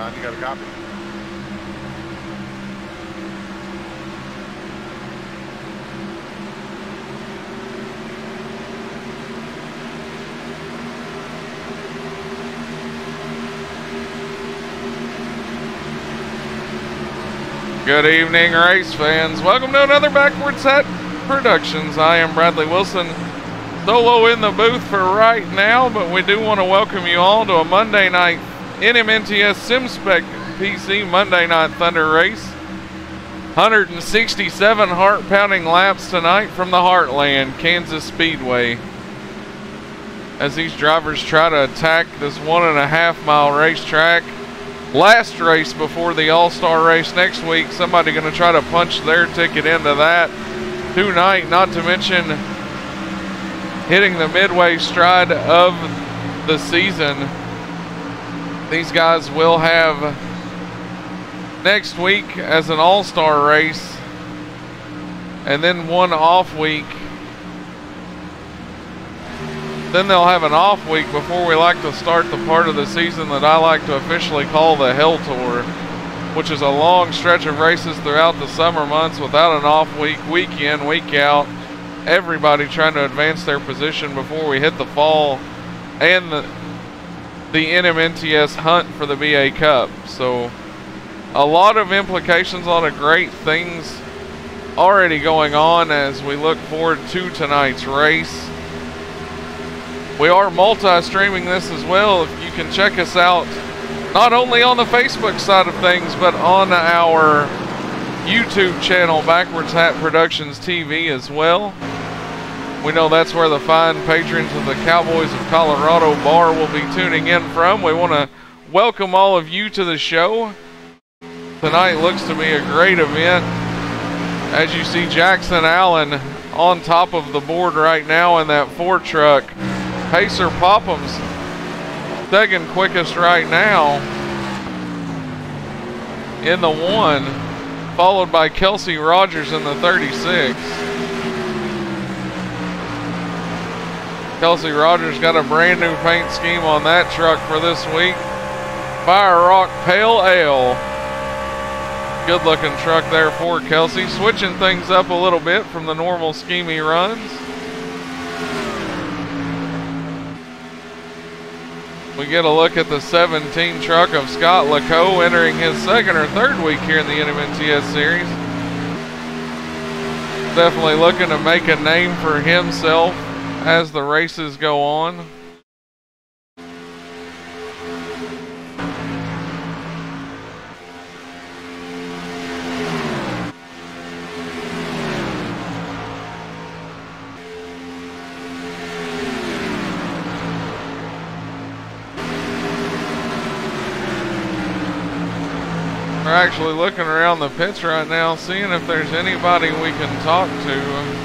John. You got a copy? Good evening, race fans. Welcome to another Backwards Hat Productions. I am Bradley Wilson, solo in the booth for right now, but we do want to welcome you all to a Monday night NMNTS SimSpec PC Monday Night Thunder race. 167 heart-pounding laps tonight from the Heartland, Kansas Speedway, as these drivers try to attack this 1.5 mile racetrack. Last race before the All-Star race next week. Somebody going to try to punch their ticket into that tonight, not to mention hitting the midway stride of the season. These guys will have next week as an All-Star race and then one off week. Then they'll have an off week before we like to start the part of the season that I like to officially call the Hell Tour, which is a long stretch of races throughout the summer months without an off week, week in, week out. Everybody trying to advance their position before we hit the fall and the NMNTS hunt for the BA Cup. So a lot of implications, a lot of great things already going on as we look forward to tonight's race. We are multi-streaming this as well. You can check us out not only on the Facebook side of things, but on our YouTube channel, Backwards Hat Productions TV, as well. We know that's where the fine patrons of the Cowboys of Colorado bar will be tuning in from. We want to welcome all of you to the show. Tonight looks to be a great event. As you see Jackson Allen on top of the board right now in that Ford truck. Pacer Popham's second quickest right now in the 1, followed by Kelsey Rogers in the 36. Kelsey Rogers got a brand new paint scheme on that truck for this week. Fire Rock Pale Ale. Good looking truck there for Kelsey. Switching things up a little bit from the normal scheme he runs. We get a look at the 17 truck of Scott Lacoe entering his second or third week here in the NMNTS series. Definitely looking to make a name for himself as the races go on. We're actually looking around the pits right now, seeing if there's anybody we can talk to.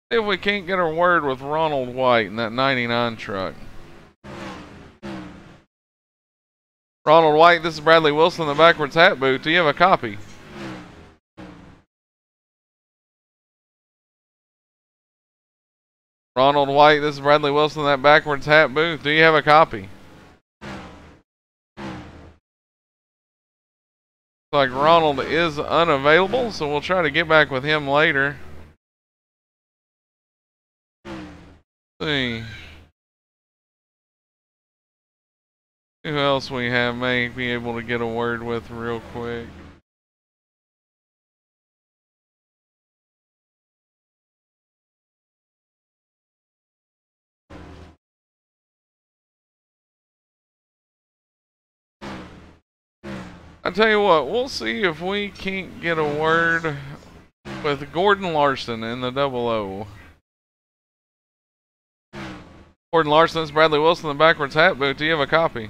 If we can't get a word with Ronald White in that 99 truck. Ronald White, this is Bradley Wilson in the Backwards Hat booth. Do you have a copy? Ronald White, this is Bradley Wilson in that Backwards Hat booth. Do you have a copy? Like Ronald is unavailable, so we'll try to get back with him later. Let's see who else we have may be able to get a word with real quick. I tell you what, we'll see if we can't get a word with Gordon Larson in the 00. Gordon Larson, this is Bradley Wilson in the Backwards Hat booth. Do you have a copy?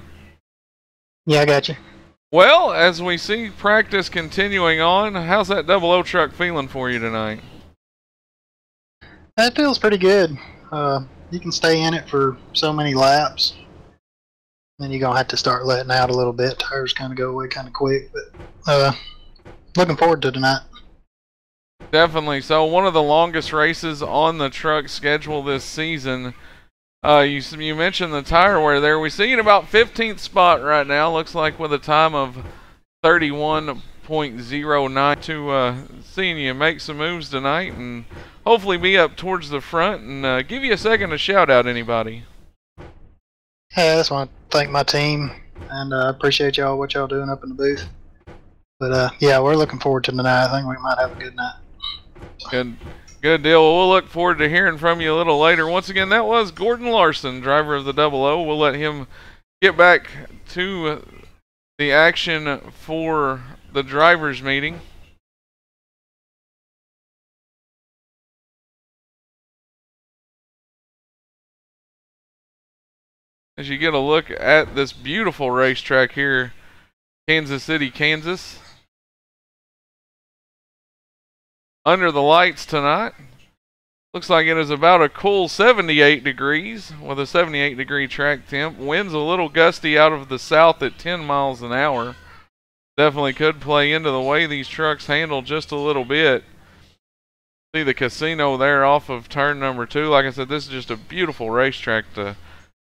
Yeah, I got you. Well, as we see practice continuing on, how's that 00 truck feeling for you tonight? That feels pretty good. You can stay in it for so many laps. Then you're going to have to start letting out a little bit. Tires kind of go away kind of quick. But looking forward to tonight. Definitely. So one of the longest races on the truck schedule this season. You mentioned the tire wear there. We see in about 15th spot right now. Looks like with a time of 31.09 to seeing you make some moves tonight and hopefully be up towards the front and give you a second to shout out anybody. Hey, I just want to thank my team and appreciate y'all what y'all doing up in the booth. But yeah, we're looking forward to tonight. I think we might have a good night. Good deal. Well, we'll look forward to hearing from you a little later. Once again, that was Gordon Larson, driver of the 00. We'll let him get back to the action for the drivers' meeting. As you get a look at this beautiful racetrack here, Kansas City, Kansas. Under the lights tonight. Looks like it is about a cool 78 degrees with a 78-degree track temp. Winds a little gusty out of the south at 10 miles an hour. Definitely could play into the way these trucks handle just a little bit. See the casino there off of turn number 2. Like I said, this is just a beautiful racetrack to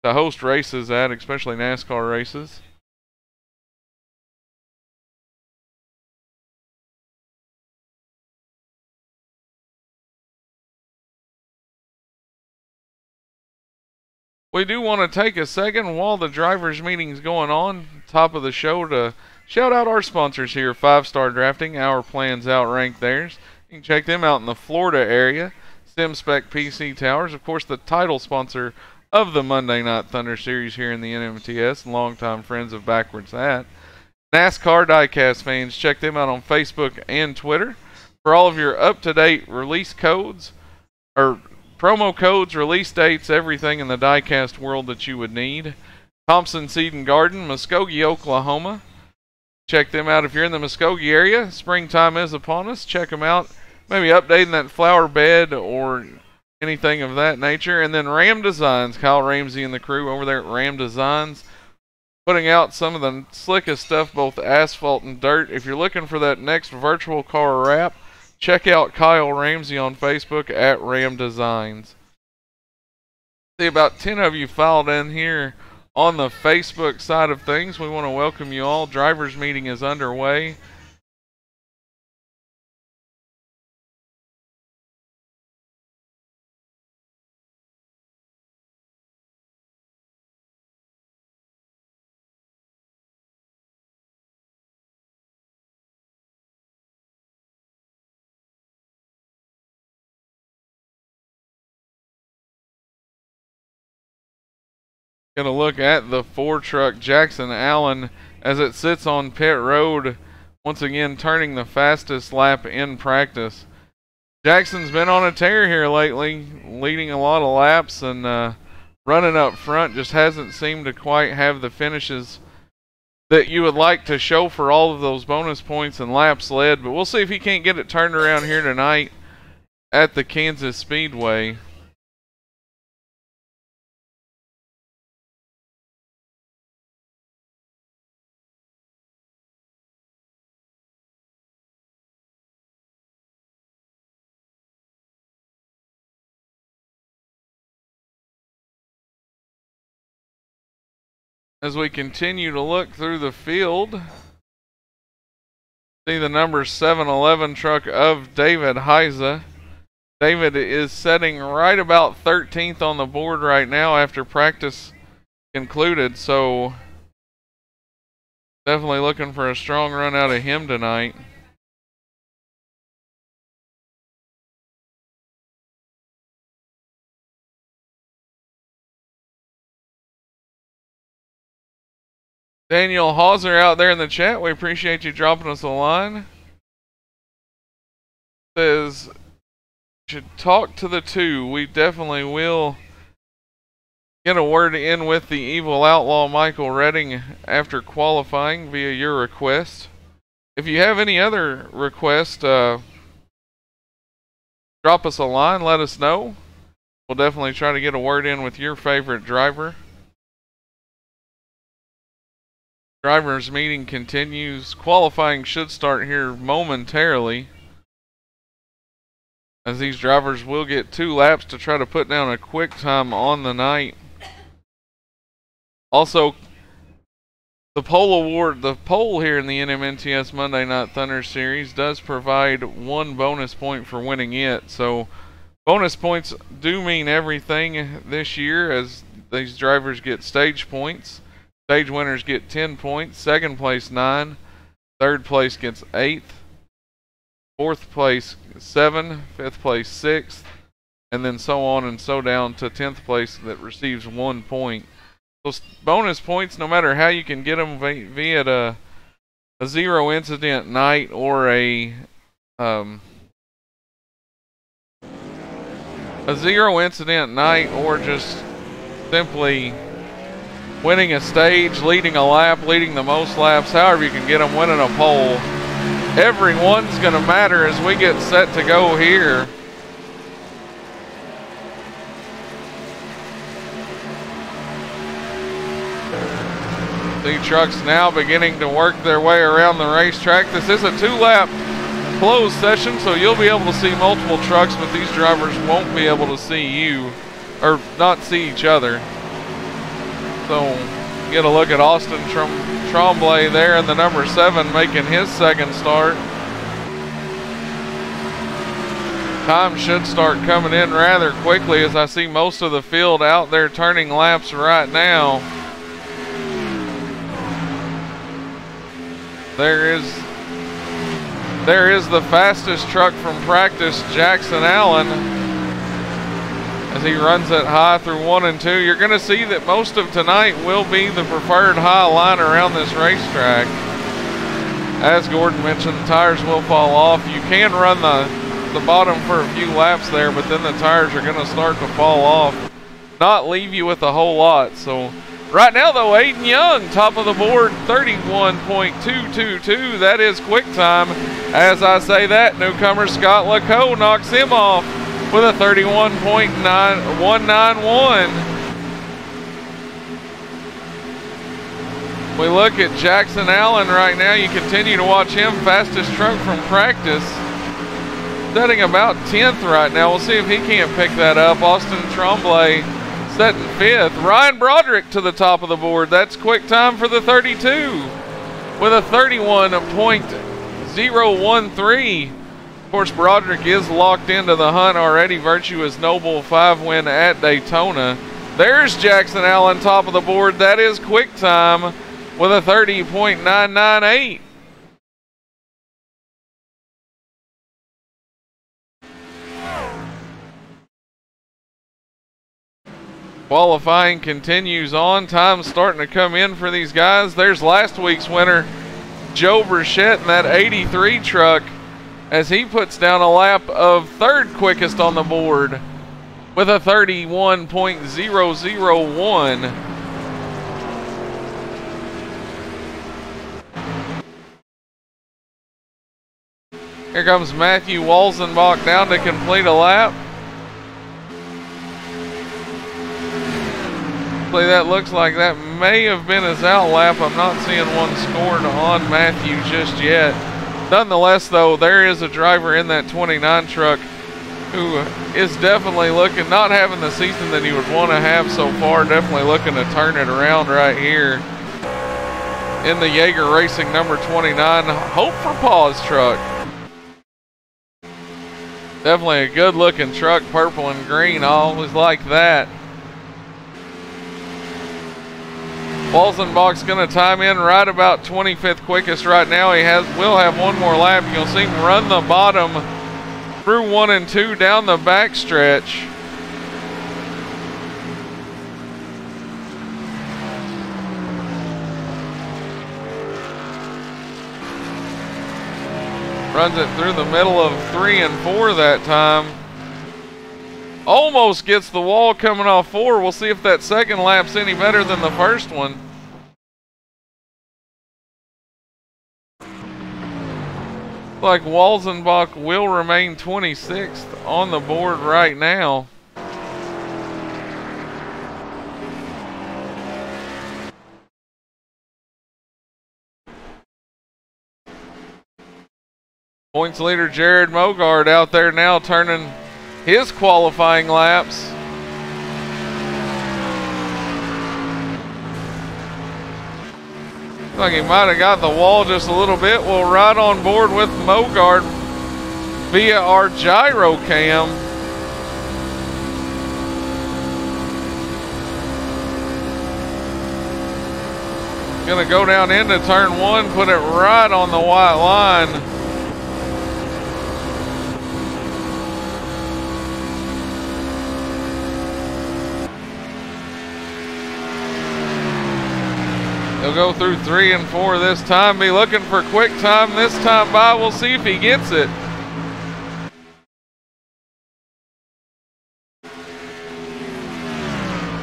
host races at, especially NASCAR races. We do want to take a second while the drivers' meeting is going on, top of the show, to shout out our sponsors here, 5 Star Drafting. Our plans outrank theirs. You can check them out in the Florida area. SimSpec PC Towers, of course, the title sponsor of the Monday Night Thunder Series here in the NMNTS, and longtime friends of Backwards That. NASCAR Diecast fans, check them out on Facebook and Twitter for all of your up-to-date release codes, or promo codes, release dates, everything in the diecast world that you would need. Thompson Seed and Garden, Muskogee, Oklahoma. Check them out if you're in the Muskogee area. Springtime is upon us. Check them out. Maybe updating that flower bed or anything of that nature. And then Ram Designs, Kyle Ramsey and the crew over there at Ram Designs, putting out some of the slickest stuff, both asphalt and dirt. If you're looking for that next virtual car wrap, check out Kyle Ramsey on Facebook at Ram Designs. See, about 10 of you filed in here on the Facebook side of things. We want to welcome you all. Drivers' meeting is underway. Gonna look at the 4 truck Jackson Allen as it sits on pit road, once again turning the fastest lap in practice. Jackson's been on a tear here lately, leading a lot of laps and running up front. Just hasn't seemed to quite have the finishes that you would like to show for all of those bonus points and laps led. But we'll see if he can't get it turned around here tonight at the Kansas Speedway. As we continue to look through the field, see the number 711 truck of David Heiza. David is setting right about 13th on the board right now after practice concluded, so definitely looking for a strong run out of him tonight. Daniel Hauser out there in the chat, we appreciate you dropping us a line. Says, should talk to the 2. We definitely will get a word in with the evil outlaw Michael Redding after qualifying via your request. If you have any other requests, drop us a line, let us know. We'll definitely try to get a word in with your favorite driver. Drivers' meeting continues. Qualifying should start here momentarily, as these drivers will get 2 laps to try to put down a quick time on the night. Also, the pole here in the NMNTS Monday Night Thunder Series does provide 1 bonus point for winning it. So bonus points do mean everything this year, as these drivers get stage points. Stage winners get 10 points, second place 9, third place gets 8, fourth place 7, fifth place 6, and then so on and so down to 10th place that receives 1 point. Those bonus points, no matter how you can get them via a 0 incident night or a 0 incident night, or just simply winning a stage, leading a lap, leading the most laps, however you can get them, winning a pole. Every one's going to matter as we get set to go here. The trucks now beginning to work their way around the racetrack. This is a 2-lap closed session, so you'll be able to see multiple trucks, but these drivers won't be able to see you, or not see each other. So get a look at Austin Tremblay there in the number 7 making his second start. Time should start coming in rather quickly, as I see most of the field out there turning laps right now. There is the fastest truck from practice, Jackson Allen, as he runs it high through 1 and 2. You're going to see that most of tonight will be the preferred high line around this racetrack. As Gordon mentioned, the tires will fall off. You can run the bottom for a few laps there, but then the tires are going to start to fall off, not leave you with a whole lot. So right now, though, Aiden Young, top of the board, 31.222. That is quick time. As I say that, newcomer Scott Lacoe knocks him off with a 31.191. We look at Jackson Allen right now. You continue to watch him, fastest truck from practice, setting about 10th right now. We'll see if he can't pick that up. Austin Tremblay setting 5th. Ryan Broderick to the top of the board. That's quick time for the 32 with a 31.013. Of course, Broderick is locked into the hunt already. Virtuous Noble 5 win at Daytona. There's Jackson Allen top of the board. That is quick time with a 30.998. Qualifying continues on. Time's starting to come in for these guys. There's last week's winner, Joe Burchett, in that 83 truck, as he puts down a lap of 3rd quickest on the board with a 31.001. Here comes Matthew Walzenbach down to complete a lap. That looks like that may have been his out lap. I'm not seeing one scored on Matthew just yet. Nonetheless, though, there is a driver in that 29 truck who is definitely looking, not having the season that he would want to have so far, definitely looking to turn it around right here in the Jaeger Racing number 29 Hope for Paws truck. Definitely a good looking truck, purple and green. I always like that. Walzenbach's going to time in right about 25th quickest right now. Will have one more lap. You'll see him run the bottom through 1 and 2 down the back stretch. Runs it through the middle of 3 and 4 that time. Almost gets the wall coming off 4. We'll see if that second lap's any better than the first one. Like Walzenbach will remain 26th on the board right now. Points leader Jared Mogard out there now turning his qualifying laps. Like he might have got the wall just a little bit. We'll ride on board with Mogard via our gyro cam. Gonna go down into turn 1, put it right on the white line. He'll go through 3 and 4 this time. Be looking for quick time this time by. We'll see if he gets it.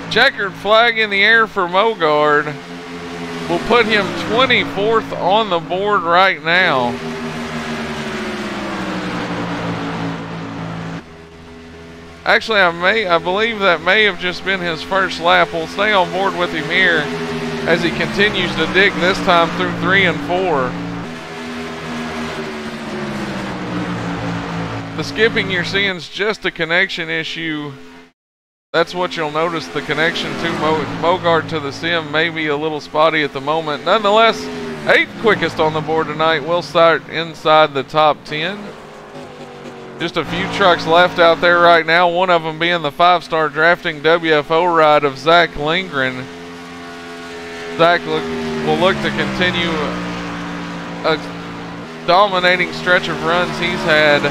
Checkered flag in the air for Mogard. We'll put him 24th on the board right now. Actually, I believe that may have just been his first lap. We'll stay on board with him here as he continues to dig, this time through 3 and 4. The skipping you're seeing is just a connection issue. That's what you'll notice. The connection to Mogard to the sim may be a little spotty at the moment. Nonetheless, 8th quickest on the board tonight. We'll start inside the top 10. Just a few trucks left out there right now. One of them being the 5-star drafting WFO ride of Zach Lindgren. Zach will look to continue a dominating stretch of runs he's had.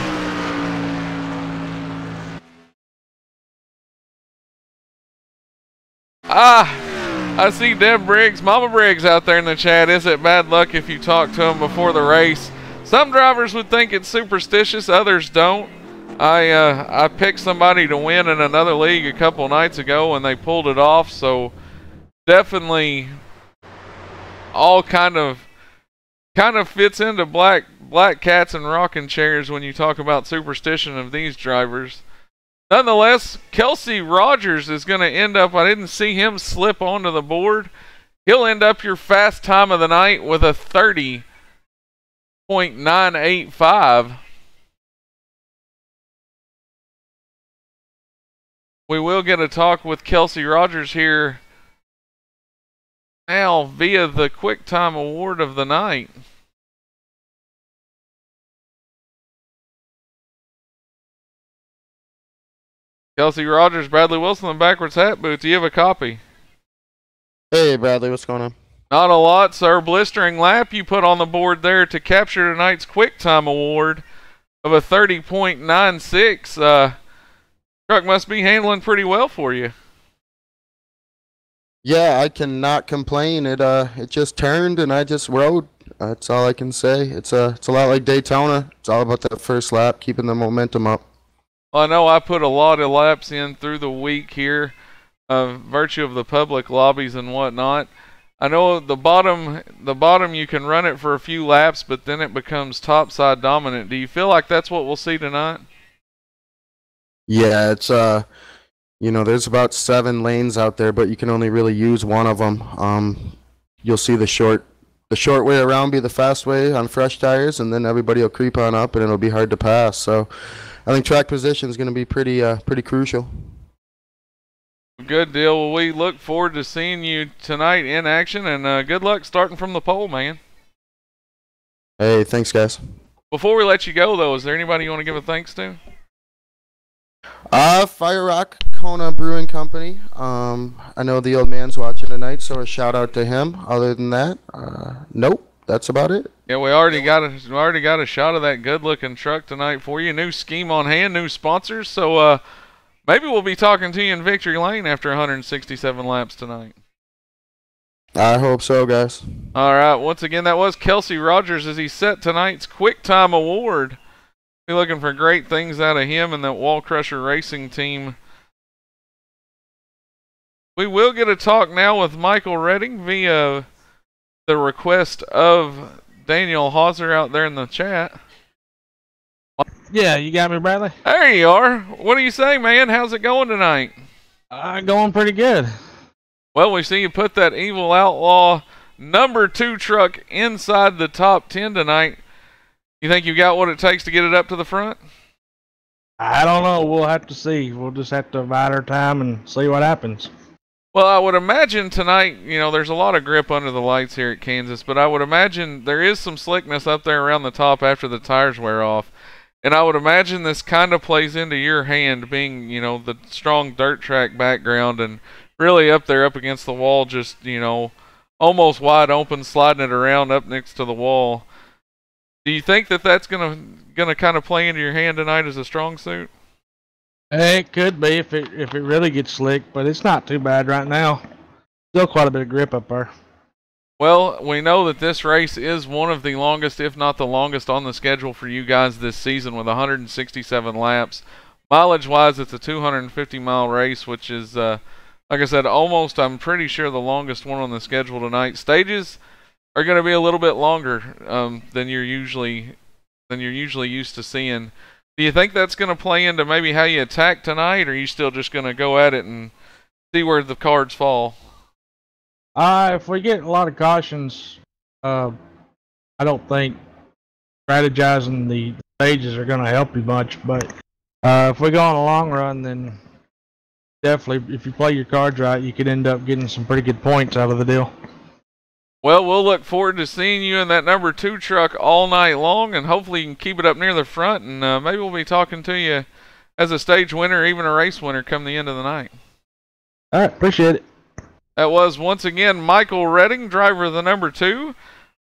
I see Deb Briggs, Mama Briggs out there in the chat. Is it bad luck if you talk to him before the race? Some drivers would think it's superstitious, others don't. I picked somebody to win in another league a couple nights ago and they pulled it off, so definitely all kind of fits into black cats and rocking chairs when you talk about superstition of these drivers. Nonetheless, Kelsey Rogers is going to end up, I didn't see him slip onto the board. He'll end up your fast time of the night with a 30.985. We will get a talk with Kelsey Rogers here now via the Quick Time Award of the night. Kelsey Rogers, Bradley Wilson, and Backwards Hat Boots. Do you have a copy? Hey, Bradley, what's going on? Not a lot, sir. Blistering lap you put on the board there to capture tonight's Quick Time Award of a 30.96. Truck must be handling pretty well for you. Yeah, I cannot complain. It just turned and I just rode. That's all I can say. It's a lot like Daytona. It's all about that first lap, keeping the momentum up. Well, I know I put a lot of laps in through the week here, virtue of the public lobbies and whatnot. I know the bottom you can run it for a few laps, but then it becomes topside dominant. Do you feel like that's what we'll see tonight? Yeah, it's there's about 7 lanes out there, but you can only really use one of them. You'll see the short way around be the fast way on fresh tires, and then everybody will creep on up, and it'll be hard to pass. So I think track position is going to be pretty crucial. Good deal. Well, we look forward to seeing you tonight in action, and good luck starting from the pole, man. Hey, thanks, guys. Before we let you go, though, is there anybody you want to give a thanks to? Fire Rock Kona Brewing Company. I know the old man's watching tonight, so a shout out to him. Other than that, nope. That's about it. Yeah, we already got a shot of that good-looking truck tonight for you. New scheme on hand, new sponsors. So maybe we'll be talking to you in Victory Lane after 167 laps tonight. I hope so, guys. All right. Once again, that was Kelsey Rogers as he set tonight's Quick Time Award. Be looking for great things out of him and that Wall Crusher Racing team. We will get a talk now with Michael Redding via the request of Daniel Hauser out there in the chat. Yeah, you got me, Bradley? There you are. What do you say, man? How's it going tonight? Going pretty good. Well, we see you put that Evil Outlaw #2 truck inside the top 10 tonight. You think you got what it takes to get it up to the front? I don't know. We'll have to see. We'll just have to bide our time and see what happens. Well, I would imagine tonight, there's a lot of grip under the lights here at Kansas, but I would imagine there is some slickness up there around the top after the tires wear off. And I would imagine this kind of plays into your hand, being, the strong dirt track background and really up there up against the wall, just, almost wide open, sliding it around up next to the wall. Do you think that that's gonna kind of play into your hand tonight as a strong suit? It could be if it really gets slick, but it's not too bad right now. Still quite a bit of grip up there. Well, we know that this race is one of the longest, if not the longest, on the schedule for you guys this season with 167 laps. Mileage-wise, it's a 250-mile race, which is, like I said, almost, I'm pretty sure, the longest one on the schedule tonight. Stages are going to be a little bit longer than you're usually used to seeing. Do you think that's going to play into maybe how you attack tonight, or are you still just going to go at it and see where the cards fall? If we get a lot of cautions, I don't think strategizing the stages are going to help you much. But if we go on a long run, then definitely, if you play your cards right, you could end up getting some pretty good points out of the deal. Well, we'll look forward to seeing you in that number 2 truck all night long, and hopefully you can keep it up near the front, and maybe we'll be talking to you as a stage winner or even a race winner come the end of the night. All right, appreciate it. That was, once again, Michael Redding, driver of the number 2.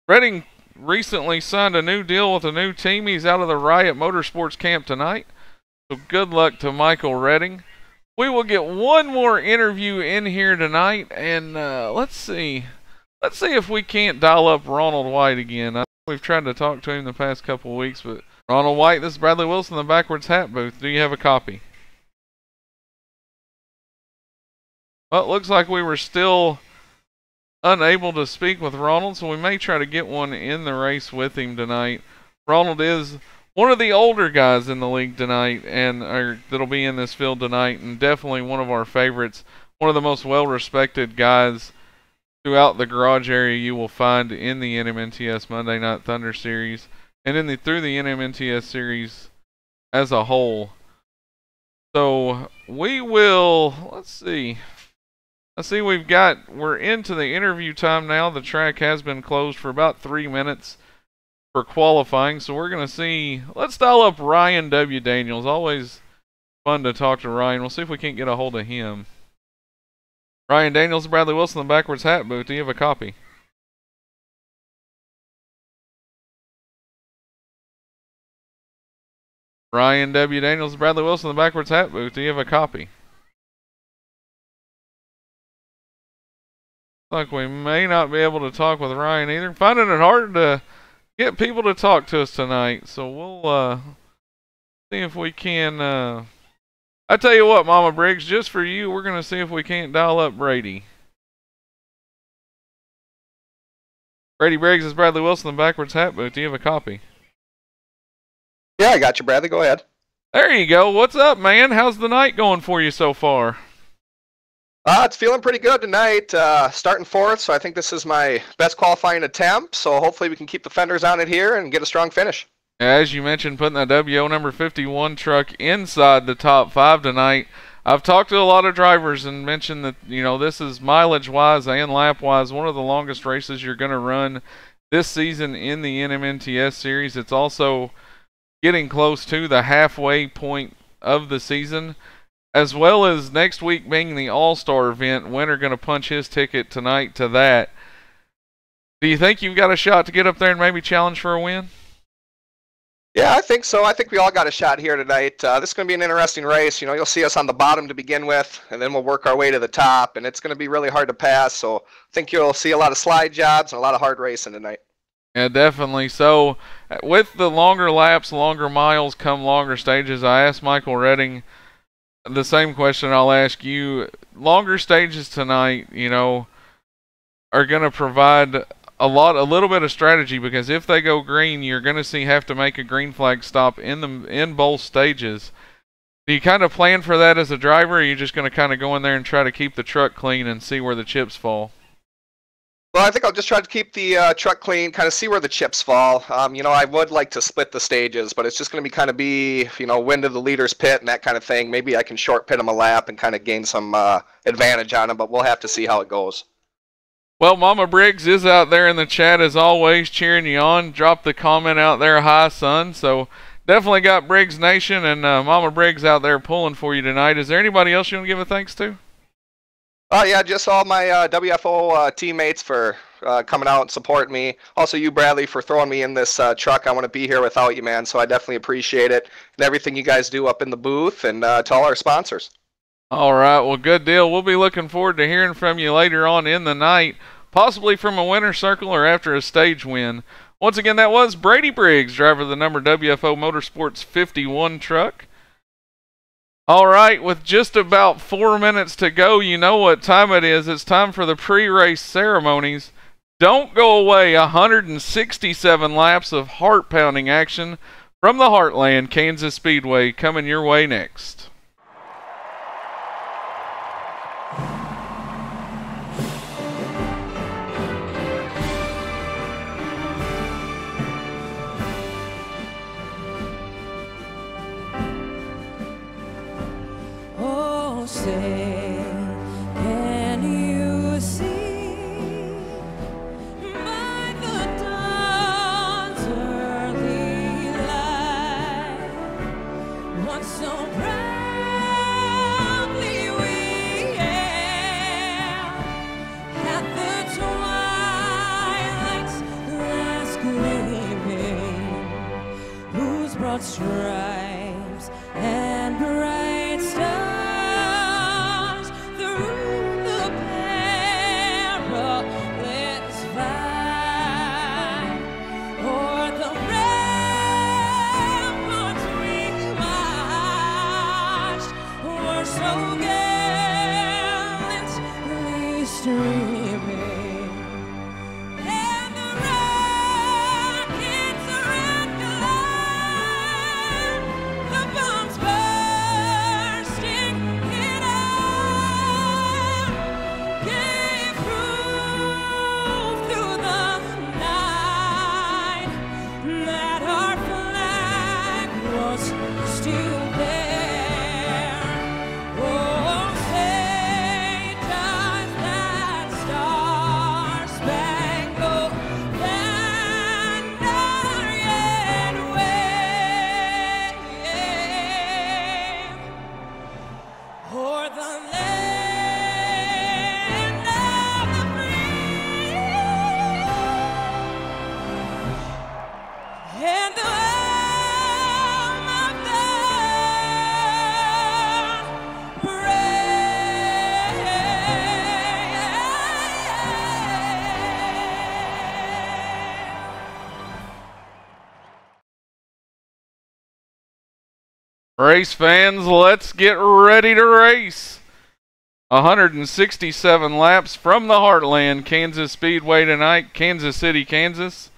Redding recently signed a new deal with a new team. He's out of the Riot Motorsports camp tonight, so good luck to Michael Redding. We will get one more interview in here tonight, and let's see. Let's see if we can't dial up Ronald White again. We've tried to talk to him the past couple of weeks, but Ronald White, this is Bradley Wilson, the Backwards Hat booth. Do you have a copy? Well, it looks like we were still unable to speak with Ronald, so we may try to get one in the race with him tonight. Ronald is one of the older guys in the league tonight, and that'll be in this field tonight, and definitely one of our favorites, one of the most well-respected guys throughout the garage area you will find in the NMNTS Monday Night Thunder Series and through the NMNTS Series as a whole. So we will, let's see, we're into the interview time now. The track has been closed for about 3 minutes for qualifying, so we're going to see, let's dial up Ryan W. Daniels. Always fun to talk to Ryan. We'll see if we can't get a hold of him. Ryan Daniels, Bradley Wilson, the Backwards Hat booth. Do you have a copy? Ryan W. Daniels, Bradley Wilson, the Backwards Hat booth. Do you have a copy? Looks like we may not be able to talk with Ryan either. Finding it hard to get people to talk to us tonight, so we'll see if we can. I tell you what, Mama Briggs, just for you, we're going to see if we can't dial up Brady. Brady Briggs is Bradley Wilson, the Backwards Hat booth. Do you have a copy? Yeah, I got you, Bradley. Go ahead. There you go. What's up, man? How's the night going for you so far? It's feeling pretty good tonight. Starting 4th, so I think this is my best qualifying attempt. So hopefully we can keep the fenders on it here and get a strong finish. As you mentioned, putting that WO number 51 truck inside the top 5 tonight. I've talked to a lot of drivers and mentioned that, this is mileage-wise and lap-wise one of the longest races you're going to run this season in the NMNTS series. It's also getting close to the halfway point of the season, as well as next week being the All-Star event. Winner going to punch his ticket tonight to that. Do you think you've got a shot to get up there and maybe challenge for a win? Yeah, I think so. I think we all got a shot here tonight. This is going to be an interesting race. You'll see us on the bottom to begin with, and then we'll work our way to the top, and it's going to be really hard to pass. So I think you'll see a lot of slide jobs and a lot of hard racing tonight. Yeah, definitely. So with the longer laps, longer miles come longer stages. I asked Michael Redding the same question I'll ask you. Longer stages tonight, are going to provide a little bit of strategy, because if they go green, you're going to have to make a green flag stop in both stages. Do you kind of plan for that as a driver, or are you just going to kind of go in there and try to keep the truck clean and see where the chips fall? Well, I think I'll just try to keep the truck clean, kind of see where the chips fall. I would like to split the stages, but it's just going to be when to the leader's pit and that kind of thing. Maybe I can short pit them a lap and kind of gain some advantage on them, but we'll have to see how it goes. Well, Mama Briggs is out there in the chat as always, cheering you on. Drop the comment out there, hi, son. So definitely got Briggs Nation and Mama Briggs out there pulling for you tonight. Is there anybody else you want to give a thanks to? Yeah, just all my WFO teammates for coming out and supporting me. Also, you, Bradley, for throwing me in this truck. I want to be here without you, man, so I definitely appreciate it. And everything you guys do up in the booth, and to all our sponsors. All right, well, good deal. We'll be looking forward to hearing from you later on in the night, possibly from a winner's circle or after a stage win. Once again, that was Brady Briggs, driver of the number WFO Motorsports 51 truck. All right, with just about 4 minutes to go, you know what time it is. It's time for the pre-race ceremonies. Don't go away. 167 laps of heart-pounding action from the Heartland Kansas Speedway coming your way next. Say, can you see by the dawn's early light what so proudly we hailed at the twilight's last gleaming, whose broad stripes and bright stars streaming, and the rockets red glare, the bombs bursting in air, gave proof through the night that our flag was still there. Oh, say does that star-spangled banner yet wave o'er the land of the free and the home of the Race fans, let's get ready to race. 167 laps from the Heartland Kansas Speedway tonight, Kansas City, Kansas.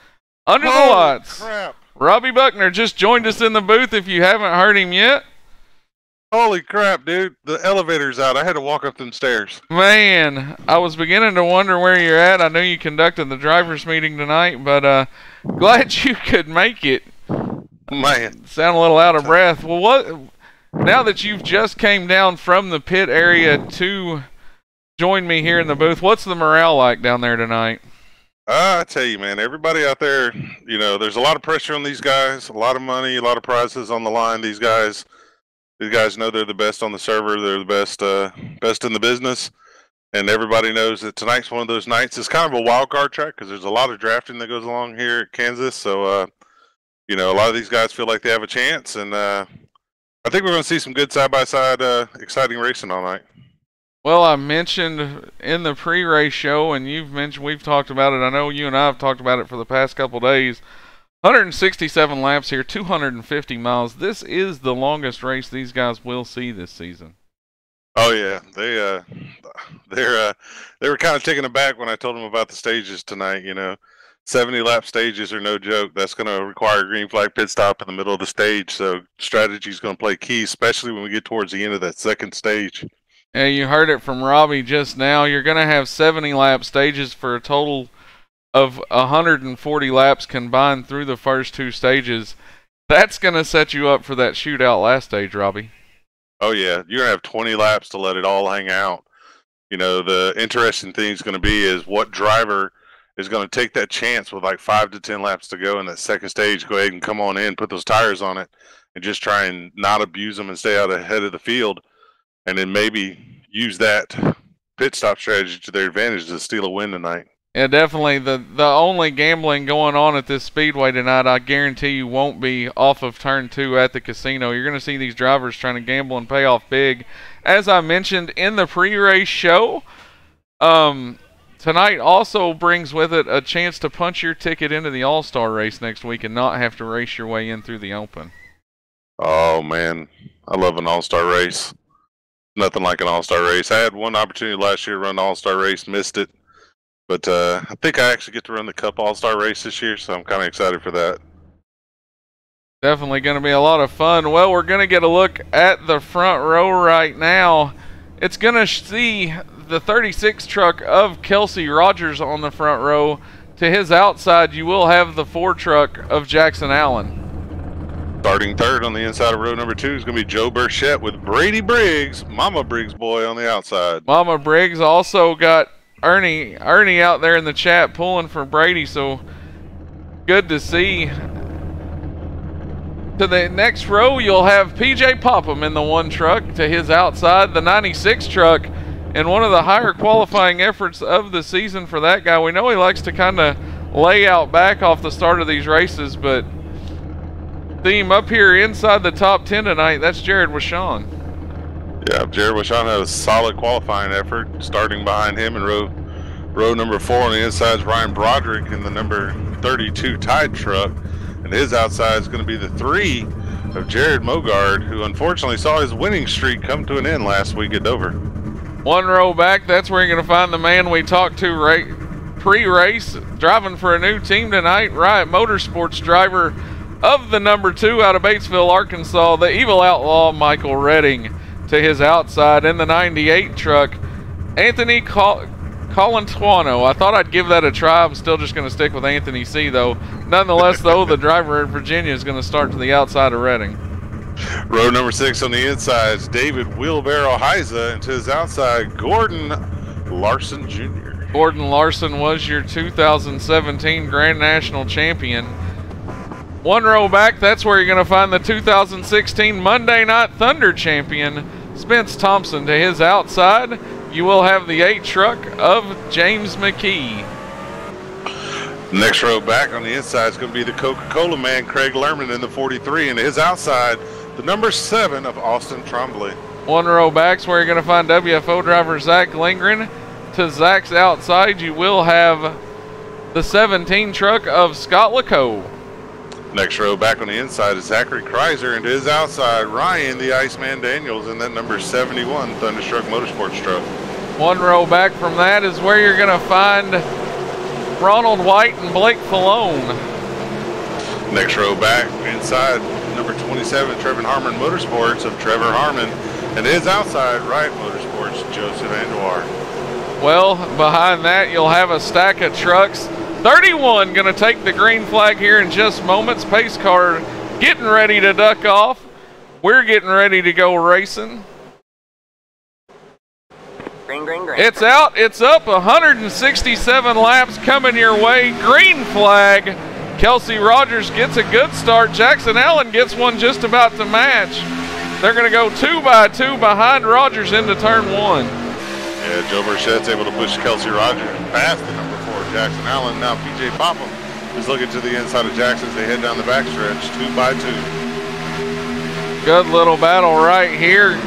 Under the lights, Crap. Robbie Buckner just joined us in the booth if you haven't heard him yet. Holy crap, dude. The elevator's out. I had to walk up them stairs. Man, I was beginning to wonder where you're at. I know you conducted the driver's meeting tonight, but glad you could make it. Man. Sound a little out of breath. Well, now that you've just came down from the pit area to join me here in the booth, what's the morale like down there tonight? I tell you, man, everybody out there, there's a lot of pressure on these guys, a lot of money, a lot of prizes on the line. These guys know they're the best on the server. They're the best in the business. And everybody knows that tonight's one of those nights. It's kind of a wild card track because there's a lot of drafting that goes along here at Kansas. So, a lot of these guys feel like they have a chance. And I think we're going to see some good side-by-side exciting racing all night. Well, I mentioned in the pre-race show, and we've talked about it. I know you and I have talked about it for the past couple days. 167 laps here, 250 miles. This is the longest race these guys will see this season. Oh yeah, they were kind of taken aback when I told them about the stages tonight. 70-lap stages are no joke. That's going to require a green flag pit stop in the middle of the stage. So strategy is going to play key, especially when we get towards the end of that second stage. And you heard it from Robbie just now. You're going to have 70 lap stages for a total of 140 laps combined through the first 2 stages. That's going to set you up for that shootout last stage, Robbie. Oh yeah, you're gonna have 20 laps to let it all hang out. You know, the interesting thing is going to be is what driver is going to take that chance with like 5 to 10 laps to go in that second stage. Go ahead and come on in, put those tires on it, and just try and not abuse them and stay out ahead of the field, and then maybe use that pit stop strategy to their advantage to steal a win tonight. Yeah, definitely. The only gambling going on at this Speedway tonight, I guarantee you, won't be off of turn 2 at the casino. You're going to see these drivers trying to gamble and pay off big. As I mentioned in the pre-race show, tonight also brings with it a chance to punch your ticket into the All-Star race next week and not have to race your way in through the Open. Oh man, I love an All-Star race. Nothing like an All-Star race. I had one opportunity last year to run the All-Star race, missed it. But I think I actually get to run the Cup All-Star race this year, so I'm kind of excited for that. Definitely going to be a lot of fun. Well, we're going to get a look at the front row right now. It's going to see the 36 truck of Kelsey Rogers on the front row. To his outside, you will have the 4 truck of Jackson Allen. Starting third on the inside of row number 2 is going to be Joe Burchett with Brady Briggs, Mama Briggs boy, on the outside. Mama Briggs also got Ernie out there in the chat pulling for Brady, so good to see. To the next row, you'll have PJ Popham in the 1 truck. To his outside, the 96 truck, and one of the higher qualifying efforts of the season for that guy. We know he likes to kind of lay out back off the start of these races, but see him up here inside the top 10 tonight. That's Jared Washon. Yeah, Jared Washon had a solid qualifying effort. Starting behind him in row number 4 on the inside is Ryan Broderick in the number 32 Tide truck. And his outside is going to be the 3 of Jared Mogard, who unfortunately saw his winning streak come to an end last week at Dover. 1 row back, that's where you're going to find the man we talked to pre-race, driving for a new team tonight, Riot Motorsports driver of the number 2 out of Batesville, Arkansas, the Evil Outlaw Michael Redding. To his outside in the 98 truck, Anthony Colantuano. I thought I'd give that a try. I'm still just going to stick with Anthony C, though. Nonetheless, though, the driver in Virginia is going to start to the outside of Redding. Row number 6 on the inside is David Wheelbarrow Heiza, and to his outside, Gordon Larson Jr. Gordon Larson was your 2017 Grand National Champion. 1 row back, that's where you're going to find the 2016 Monday Night Thunder champion, Spence Thompson. To his outside, you will have the 8 truck of James McKee. Next row back on the inside is going to be the Coca-Cola man, Craig Lerman, in the 43, and to his outside, the number 7 of Austin Trombley. 1 row back's where you're going to find WFO driver Zach Lindgren. To Zach's outside, you will have the 17 truck of Scott LeCoe. Next row back on the inside is Zachary Kreiser, and to his outside, Ryan the Iceman Daniels in that number 71 Thunderstruck Motorsports truck. 1 row back from that is where you're going to find Ronald White and Blake Falone. Next row back inside, number 27 Trevor Harmon Motorsports of Trevor Harmon, and to his outside, Riot Motorsports Joseph Andujar. Well, behind that, you'll have a stack of trucks. 31 going to take the green flag here in just moments. Pace car getting ready to duck off. We're getting ready to go racing. Green, green, green. It's out. It's up. 167 laps coming your way. Green flag. Kelsey Rogers gets a good start. Jackson Allen gets one just about to match. They're going to go 2 by 2 behind Rogers into turn 1. Yeah, Joe Burchett's able to push Kelsey Rogers past the number 4 Jackson Allen. Now PJ Popham is looking to the inside of Jackson as they head down the backstretch, 2 by 2. Good little battle right here.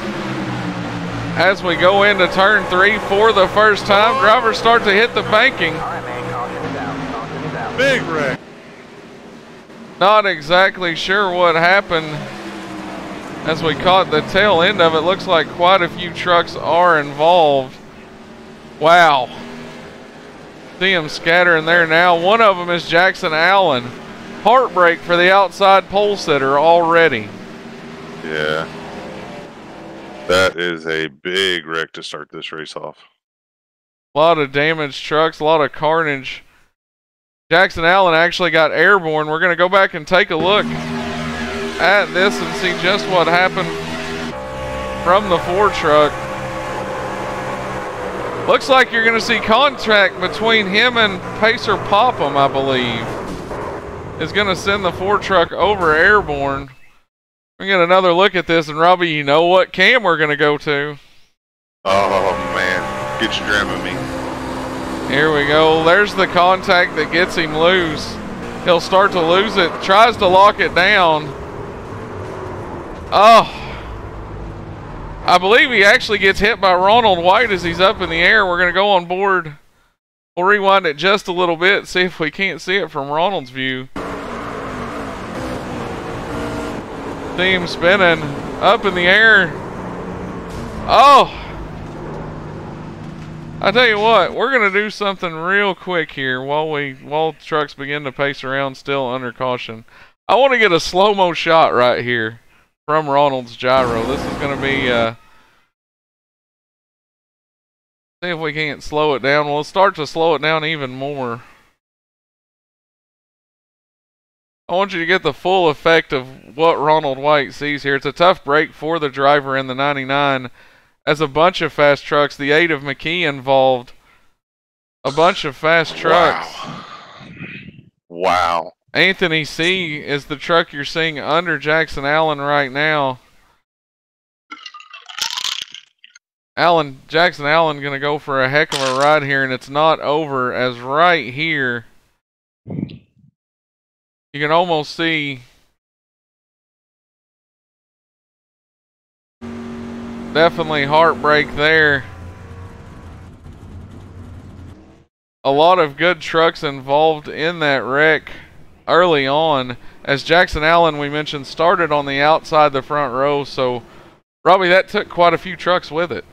As we go into turn 3 for the first time, drivers start to hit the banking. All right, man, caution's out. Caution's out. Big wreck. Not exactly sure what happened as we caught the tail end of it. Looks like quite a few trucks are involved. Wow. See them scattering there now. One of them is Jackson Allen. Heartbreak for the outside pole sitter already. Yeah. That is a big wreck to start this race off. A lot of damaged trucks, a lot of carnage. Jackson Allen actually got airborne. We're going to go back and take a look at this and see just what happened from the Ford truck. Looks like you're going to see contact between him and Pacer Popham, I believe. Is going to send the Ford truck over airborne. We get another look at this, and Robbie, you know what cam we're going to go to. Oh, man. Get your dram at me. Here we go. There's the contact that gets him loose. He'll start to lose it. Tries to lock it down. Oh. I believe he actually gets hit by Ronald White as he's up in the air. We're going to go on board. We'll rewind it just a little bit, see if we can't see it from Ronald's view. See him spinning up in the air. Oh. I tell you what, we're going to do something real quick here while trucks begin to pace around still under caution. I want to get a slow-mo shot right here from Ronald's gyro. This is going to be, see if we can't slow it down. We'll start to slow it down even more. I want you to get the full effect of what Ronald White sees here. It's a tough break for the driver in the 99. As a bunch of fast trucks, the 8 of McKee involved. A bunch of fast trucks. Wow. Anthony C is the truck you're seeing under Jackson Allen right now. Jackson Allen going to go for a heck of a ride here, and it's not over, as right here you can almost see definitely heartbreak there. A lot of good trucks involved in that wreck early on. As Jackson Allen, we mentioned, started on the outside the front row. So, Robbie, that took quite a few trucks with it.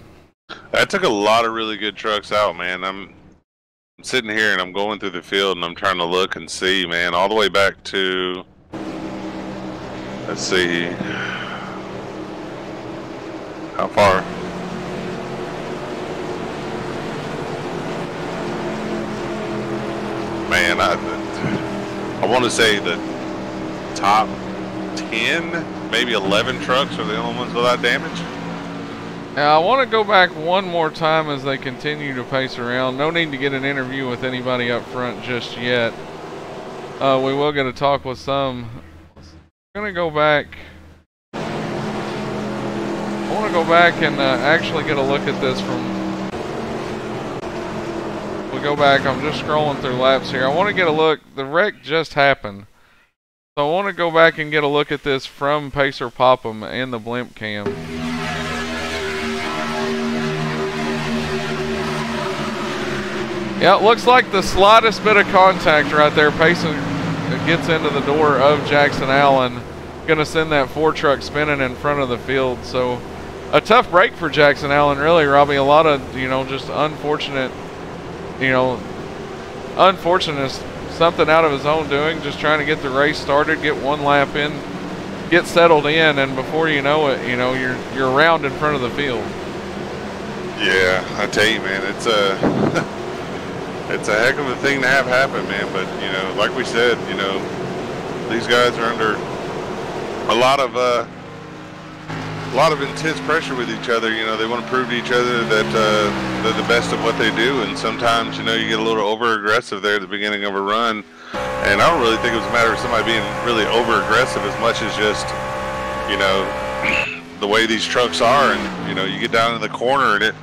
That took a lot of really good trucks out, man. I'm sitting here and I'm going through the field and I'm trying to look and see, man, all the way back to, let's see, how far? Man, I want to say the top 10, maybe 11 trucks are the only ones without damage. Now, I want to go back one more time as they continue to pace around. No need to get an interview with anybody up front just yet. We will get a talk with some. I'm going to go back. I want to go back and actually get a look at this from... We go back. I'm just scrolling through laps here. I want to get a look. The wreck just happened. So I want to go back and get a look at this from Pacer Popham and the blimp cam. Yeah, it looks like the slightest bit of contact right there. Payson gets into the door of Jackson Allen. Going to send that Ford truck spinning in front of the field. So a tough break for Jackson Allen, really, Robbie. A lot of, just unfortunate, something out of his own doing, just trying to get the race started, get one lap in, get settled in, and before you know it, you're around in front of the field. Yeah, I tell you, man, it's a it's a heck of a thing to have happen, man. But like we said, these guys are under a lot of intense pressure with each other. They want to prove to each other that they're the best at what they do, and sometimes you get a little over aggressive there at the beginning of a run. And I don't really think it was a matter of somebody being really over aggressive as much as just the way these trucks are, and you get down in the corner and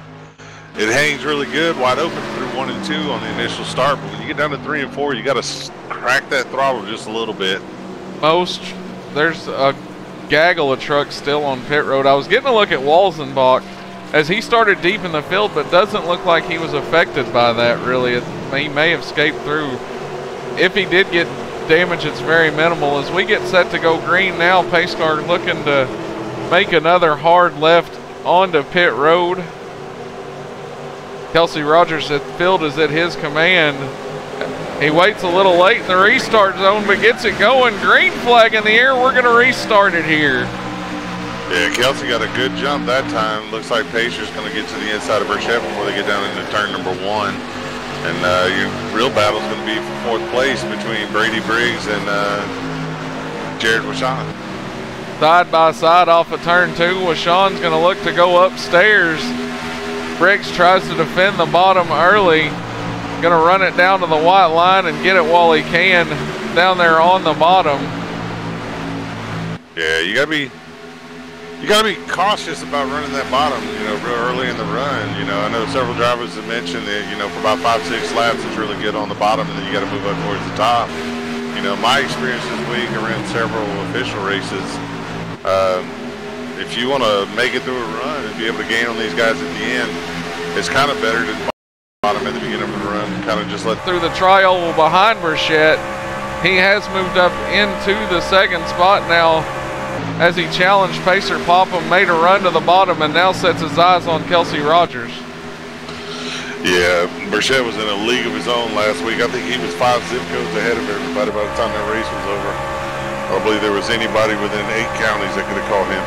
it hangs really good wide open through 1 and 2 on the initial start, but when you get down to 3 and 4, you got to crack that throttle just a little bit. There's a gaggle of trucks still on pit road. I was getting a look at Walzenbach as he started deep in the field, but doesn't look like he was affected by that, really. He may have escaped through. If he did get damage, it's very minimal. As we get set to go green now, pace car looking to make another hard left onto pit road. Kelsey Rogers' field is at his command. He waits a little late in the restart zone, but gets it going. Green flag in the air. We're going to restart it here. Yeah, Kelsey got a good jump that time. Looks like Pacer's going to get to the inside of Burchett before they get down into turn number 1. And your real battle's going to be for 4th place between Brady Briggs and Jared Washon. Side by side off of turn 2. Washon's going to look to go upstairs. Briggs tries to defend the bottom early. Going to run it down to the white line and get it while he can down there on the bottom. Yeah, you gotta be cautious about running that bottom, you know, real early in the run. You know, I know several drivers have mentioned that, you know, for about 5-6 laps it's really good on the bottom, and then you got to move up towards the top. You know, my experience this week around several official races, if you want to make it through a run and be able to gain on these guys at the end, it's kind of better to bottom at the beginning of the run, kind of just let through the tri-oval behind Burchett. He has moved up into the 2nd spot now as he challenged Pacer Popham, made a run to the bottom, and now sets his eyes on Kelsey Rogers. Yeah, Burchett was in a league of his own last week. I think he was 5 zip codes ahead of everybody by the time that race was over. I don't believe there was anybody within 8 counties that could have caught him.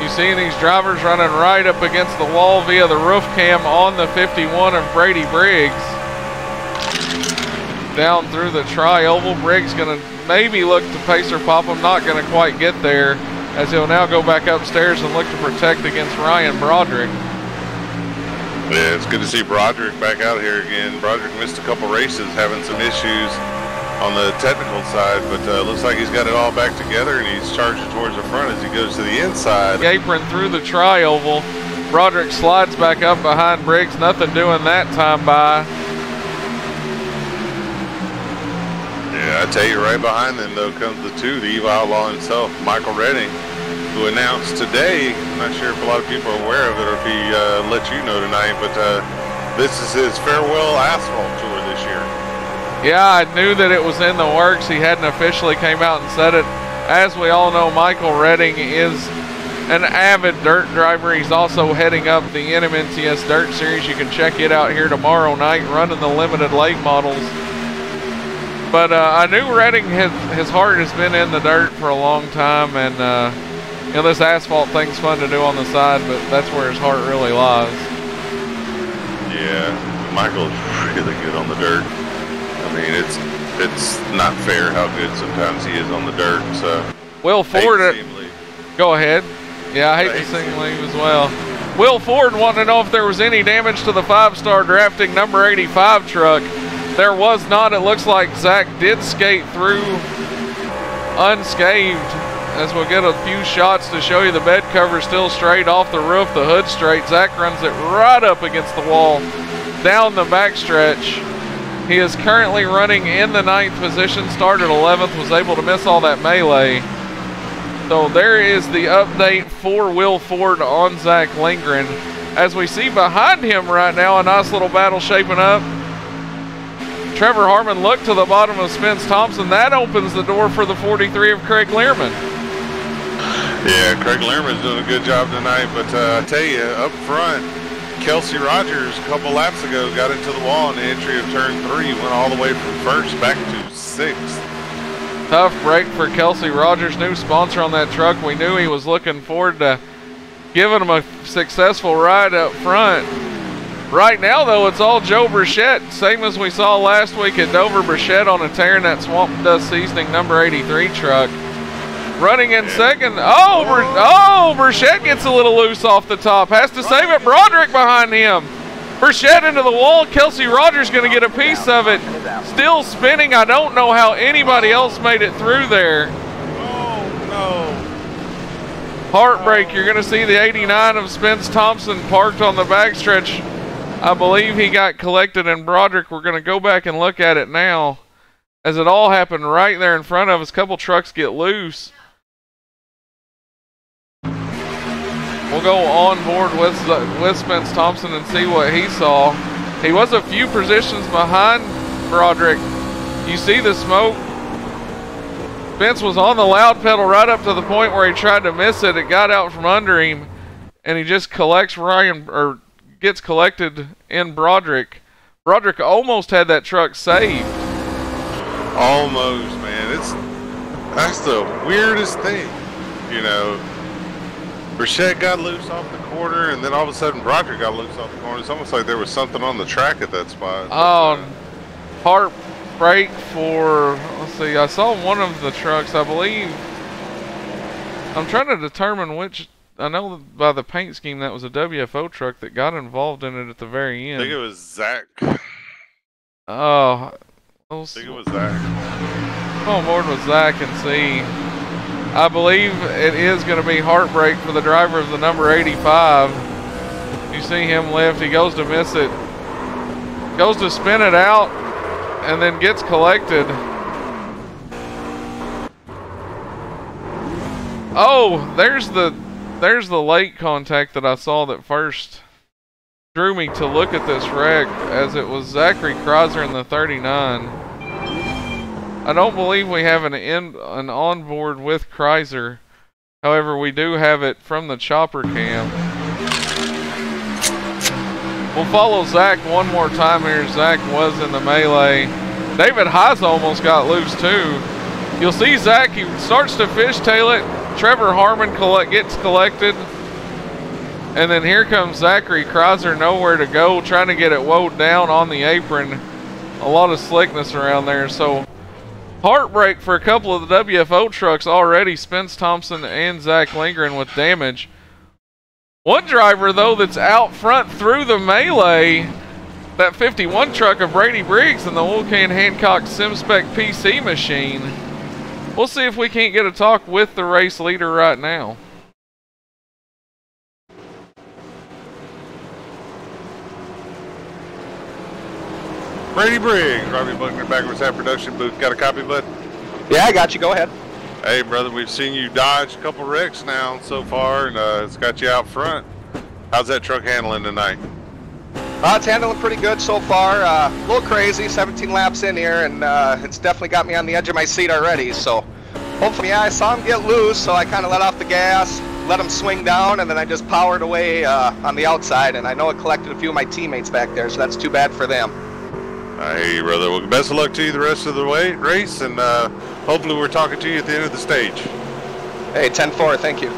You see these drivers running right up against the wall via the roof cam on the 51 of Brady Briggs. Down through the tri-oval, Briggs going to maybe look to Pacer Popham, not going to quite get there, as he'll now go back upstairs and look to protect against Ryan Broderick. Yeah, it's good to see Broderick back out here again. Broderick missed a couple races, having some issues on the technical side, but looks like he's got it all back together, and he's charging towards the front as he goes to the inside. Apron through the tri-oval. Broderick slides back up behind Briggs. Nothing doing that time by. Yeah, I tell you, right behind them, though, comes the 2, the Eve Outlaw himself, Michael Redding, who announced today, I'm not sure if a lot of people are aware of it or if he let you know tonight, but this is his farewell asphalt tour this year. Yeah, I knew that it was in the works. He hadn't officially came out and said it. As we all know, Michael Redding is an avid dirt driver. He's also heading up the NMNTS Dirt Series. You can check it out here tomorrow night, running the limited late models. But I knew Redding, his heart has been in the dirt for a long time, and you know, this asphalt thing's fun to do on the side, but that's where his heart really lies. Yeah, Michael's really good on the dirt. I mean, it's not fair how good sometimes he is on the dirt. So Will Ford, go ahead. Yeah, I hate to see him leave as well. Will Ford wanted to know if there was any damage to the 5-star drafting number 85 truck. There was not. It looks like Zach did skate through unscathed, as we'll get a few shots to show you the bed cover still straight off the roof, the hood straight. Zach runs it right up against the wall down the backstretch. He is currently running in the 9th position, started 11th, was able to miss all that melee. So there is the update for Will Ford on Zach Lindgren. As we see behind him right now, a nice little battle shaping up. Trevor Harmon looked to the bottom of Spence Thompson. That opens the door for the 43 of Craig Learman. Yeah, Craig Learman's doing a good job tonight, but I tell you, up front, Kelsey Rogers a couple laps ago got into the wall in the entry of turn 3, went all the way from 1st back to 6th. Tough break for Kelsey Rogers, new sponsor on that truck. We knew he was looking forward to giving him a successful ride up front. Right now, though, it's all Joe Burchett, same as we saw last week at Dover. Burchett on a tear in that Swamp Dust Seasoning number 83 truck. Running in second. Burchett gets a little loose off the top. Has to save it. Broderick behind him. Burchett into the wall. Kelsey Rogers going to get a piece of it. Still spinning. I don't know how anybody else made it through there. Oh, no. Heartbreak. You're going to see the 89 of Spence Thompson parked on the backstretch. I believe he got collected, and Broderick, we're going to go back and look at it now, as it all happened right there in front of us. A couple trucks get loose. We'll go on board with Spence Thompson and see what he saw. He was a few positions behind Broderick. You see the smoke. Spence was on the loud pedal right up to the point where he tried to miss it. It got out from under him, and he just gets collected in Broderick. Broderick almost had that truck saved. Almost, man. That's the weirdest thing, you know. Brechette got loose off the corner, and then all of a sudden Brocker got loose off the corner. It's almost like there was something on the track at that spot. Oh, part brake for, let's see, I saw one of the trucks, I believe. I'm trying to determine which. I know by the paint scheme that was a WFO truck that got involved in it at the very end. I think it was Zach. Oh, I think it was Zach. Come on board with Zach and see. I believe it is going to be heartbreak for the driver of the number 85. You see him lift. He goes to miss it. Goes to spin it out and then gets collected. Oh, there's the late contact that I saw that first drew me to look at this wreck, as it was Zachary Chrysler in the 39. I don't believe we have an onboard with Chrysler. However, we do have it from the chopper cam. We'll follow Zach one more time here. Zach was in the melee. David Heise almost got loose too. You'll see Zach, he starts to fishtail it. Trevor Harmon gets collected. And then here comes Zachary Chrysler, nowhere to go, trying to get it woed down on the apron. A lot of slickness around there. So heartbreak for a couple of the WFO trucks already. Spence Thompson and Zach Lindgren with damage. One driver, though, that's out front through the melee, that 51 truck of Brady Briggs and the Vulcan Hancock SimSpec PC machine. We'll see if we can't get a talk with the race leader right now. Brady Briggs, Robbie Buckner, Backwards Hat Production Booth. Got a copy, bud? Yeah, I got you. Go ahead. Hey, brother, we've seen you dodge a couple wrecks now so far, and it's got you out front. How's that truck handling tonight? It's handling pretty good so far. A little crazy, 17 laps in here, and it's definitely got me on the edge of my seat already. So hopefully, yeah, I saw him get loose, so I kind of let off the gas, let him swing down, and then I just powered away on the outside. And I know it collected a few of my teammates back there, so that's too bad for them. I hear you, brother. Well, best of luck to you the rest of the race, and hopefully we're talking to you at the end of the stage. Hey, 10-4, thank you.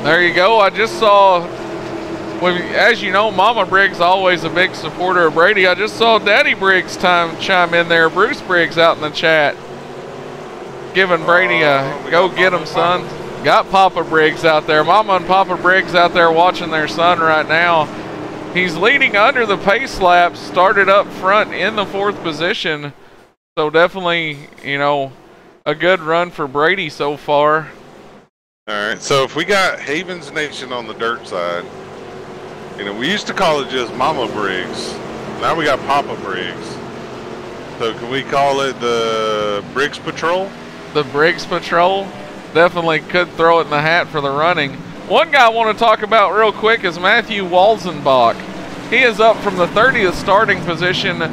There you go. I just saw, as you know, Mama Briggs always a big supporter of Brady. I just saw Daddy Briggs chime in there. Bruce Briggs out in the chat, giving Brady a go get him, son. Got Papa Briggs out there. Mama and Papa Briggs out there watching their son right now. He's leading under the pace lap, started up front in the 4th position. So definitely, you know, a good run for Brady so far. All right, so if we got Havens Nation on the dirt side, you know, we used to call it just Mama Briggs. Now we got Papa Briggs. So can we call it the Briggs Patrol? The Briggs Patrol. Definitely could throw it in the hat for the running. One guy I want to talk about real quick is Matthew Walzenbach. He is up from the 30th starting position to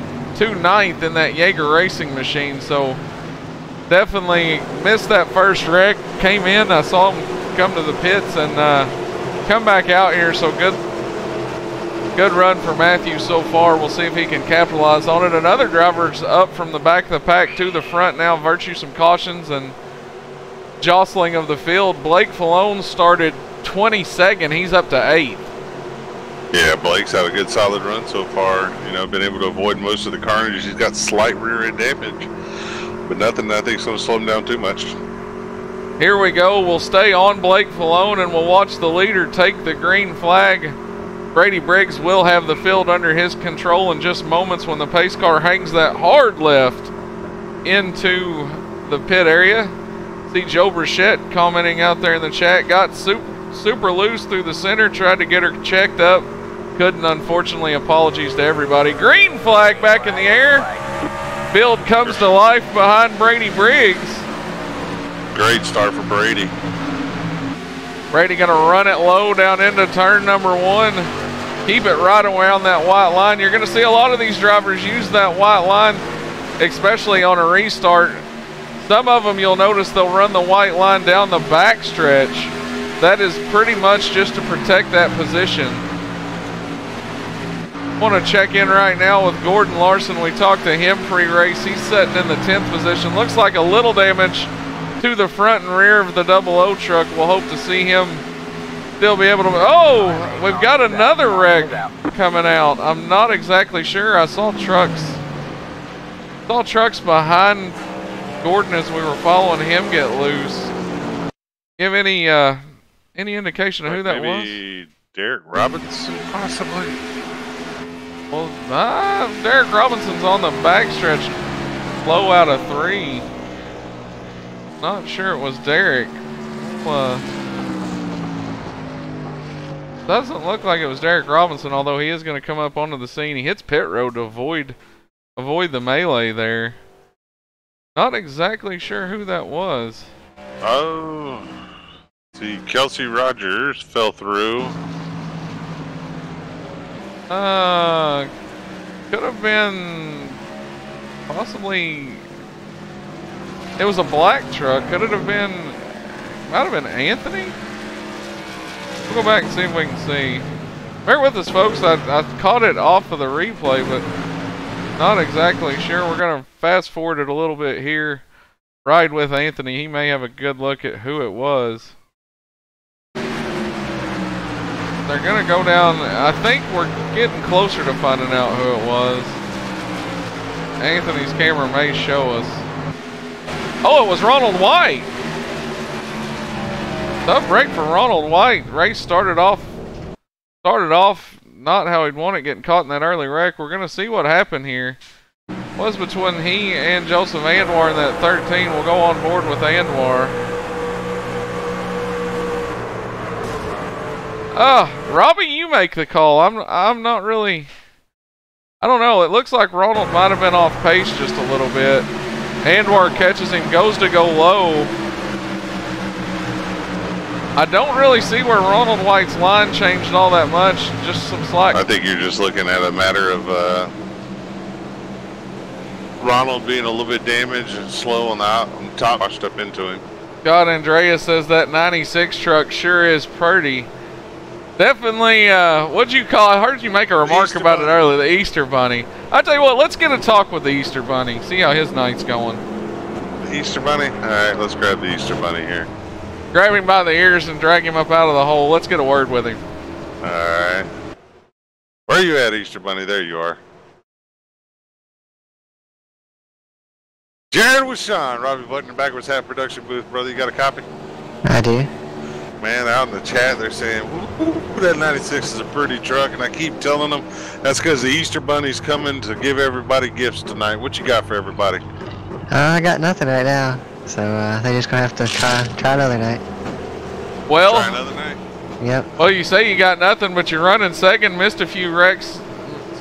9th in that Jaeger racing machine. So definitely missed that first wreck. Came in, I saw him come to the pits and come back out here. So good run for Matthew so far. We'll see if he can capitalize on it. Another driver's up from the back of the pack to the front now. Virtue some cautions and jostling of the field. Blake Falone started 22nd. He's up to 8th. Yeah, Blake's had a good solid run so far. You know, been able to avoid most of the carnage. He's got slight rear end damage, but nothing I think is going to slow him down too much. Here we go. We'll stay on Blake Falone and we'll watch the leader take the green flag. Brady Briggs will have the field under his control in just moments when the pace car hangs that hard left into the pit area. See Joe Brechette commenting out there in the chat. Got super loose through the center. Tried to get her checked up. Couldn't, unfortunately. Apologies to everybody. Green flag back in the air. Field comes to life behind Brady Briggs. Great start for Brady. Brady going to run it low down into turn number 1. Keep it right around that white line. You're going to see a lot of these drivers use that white line, especially on a restart. Some of them, you'll notice they'll run the white line down the back stretch. That is pretty much just to protect that position. Want to check in right now with Gordon Larson. We talked to him pre-race. He's sitting in the 10th position. Looks like a little damage to the front and rear of the double O truck. We'll hope to see him still be able to. Oh, we've got another wreck coming out. I'm not exactly sure. I saw trucks behind Gordon as we were following him get loose. Give any indication of who that was? Maybe Derek Robinson, possibly. Well, Derek Robinson's on the backstretch, low out of 3. Not sure it was Derek. Doesn't look like it was Derek Robinson, although he is going to come up onto the scene. He hits pit road to avoid the melee there. Not exactly sure who that was. Oh, see, Kelsey Rogers fell through. Could have been possibly. It was a black truck. Could it have been? Might have been Anthony. We'll go back and see if we can see. Bear with us, folks. I caught it off of the replay, but not exactly sure. We're gonna fast forward it a little bit here. Ride with Anthony. He may have a good look at who it was. They're gonna go down. I think we're getting closer to finding out who it was. Anthony's camera may show us. Oh, it was Ronald White. Tough break for Ronald White. Race started off not how he'd want it, getting caught in that early wreck. We're gonna see what happened here. Was between he and Joseph Anwar in that 13. We'll go on board with Anwar. Robbie, you make the call. I'm not really. I don't know. It looks like Ronald might have been off pace just a little bit. Anwar catches him, goes to go low. I don't really see where Ronald White's line changed all that much. Just some slack. I think you're just looking at a matter of Ronald being a little bit damaged and slow on the top, washed up into him. God, Andrea says that 96 truck sure is pretty. Definitely, what'd you call it? I heard you make a remark about it earlier, the Easter Bunny. I tell you what, let's get a talk with the Easter Bunny. See how his night's going. The Easter Bunny? Alright, let's grab the Easter Bunny here. Grab him by the ears and drag him up out of the hole. Let's get a word with him. Alright. Where are you at, Easter Bunny? There you are. Jared with Sean, Robbie Button, Backwards Half Production Booth. Brother, you got a copy? I do. Man, out in the chat, they're saying, "Ooh, that 96 is a pretty truck," and I keep telling them that's because the Easter Bunny's coming to give everybody gifts tonight. What you got for everybody? I got nothing right now, so they're just gonna have to try another night. Well, Try another night? Yep. well, you say you got nothing, but you're running second, missed a few wrecks,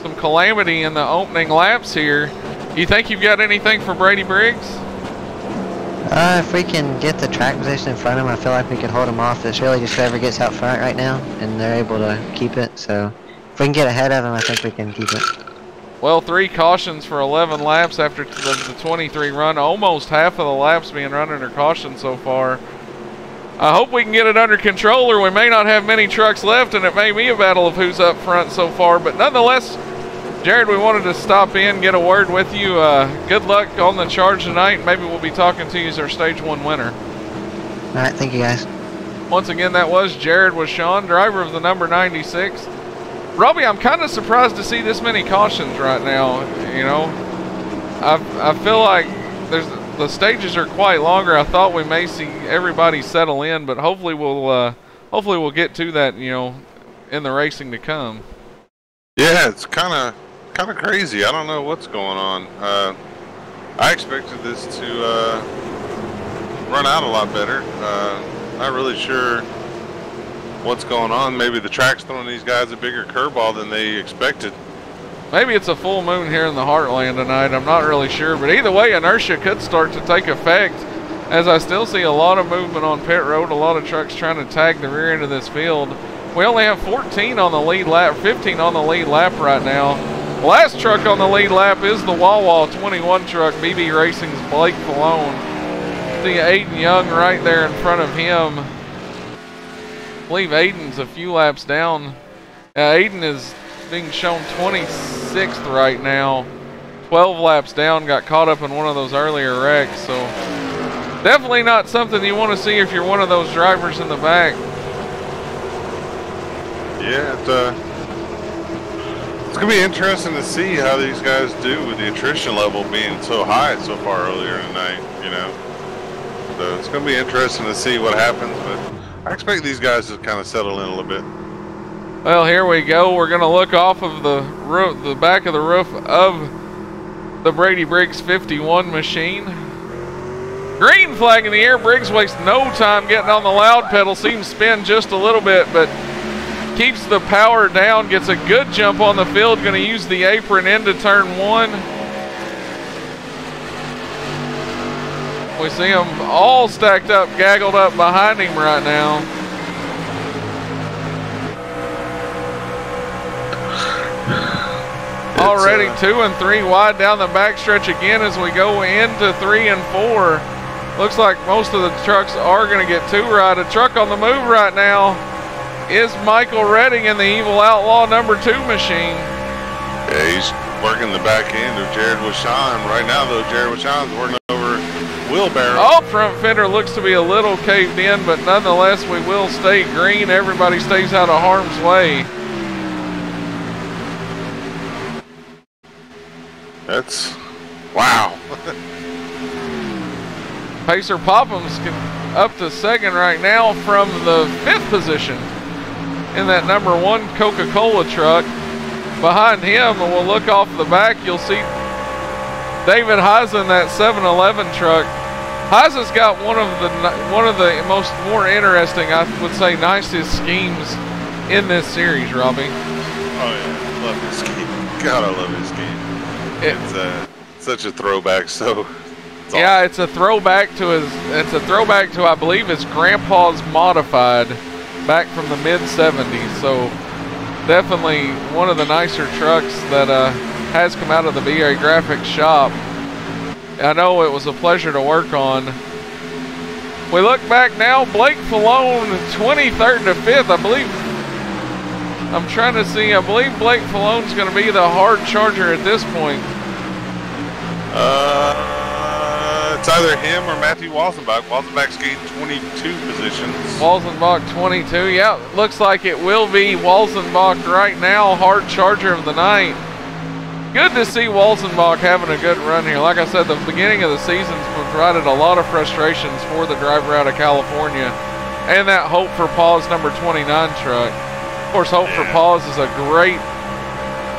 some calamity in the opening laps here. You think you've got anything for Brady Briggs? If we can get the track position in front of him, I feel like we can hold him off. It's really just whoever gets out front right now, and they're able to keep it. So if we can get ahead of him, I think we can keep it. Well, 3 cautions for 11 laps after the 23 run. Almost half of the laps being run under caution so far. I hope we can get it under control, or we may not have many trucks left, and it may be a battle of who's up front so far. But nonetheless, Jared, we wanted to stop in, get a word with you. Good luck on the charge tonight. Maybe we'll be talking to you as our Stage 1 winner. All right, thank you guys. Once again, that was Jared with Sean, driver of the number 96. Robbie, I'm kind of surprised to see this many cautions right now. You know, I feel like the stages are quite longer. I thought we may see everybody settle in, but hopefully we'll get to that, you know, in the racing to come. Yeah, it's kind of crazy. I don't know what's going on. I expected this to run out a lot better. Not really sure what's going on. Maybe the track's throwing these guys a bigger curveball than they expected. Maybe it's a full moon here in the Heartland tonight. I'm not really sure, but either way, inertia could start to take effect, as I still see a lot of movement on pit road, a lot of trucks trying to tag the rear end of this field. We only have 14 on the lead lap, 15 on the lead lap right now. The last truck on the lead lap is the Wawa 21 truck, BB Racing's Blake Falone. See Aiden Young right there in front of him. I believe Aiden's a few laps down. Aiden is being shown 26th right now. 12 laps down, got caught up in one of those earlier wrecks, so Definitely not something you want to see if you're one of those drivers in the back. Yeah, it's gonna be interesting to see how these guys do with the attrition level being so high so far earlier tonight. You know, so it's gonna be interesting to see what happens. But I expect these guys to kind of settle in a little bit. Well, here we go. We're gonna look off of the roof, the back of the roof of the Brady Briggs 51 machine. Green flag in the air. Briggs wastes no time getting on the loud pedal. See him spin just a little bit, but keeps the power down. Gets a good jump on the field. Going to use the apron into turn 1. We see them all stacked up, gaggled up behind him right now. Already 2 and 3 wide down the backstretch again as we go into 3 and 4. Looks like most of the trucks are going to get 2 right. A truck on the move right now is Michael Redding in the Evil Outlaw number 2 machine. Yeah, he's working the back end of Jared Washon. Right now, though, Jared Washon's working over wheelbarrow. Oh, front fender looks to be a little caved in, but nonetheless, we will stay green. Everybody stays out of harm's way. That's wow. Pacer Popham's up to 2nd right now from the 5th position in that number 1 Coca-Cola truck. Behind him, and we'll look off the back, you'll see David Heisen in that 7-Eleven truck. Heisen's got one of the more interesting, I would say, nicest schemes in this series, Robbie. Oh yeah, love his scheme. God, I love his scheme. It's such a throwback. So yeah, it's a throwback to I believe his grandpa's modified back from the mid 70s. So definitely one of the nicer trucks that has come out of the BA Graphics shop. I know it was a pleasure to work on. We look back now, Blake Falone 23rd to 5th, I believe. I'm trying to see, I believe Blake Falone's going to be the hard charger at this point. It's either him or Matthew Walzenbach. Walzenbach's gained 22 positions. Walzenbach 22, yeah, looks like it will be Walzenbach right now, hard charger of the night. Good to see Walzenbach having a good run here. Like I said, the beginning of the season's provided a lot of frustrations for the driver out of California. And that Hope for Paws number 29 truck. Of course, Hope for Paws is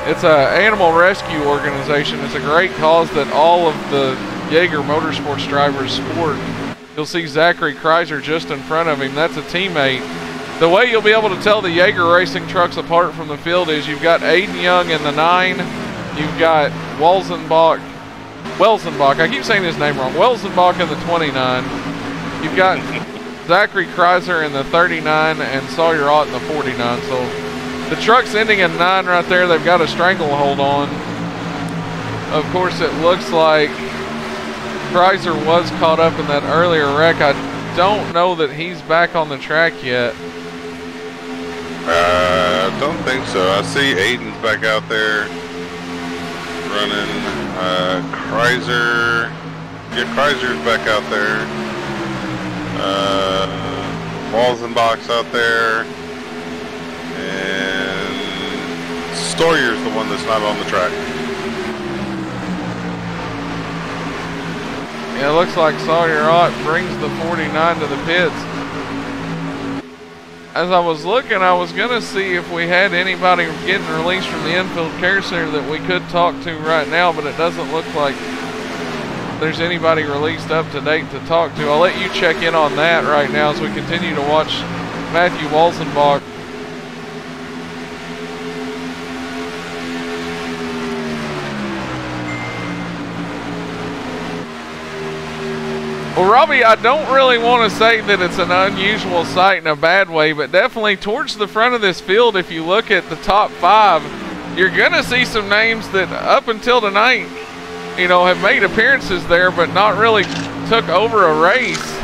it's an animal rescue organization. It's a great cause that all of the Jaeger Motorsports drivers sport. You'll see Zachary Kreiser just in front of him. That's a teammate. The way you'll be able to tell the Jaeger racing trucks apart from the field is you've got Aiden Young in the 9. You've got Welzenbach, I keep saying his name wrong. Welzenbach in the 29. You've got Zachary Kreiser in the 39 and Sawyer Ott in the 49. So the truck's ending in 9 right there. They've got a stranglehold on. Of course, it looks like Kreiser was caught up in that earlier wreck. I don't know that he's back on the track yet. I don't think so. I see Aiden's back out there running. Kreiser. Yeah, Kreiser's back out there. Walzenbach's out there. And Stoyer's the one that's not on the track. Yeah, it looks like Sawyer Ott brings the 49 to the pits. As I was looking, I was going to see if we had anybody getting released from the infield care center that we could talk to right now, but it doesn't look like there's anybody released up to date to talk to. I'll let you check in on that right now as we continue to watch Matthew Walzenbach. Well, Robbie, I don't really want to say that it's an unusual sight in a bad way, but definitely towards the front of this field, if you look at the top 5, you're going to see some names that up until tonight, you know, have made appearances there, but not really took over a race.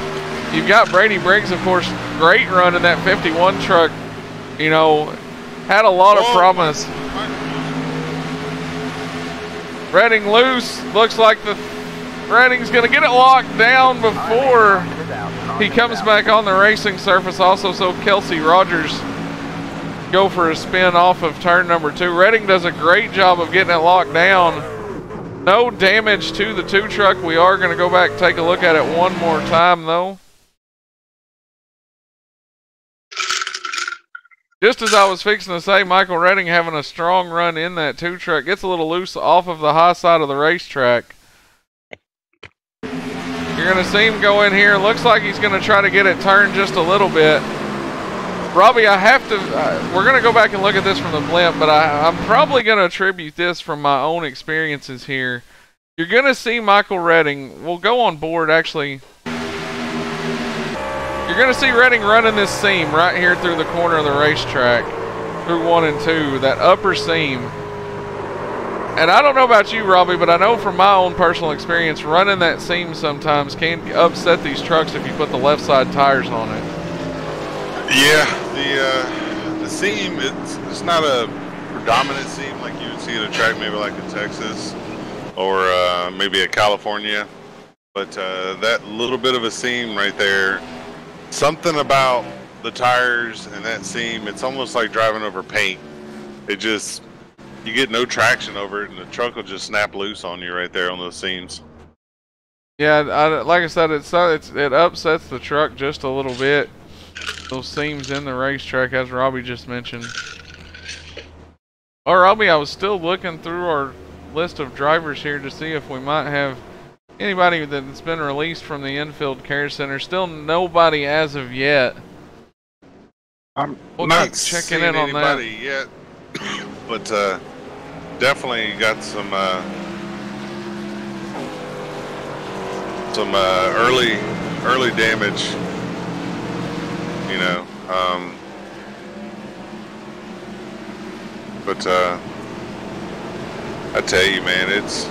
You've got Brady Briggs, of course, great run in that 51 truck, you know, had a lot of promise. Redding loose, looks like the Redding's going to get it locked down before he comes back on the racing surface. Also, so Kelsey Rogers go for a spin off of turn number 2. Redding does a great job of getting it locked down. No damage to the 2 truck. We are going to go back and take a look at it one more time, though. Just as I was fixing to say, Michael Redding having a strong run in that 2 truck. Gets a little loose off of the high side of the racetrack. You're going to see him go in here. Looks like he's going to try to get it turned just a little bit. Robbie, I have to, we're going to go back and look at this from the blimp, but I'm probably going to attribute this from my own experiences here. You're going to see Michael Redding, we'll go on board actually. You're going to see Redding running this seam right here through the corner of the racetrack, through 1 and 2, that upper seam. And I don't know about you, Robbie, but I know from my own personal experience, running that seam sometimes can upset these trucks if you put the left side tires on it. Yeah, the seam, it's not a predominant seam like you would see at a track maybe like in Texas or maybe at California, but that little bit of a seam right there, something about the tires and that seam, it's almost like driving over paint. It just, you get no traction over it and the truck will just snap loose on you right there on those seams. Yeah, like I said, it upsets the truck just a little bit. Those seams in the racetrack, as Robbie just mentioned. Oh, Robbie, I was still looking through our list of drivers here to see if we might have anybody that's been released from the infield care center. Still nobody as of yet. I'm we'll not checking seeing in on anybody yet, but definitely got some early damage. You know, but I tell you, man, it's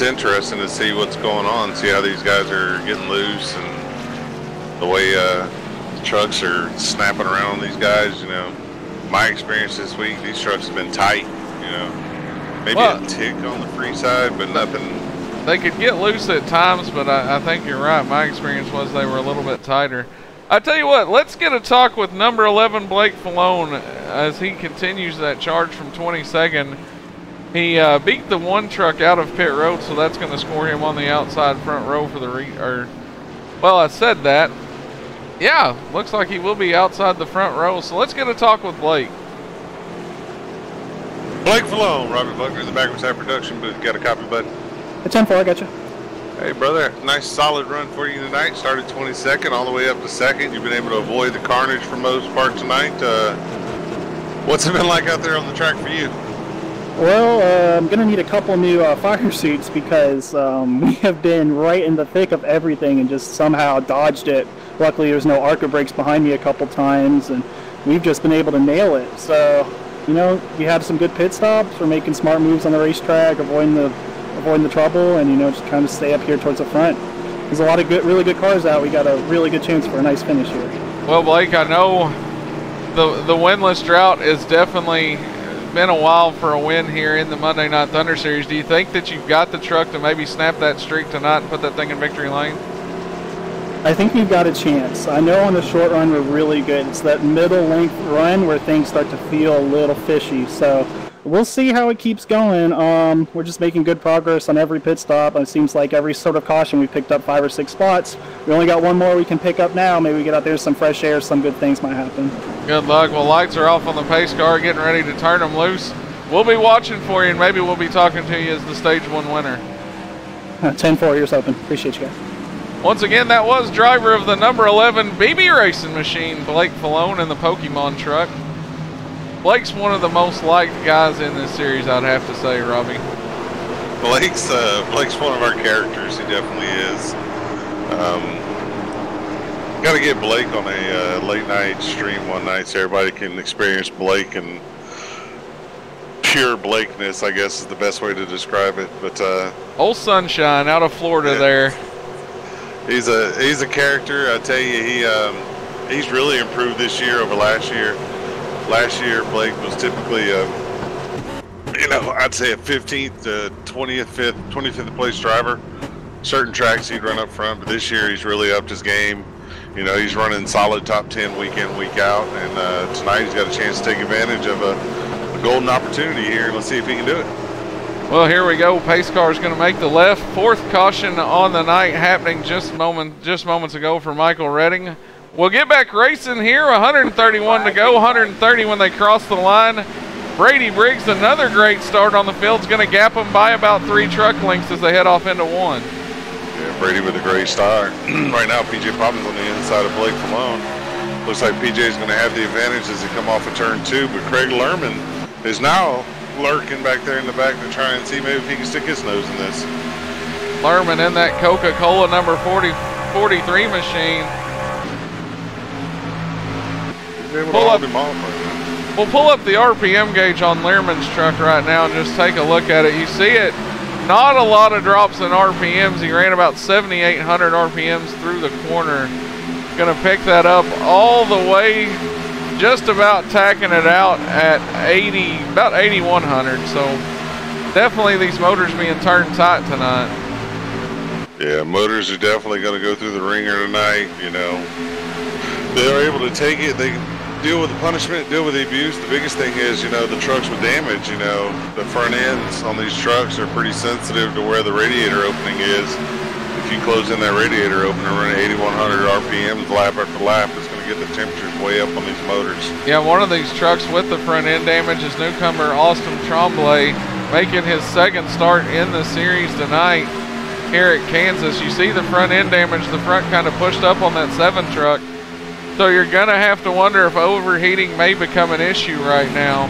interesting to see what's going on, see how these guys are getting loose, and the way the trucks are snapping around on these guys. You know, my experience this week, these trucks have been tight. You know, maybe a tick on the free side, but nothing. They could get loose at times, but I think you're right. My experience was they were a little bit tighter. I tell you what, let's get a talk with number 11 Blake Falone as he continues that charge from 22nd. He beat the 1 truck out of pit road, so that's going to score him on the outside front row for the well, I said that. Yeah, looks like he will be outside the front row. So let's get a talk with Blake. Blake Falone, Robert Buckner in the backwards side production booth. Got a copy, bud? It's 10-4, I got you. Hey, brother, nice solid run for you tonight. Started 22nd all the way up to 2nd. You've been able to avoid the carnage for most part tonight. What's it been like out there on the track for you? Well, I'm going to need a couple new fire suits because we have been right in the thick of everything and just somehow dodged it. Luckily, there's no ARCA brakes behind me a couple times, and we've just been able to nail it. So, you know, we had some good pit stops. We're making smart moves on the racetrack, avoiding the trouble, and, you know, just trying to stay up here towards the front. There's a lot of really good cars out. We got a really good chance for a nice finish here. Well, Blake, I know the winless drought has definitely been a while for a win here in the Monday Night Thunder Series. Do you think that you've got the truck to maybe snap that streak tonight and put that thing in victory lane? I think we've got a chance. I know on the short run we're really good. It's that middle length run where things start to feel a little fishy. So we'll see how it keeps going. We're just making good progress on every pit stop. It seems like every sort of caution we picked up 5 or 6 spots. We only got 1 more we can pick up now. Maybe we get out there, some fresh air, some good things might happen. Good luck. Well, lights are off on the pace car, getting ready to turn them loose. We'll be watching for you, and maybe we'll be talking to you as the Stage 1 winner. 10-4, here's open. Appreciate you guys. Once again, that was driver of the number 11 BB Racing Machine, Blake Falone, in the Pokemon truck. Blake's one of the most liked guys in this series, I'd have to say, Robbie. Blake's one of our characters. He definitely is. Got to get Blake on a late night stream one night so everybody can experience Blake and pure Blakeness, I guess is the best way to describe it. But old Sunshine out of Florida, yeah. There. He's a character. I tell you, he's really improved this year over last year. Last year, Blake was typically know, I'd say a 15th to 25th place driver. Certain tracks he'd run up front, but this year he's really upped his game. You know, he's running solid top 10 week in, week out, and tonight he's got a chance to take advantage of a golden opportunity here. Let's see if he can do it. Well, here we go. Pace car is going to make the left. Fourth caution on the night, happening just moments ago for Michael Redding. We'll get back racing here. 131 to go. 130 when they cross the line. Brady Briggs, another great start on the field, is going to gap them by about 3 truck lengths as they head off into 1. Yeah, Brady with a great start. Right now, PJ Poppins on the inside of Blake Malone. Looks like PJ is going to have the advantage as they come off of turn 2, but Craig Lerman is now lurking back there in the back to try and see maybe if he can stick his nose in this. Lerman in that Coca-Cola number 43 machine. We'll pull up the RPM gauge on Learman's truck right now and just take a look at it. You see it, not a lot of drops in RPMs. He ran about 7,800 RPMs through the corner. Gonna pick that up all the way, just about tacking it out at about 8,100. So definitely these motors being turned tight tonight. Yeah, motors are definitely gonna go through the ringer tonight. You know, they're able to take it. They deal with the punishment, deal with the abuse. The biggest thing is, you know, the trucks with damage. You know, the front ends on these trucks are pretty sensitive to where the radiator opening is. If you close in that radiator opener running 8,100 RPMs lap after lap, it's going to get the temperatures way up on these motors. Yeah, one of these trucks with the front end damage is newcomer Austin Tremblay, making his second start in the series tonight here at Kansas. You see the front end damage, the front kind of pushed up on that 7 truck. So you're going to have to wonder if overheating may become an issue right now.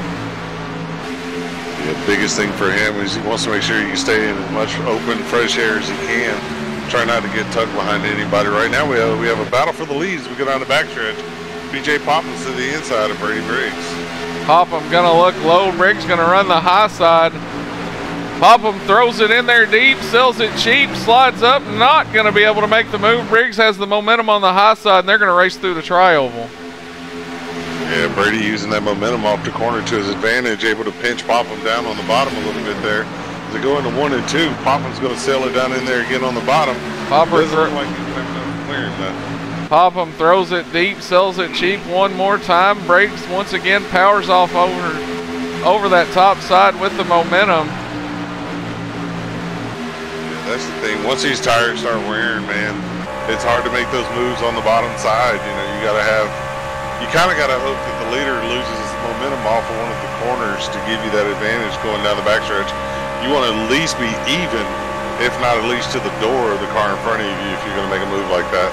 Yeah, the biggest thing for him is he wants to make sure you can stay in as much open, fresh air as he can. Try not to get tucked behind anybody. Right now we have a battle for the leads. We go down the backstretch. BJ Poppins to the inside of Brady Briggs. Popham going to look low. Briggs going to run the high side. Popham throws it in there deep, sells it cheap, slides up, not going to be able to make the move. Briggs has the momentum on the high side, and they're going to race through the tri-oval. Yeah, Brady using that momentum off the corner to his advantage, able to pinch Popham down on the bottom a little bit there. As they go into 1 and 2, Popham's going to sail it down in there again on the bottom. Popham throws it deep, sells it cheap one more time. Briggs once again powers off over that top side with the momentum. That's the thing. Once these tires start wearing, man, it's hard to make those moves on the bottom side. You know, you kind of got to hope that the leader loses momentum off of one of the corners to give you that advantage going down the backstretch. You want to at least be even, if not at least to the door of the car in front of you if you're going to make a move like that.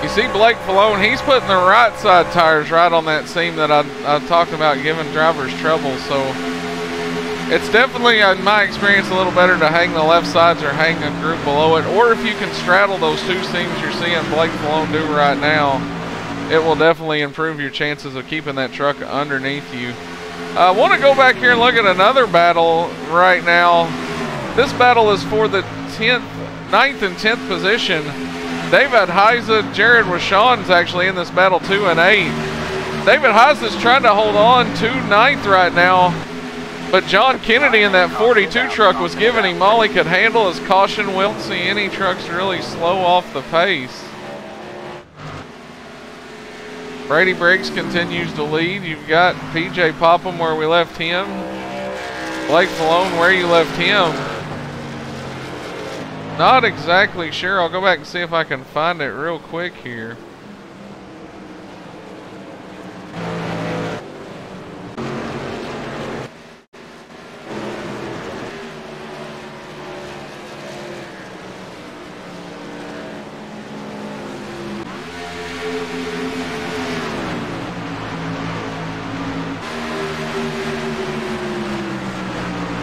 You see Blake Falone, he's putting the right side tires right on that seam that I talked about giving drivers trouble. So it's definitely, in my experience, a little better to hang the left sides or hang a group below it. Or if you can straddle those 2 seams you're seeing Blake Falone do right now, it will definitely improve your chances of keeping that truck underneath you. I want to go back here and look at another battle right now. This battle is for the 9th and 10th position. David Heiza, Jared Rashawn's actually in this battle 2 and 8. David Heiza's trying to hold on to 9th right now. But John Kennedy in that 42 truck was giving him all he could handle as caution. Won't see any trucks really slow off the pace. Brady Briggs continues to lead. You've got PJ Popham where we left him. Blake Falone where you left him. Not exactly sure. I'll go back and see if I can find it real quick here.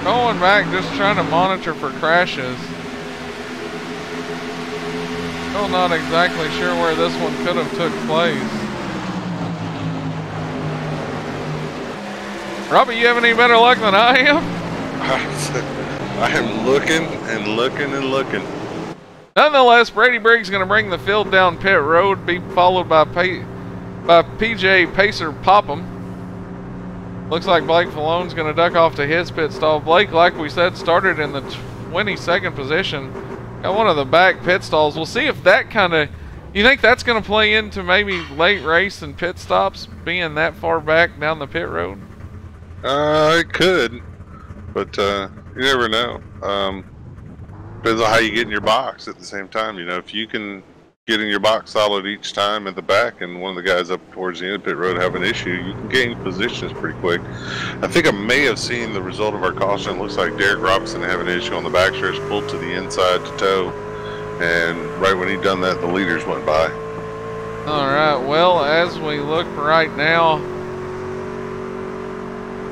Going back, just trying to monitor for crashes. Still not exactly sure where this one could have took place. Robbie, you have any better luck than I am? I am looking and looking and looking. Nonetheless, Brady Briggs going to bring the field down pit road, be followed by PJ Pacer Popham. Looks like Blake Fallone's going to duck off to his pit stall. Blake, like we said, started in the 22nd position. Got one of the back pit stalls. We'll see if that kind of... You think that's going to play into maybe late race and pit stops being that far back down the pit road? It could, but you never know. Depends on how you get in your box at the same time. You know, if you can get in your box solid each time at the back and one of the guys up towards the end of pit road have an issue, you can gain positions pretty quick. I think I may have seen the result of our caution. It looks like Derek Robinson having an issue on the backstretch, pulled to the inside to tow, and right when he done that, the leaders went by. All right, well, as we look right now,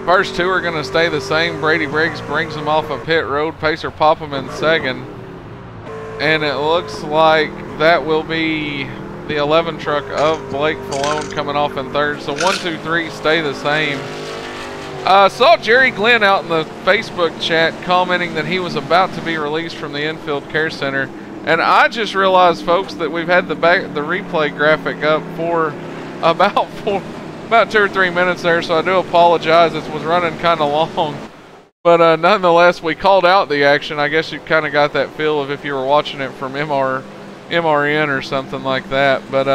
first two are going to stay the same. Brady Briggs brings them off of pit road. Pacer Popham in second. And it looks like that will be the 11 truck of Blake Falone coming off in third. So 1, 2, 3 stay the same. Saw Jerry Glenn out in the Facebook chat commenting that he was about to be released from the infield care center. And I just realized, folks, that we've had the replay graphic up for about 2 or 3 minutes there, so I do apologize. It was running kind of long. But nonetheless, we called out the action. I guess you kind of got that feel of if you were watching it from MRN or something like that. But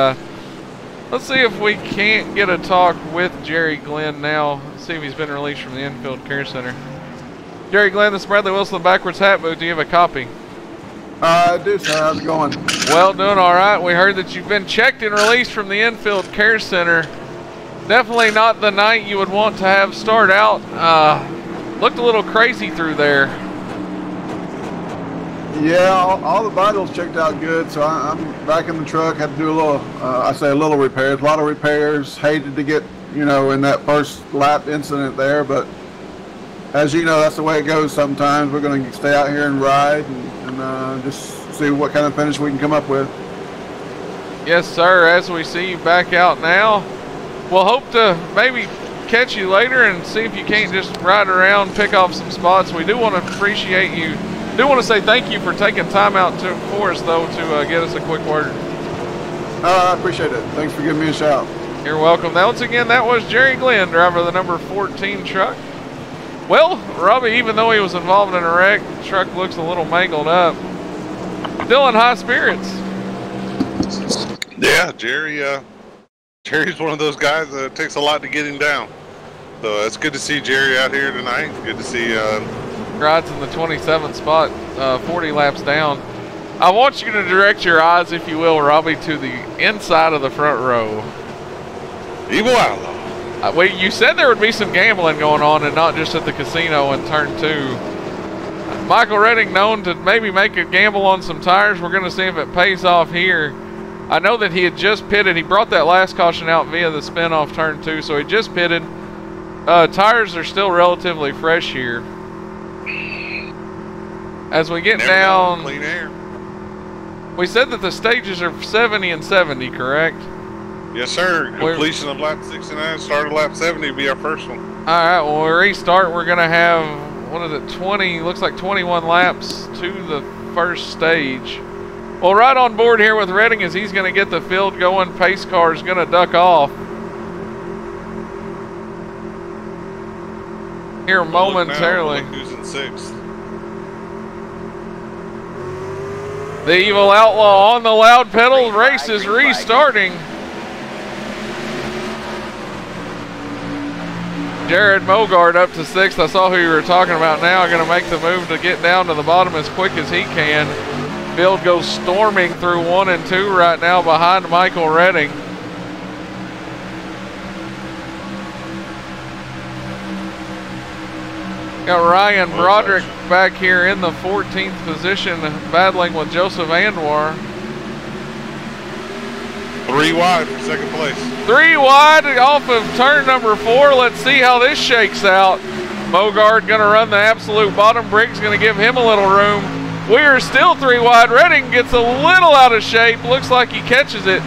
let's see if we can't get a talk with Jerry Glenn now. Let's see if he's been released from the infield care center. Jerry Glenn, this is Bradley Wilson, the Backwards Hat Booth. Do you have a copy? I do, sir. How's it going? Well, doing all right. We heard that you've been checked and released from the infield care center. Definitely not the night you would want to have start out. Looked a little crazy through there. Yeah, all the vitals checked out good, so I'm back in the truck. Had to do a little, I say a little repairs, a lot of repairs. Hated to get, you know, in that first lap incident there, but as you know, that's the way it goes sometimes. We're going to stay out here and ride and just see what kind of finish we can come up with. Yes, sir. As we see you back out now, we'll hope to maybe catch you later and see if you can't just ride around, pick off some spots. We do want to appreciate you. Do want to say thank you for taking time out for us, though, to get us a quick word. I appreciate it. Thanks for giving me a shout. You're welcome. Now, once again, that was Jerry Glenn, driver of the number 14 truck. Well, Robbie, even though he was involved in a wreck, the truck looks a little mangled up. Still in high spirits. Yeah, Jerry's one of those guys that it takes a lot to get him down. So it's good to see Jerry out here tonight. Good to see. Rides in the 27th spot, 40 laps down. I want you to direct your eyes, if you will, Robbie, to the inside of the front row. Evil Outlaw. Wait, you said there would be some gambling going on and not just at the casino in turn 2. Michael Redding known to maybe make a gamble on some tires. We're going to see if it pays off here. I know that he had just pitted. He brought that last caution out via the spin off turn 2, so he just pitted. Tires are still relatively fresh here. As we get down, clean air. We said that the stages are 70 and 70, correct? Yes, sir. Completion of lap 69, start of lap 70 will be our first one. All right, when we restart, we're going to have, what is it, 20, looks like 21 laps to the first stage. Well, right on board here with Redding as he's going to get the field going. Pace car is going to duck off here momentarily. Look who's in 6th. The Evil Outlaw on the loud pedal. Race is restarting. Jared Mogard up to 6th. I saw who you were talking about now. Going to make the move to get down to the bottom as quick as he can. Field goes storming through 1 and 2 right now behind Michael Redding. Got Ryan Broderick back here in the 14th position, battling with Joseph Anwar. 3 wide for second place. 3 wide off of turn number 4. Let's see how this shakes out. Mogard going to run the absolute bottom. Briggs going to give him a little room. We are still 3 wide. Redding gets a little out of shape. Looks like he catches it.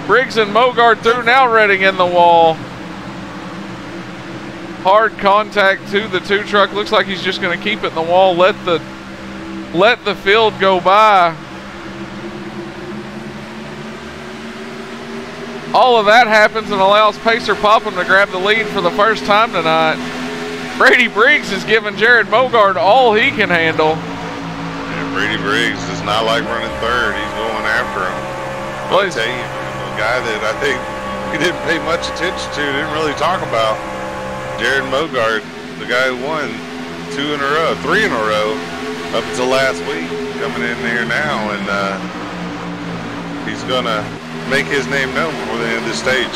Briggs and Mogard through. Now Redding in the wall. Hard contact to the 2 truck. Looks like he's just going to keep it in the wall. Let the field go by. All of that happens and allows Pacer Popham to grab the lead for the first time tonight. Brady Briggs is giving Jared Mogard all he can handle. Yeah, Brady Briggs does not like running third. He's going after him. Well, I tell you, a guy that I think we didn't pay much attention to, didn't really talk about, Jared Mogard, the guy who won 3 in a row up until last week, coming in here now, and he's gonna make his name known before the end of the stage.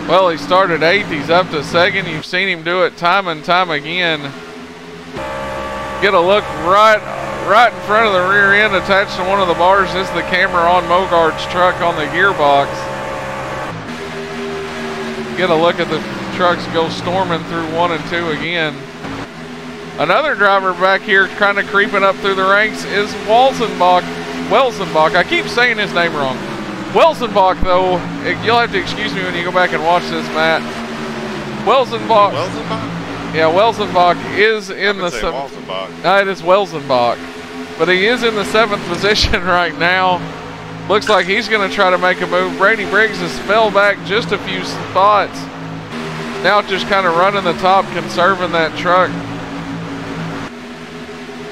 Well, he started 8th, he's up to 2nd. You've seen him do it time and time again. Get a look right in front of the rear end attached to one of the bars. This is the camera on Mogard's truck on the gearbox. Get a look at the trucks go storming through 1 and 2 again. Another driver back here kind of creeping up through the ranks is Welsenbach. I keep saying his name wrong. Welsenbach, though, you'll have to excuse me when you go back and watch this, Matt. Welsenbach? Yeah, Welsenbach is in the seventh. No, it is Welsenbach. But he is in the 7th position right now. Looks like he's going to try to make a move. Brady Briggs has fell back just a few spots. Now just kind of running the top, conserving that truck.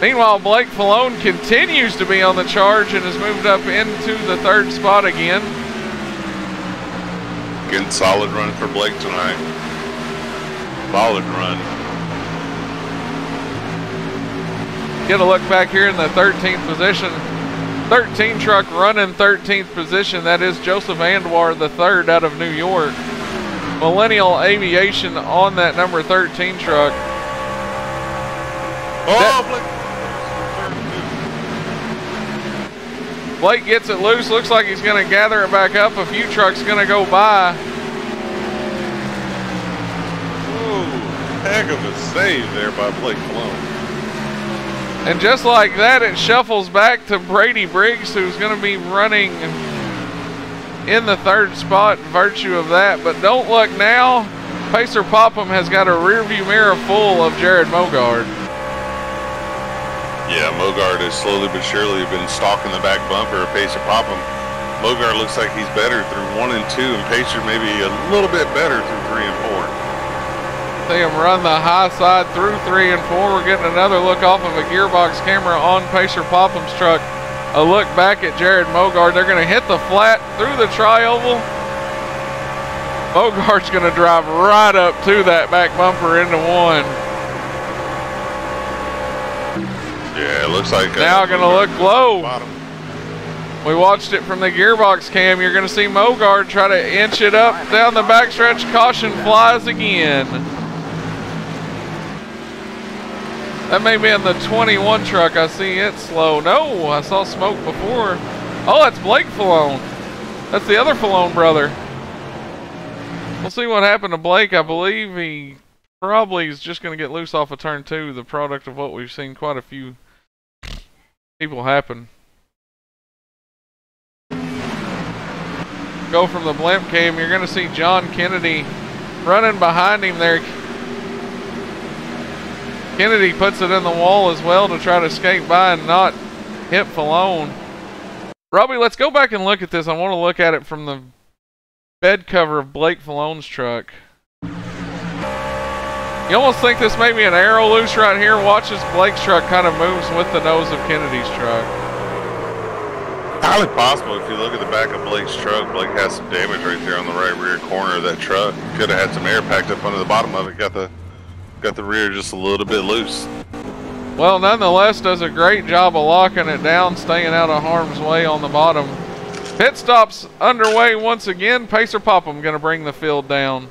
Meanwhile, Blake Falone continues to be on the charge and has moved up into the 3rd spot again. Getting solid run for Blake tonight. Solid run. Get a look back here in the 13th position. 13 truck running 13th position. That is Joseph Andwar, the 3rd out of New York. Millennial Aviation on that number 13 truck. Blake gets it loose. Looks like he's going to gather it back up. A few trucks going to go by. Ooh, heck of a save there by Blake Falone. And just like that, it shuffles back to Brady Briggs, who's going to be running in the 3rd spot in virtue of that. But don't look now. Pacer Popham has got a rearview mirror full of Jared Mogard. Yeah, Mogard has slowly but surely been stalking the back bumper of Pacer Popham. Mogard looks like he's better through 1 and 2, and Pacer maybe a little bit better through 3 and 4. See him run the high side through 3 and 4. We're getting another look off of a gearbox camera on Pacer Popham's truck. A look back at Jared Mogard. They're going to hit the flat through the tri-oval. Mogard's going to drive right up to that back bumper into 1. Yeah, it looks like now going to look low. We watched it from the gearbox cam. You're going to see Mogard try to inch it up down the backstretch. Caution flies again. That may be in the 21 truck. I see it slow. No, I saw smoke before. Oh, that's Blake Falone. That's the other Falone brother. We'll see what happened to Blake. I believe he probably is just going to get loose off of turn 2, the product of what we've seen quite a few people happen. Go from the blimp cam, you're going to see John Kennedy running behind him there. Kennedy puts it in the wall as well to try to skate by and not hit Falone. Robbie, let's go back and look at this. I want to look at it from the bed cover of Blake Falone's truck. You almost think this may be an aero loose right here. Watch as Blake's truck kind of moves with the nose of Kennedy's truck. Highly possible. If you look at the back of Blake's truck, Blake has some damage right there on the right rear corner of that truck. Could have had some air packed up under the bottom of it. Got the rear just a little bit loose. Well, nonetheless, does a great job of locking it down, staying out of harm's way on the bottom. Pit stops underway once again. Pacer Popham going to bring the field down.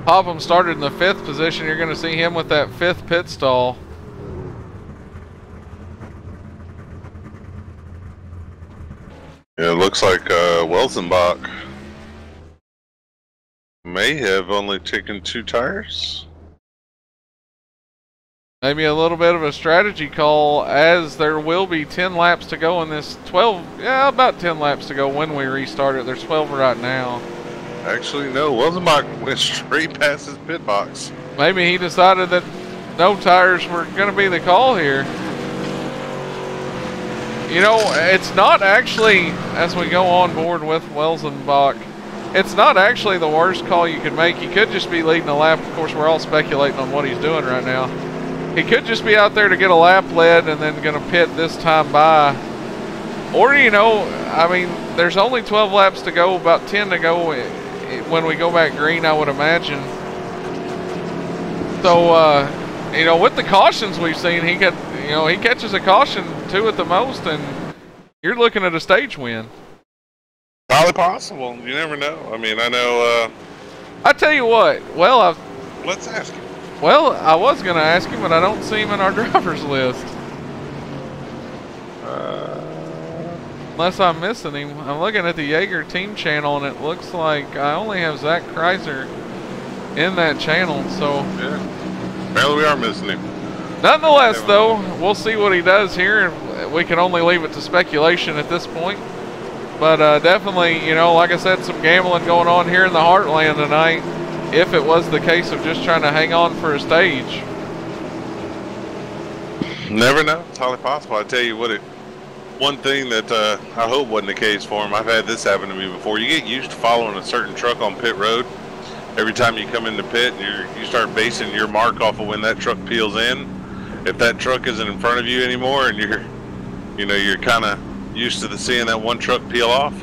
Popham started in the 5th position. You're going to see him with that 5th pit stall. Yeah, it looks like Welsenbach may have only taken 2 tires. Maybe a little bit of a strategy call, as there will be 10 laps to go in this 12, yeah, about 10 laps to go when we restart it. There's 12 right now. Actually, no, Welsenbach went straight past his pit box. Maybe he decided that no tires were going to be the call here. You know, it's not actually, as we go on board with Welzenbach, it's not actually the worst call you could make. He could just be leading a lap. Of course, we're all speculating on what he's doing right now. He could just be out there to get a lap led and then going to pit this time by. Or, you know, I mean, there's only 12 laps to go, about 10 to go when we go back green, I would imagine. So, you know, with the cautions we've seen, he could, you know, he catches a caution, 2 at the most, and you're looking at a stage win. Probably possible. You never know. I mean, I know. I tell you what. Well, let's ask him. Well, I was going to ask him, but I don't see him in our drivers list. Unless I'm missing him. I'm looking at the Jaeger team channel, and it looks like I only have Zach Kreiser in that channel. So yeah, apparently we are missing him. Nonetheless, though, we'll see what he does here. We can only leave it to speculation at this point. But definitely, you know, like I said, some gambling going on here in the Heartland tonight. If it was the case of just trying to hang on for a stage. Never know. It's highly possible. I tell you what, one thing that I hope wasn't the case for him, I've had this happen to me before. You get used to following a certain truck on pit road. Every time you come into pit, you start basing your mark off of when that truck peels in. If that truck isn't in front of you anymore, and you're kind of used to seeing that one truck peel off,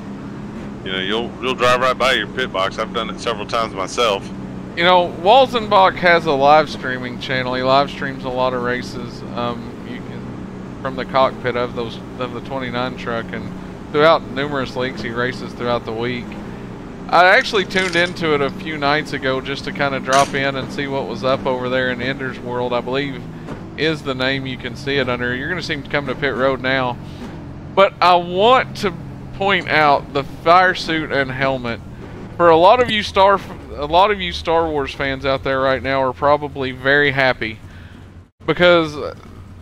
you know, you'll drive right by your pit box. I've done it several times myself. You know, Walzenbach has a live streaming channel. He live streams a lot of races. You can, from the cockpit of the 29 truck, and throughout numerous leagues he races throughout the week. I actually tuned into it a few nights ago just to kind of drop in and see what was up over there in Ender's World, I believe is the name you can see it under. You're going to see him come to pit road now. But I want to point out the fire suit and helmet. For a lot of you Star Wars fans out there right now are probably very happy, because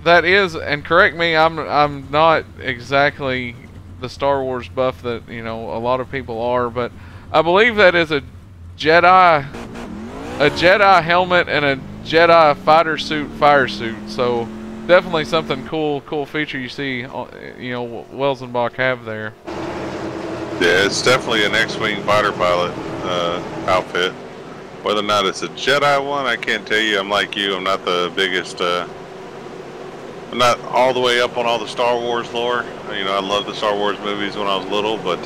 that is, and correct me, I'm not exactly the Star Wars buff that, you know, a lot of people are, but I believe that is a Jedi helmet and a Jedi fighter suit fire suit. So definitely something cool feature you see, you know, Welzenbach have there. Yeah, it's definitely an X-Wing fighter pilot outfit. Whether or not it's a Jedi one, I can't tell you. I'm like you, I'm not the biggest, I'm not all the way up on all the Star Wars lore. You know, I love the Star Wars movies when I was little, but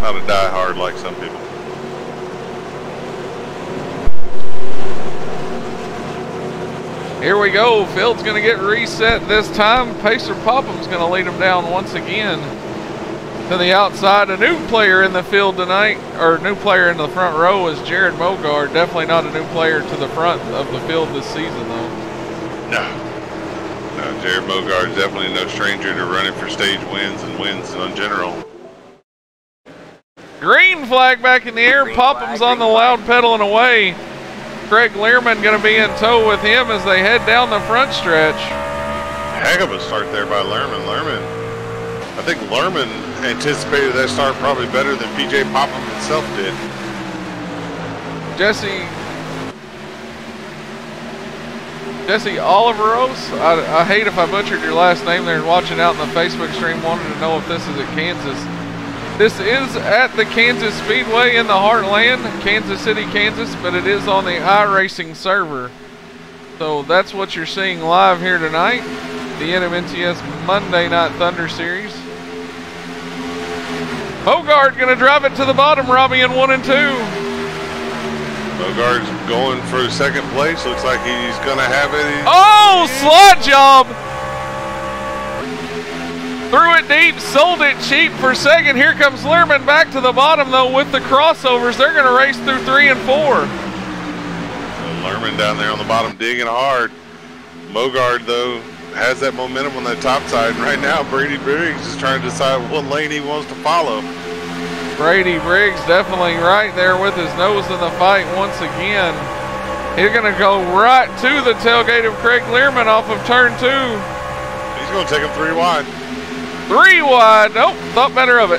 not a die-hard like some people. Here we go. Field's going to get reset this time. Pacer Popham's going to lead him down once again to the outside. A new player in the field tonight, or new player in the front row, is Jared Mogard. Definitely not a new player to the front of the field this season, though. No, Jared Mogard is definitely no stranger to running for stage wins and wins in general. Green flag back in the air. Popham's on the loud pedal and away. Craig Learman going to be in tow with him as they head down the front stretch. Heck of a start there by Learman. I think Learman anticipated that start probably better than PJ Popham himself did. Jesse Oliveros. I hate if I butchered your last name there. Watching out in the Facebook stream, wanted to know if this is at Kansas. This is at the Kansas Speedway in the Heartland, Kansas City, Kansas, but it is on the iRacing server. So that's what you're seeing live here tonight, the NMNTS Monday Night Thunder Series. Mogard going to drive it to the bottom, Robbie, in 1 and 2. Mogard's going for second place. Looks like he's going to have it. Oh, slot job! Threw it deep, sold it cheap for second. Here comes Learman back to the bottom, though, with the crossovers. They're going to race through 3 and 4. Learman down there on the bottom digging hard. Mogard, though, has that momentum on the top side. And right now, Brady Briggs is trying to decide what lane he wants to follow. Brady Briggs definitely right there with his nose in the fight once again. He's going to go right to the tailgate of Craig Learman off of turn 2. He's going to take him 3 wide. 3 wide. Nope, thought better of it.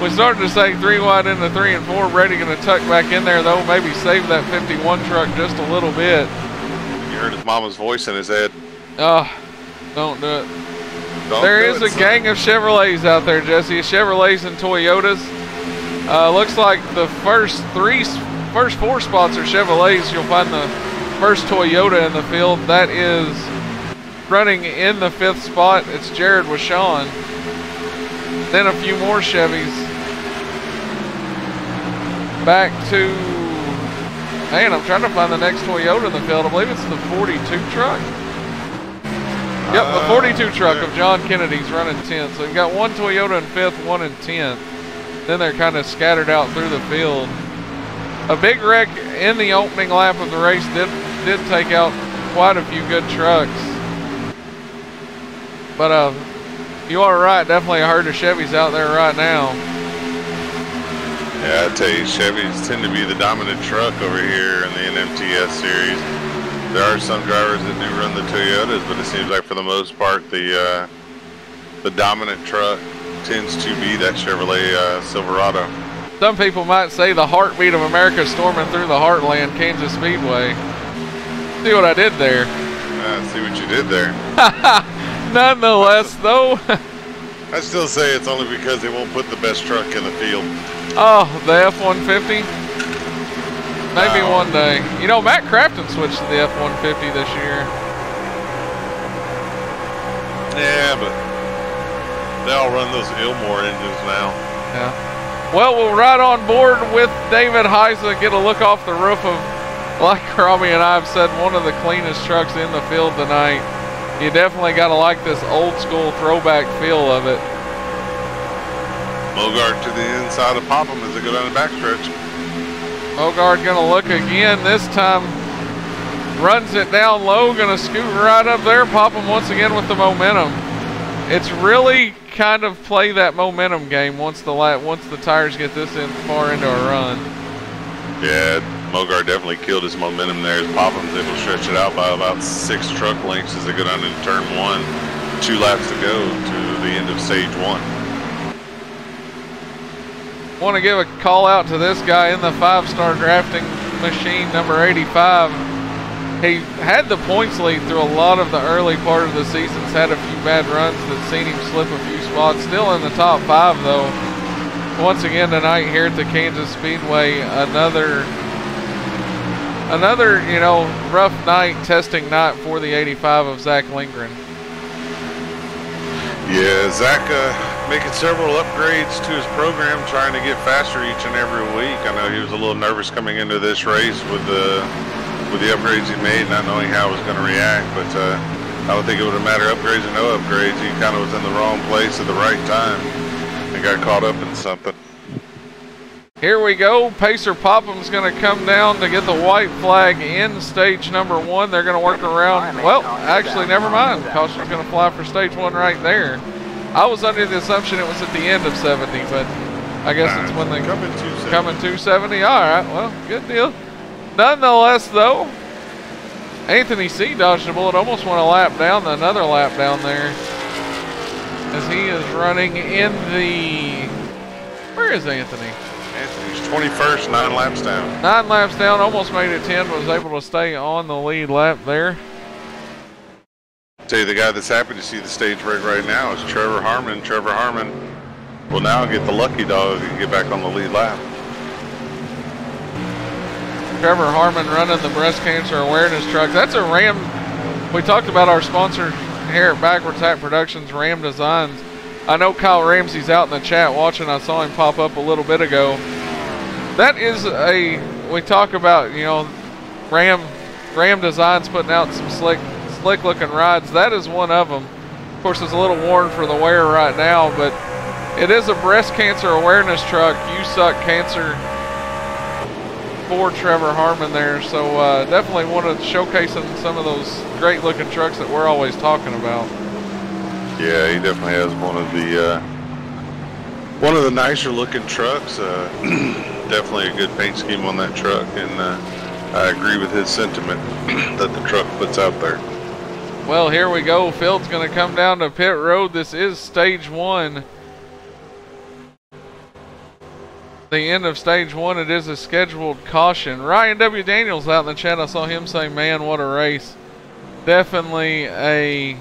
We started to say 3 wide into 3 and 4. Brady going to tuck back in there, though. Maybe save that 51 truck just a little bit. heard his mama's voice in his head. Oh, don't do it. There is a gang of Chevrolets out there, Jesse. Chevrolets and Toyotas. Looks like the first four spots are Chevrolets. You'll find the first Toyota in the field. That is running in the 5th spot. It's Jared with Sean. Then a few more Chevys. Back to, man, I'm trying to find the next Toyota in the field. I believe it's the 42 truck. Yep, the 42 truck of John Kennedy's running 10th. So you've got one Toyota in 5th, one in 10th. Then they're kind of scattered out through the field. A big wreck in the opening lap of the race did take out quite a few good trucks. But you are right, definitely a herd of Chevys out there right now. Yeah, I tell you, Chevys tend to be the dominant truck over here in the NMTS series. There are some drivers that do run the Toyotas, but it seems like for the most part, the dominant truck tends to be that Chevrolet Silverado. Some people might say the heartbeat of America storming through the heartland, Kansas Speedway. See what I did there? See what you did there. Nonetheless, though. I still say it's only because they won't put the best truck in the field. Oh, the F-150? Maybe one day. You know, Matt Crafton switched to the F-150 this year. Yeah, but they all run those Ilmore engines now. Yeah. Well, we'll ride on board with David Heisa, get a look off the roof of, like Robbie and I have said, one of the cleanest trucks in the field tonight. You definitely got to like this old school throwback feel of it. Mogart to the inside of Popham as they go down the backstretch. Mogart going to look again. This time runs it down low, going to scoot right up there. Popham once again with the momentum. It's really kind of play that momentum game once the tires get this far into a run. Yeah, Mogart definitely killed his momentum there as Popham's able to stretch it out by about 6 truck lengths as they go down into turn 1. 2 laps to go to the end of stage 1. Want to give a call out to this guy in the 5-star drafting machine, number 85. He had the points lead through a lot of the early part of the season. Had a few bad runs that seen him slip a few spots. Still in the top 5 though. Once again tonight here at the Kansas Speedway, another you know, rough night, testing night for the 85 of Zach Lindgren. Yeah, Zach making several upgrades to his program, trying to get faster each and every week. I know he was a little nervous coming into this race with the upgrades he made, not knowing how he was going to react, but I don't think it would have mattered upgrades or no upgrades. He kind of was in the wrong place at the right time and got caught up in something. Here we go. Pacer Popham's going to come down to get the white flag in stage number 1. They're going to work around. Well, actually, never mind. Caution's going to fly for stage 1 right there. I was under the assumption it was at the end of 70, but I guess it's when they come in 270. All right, well, good deal. Nonetheless, though, Anthony C. dodged a bullet, almost went a lap down, another lap down there, as he is running in the, where is Anthony? Anthony's 21st, 9 laps down. 9 laps down, almost made it 10, but was able to stay on the lead lap there. Tell you, the guy that's happy to see the stage break right now is Trevor Harmon. Trevor Harmon will now get the lucky dog and get back on the lead lap. Trevor Harmon running the breast cancer awareness truck. That's a Ram. We talked about our sponsor here at Backwards Hat Productions, Ram Designs. I know Kyle Ramsey's out in the chat watching. I saw him pop up a little bit ago. That is we talk about, you know, Ram Designs putting out some slick looking rides. That is one of them. Of course, it's a little worn for the wear right now, but it is a breast cancer awareness truck. You Suck Cancer for Trevor Harmon there. So definitely wanted to showcasing some of those great looking trucks that we're always talking about. Yeah, he definitely has one of the nicer looking trucks. Definitely a good paint scheme on that truck, and I agree with his sentiment that the truck puts out there. Well, here we go. Field's going to come down to pit road. This is stage 1. The end of stage 1, it is a scheduled caution. Ryan W. Daniels out in the chat. I saw him say, man, what a race. definitely a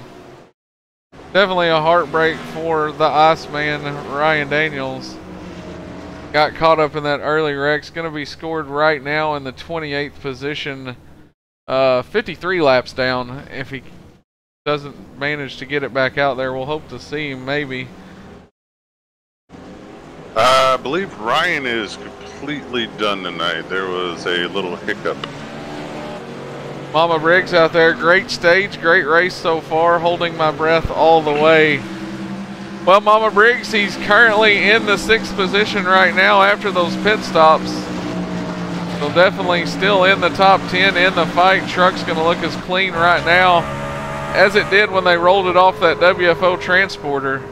heartbreak for the Iceman, Ryan Daniels. Got caught up in that early wreck. It's going to be scored right now in the 28th position, 53 laps down. If he doesn't manage to get it back out there, we'll hope to see him maybe. I believe Ryan is completely done tonight. There was a little hiccup. Mama Briggs out there, great stage, great race so far, holding my breath all the way. Well, Mama Briggs, he's currently in the 6th position right now after those pit stops. So definitely still in the top 10 in the fight. Truck's going to look as clean right now as it did when they rolled it off that WFO transporter.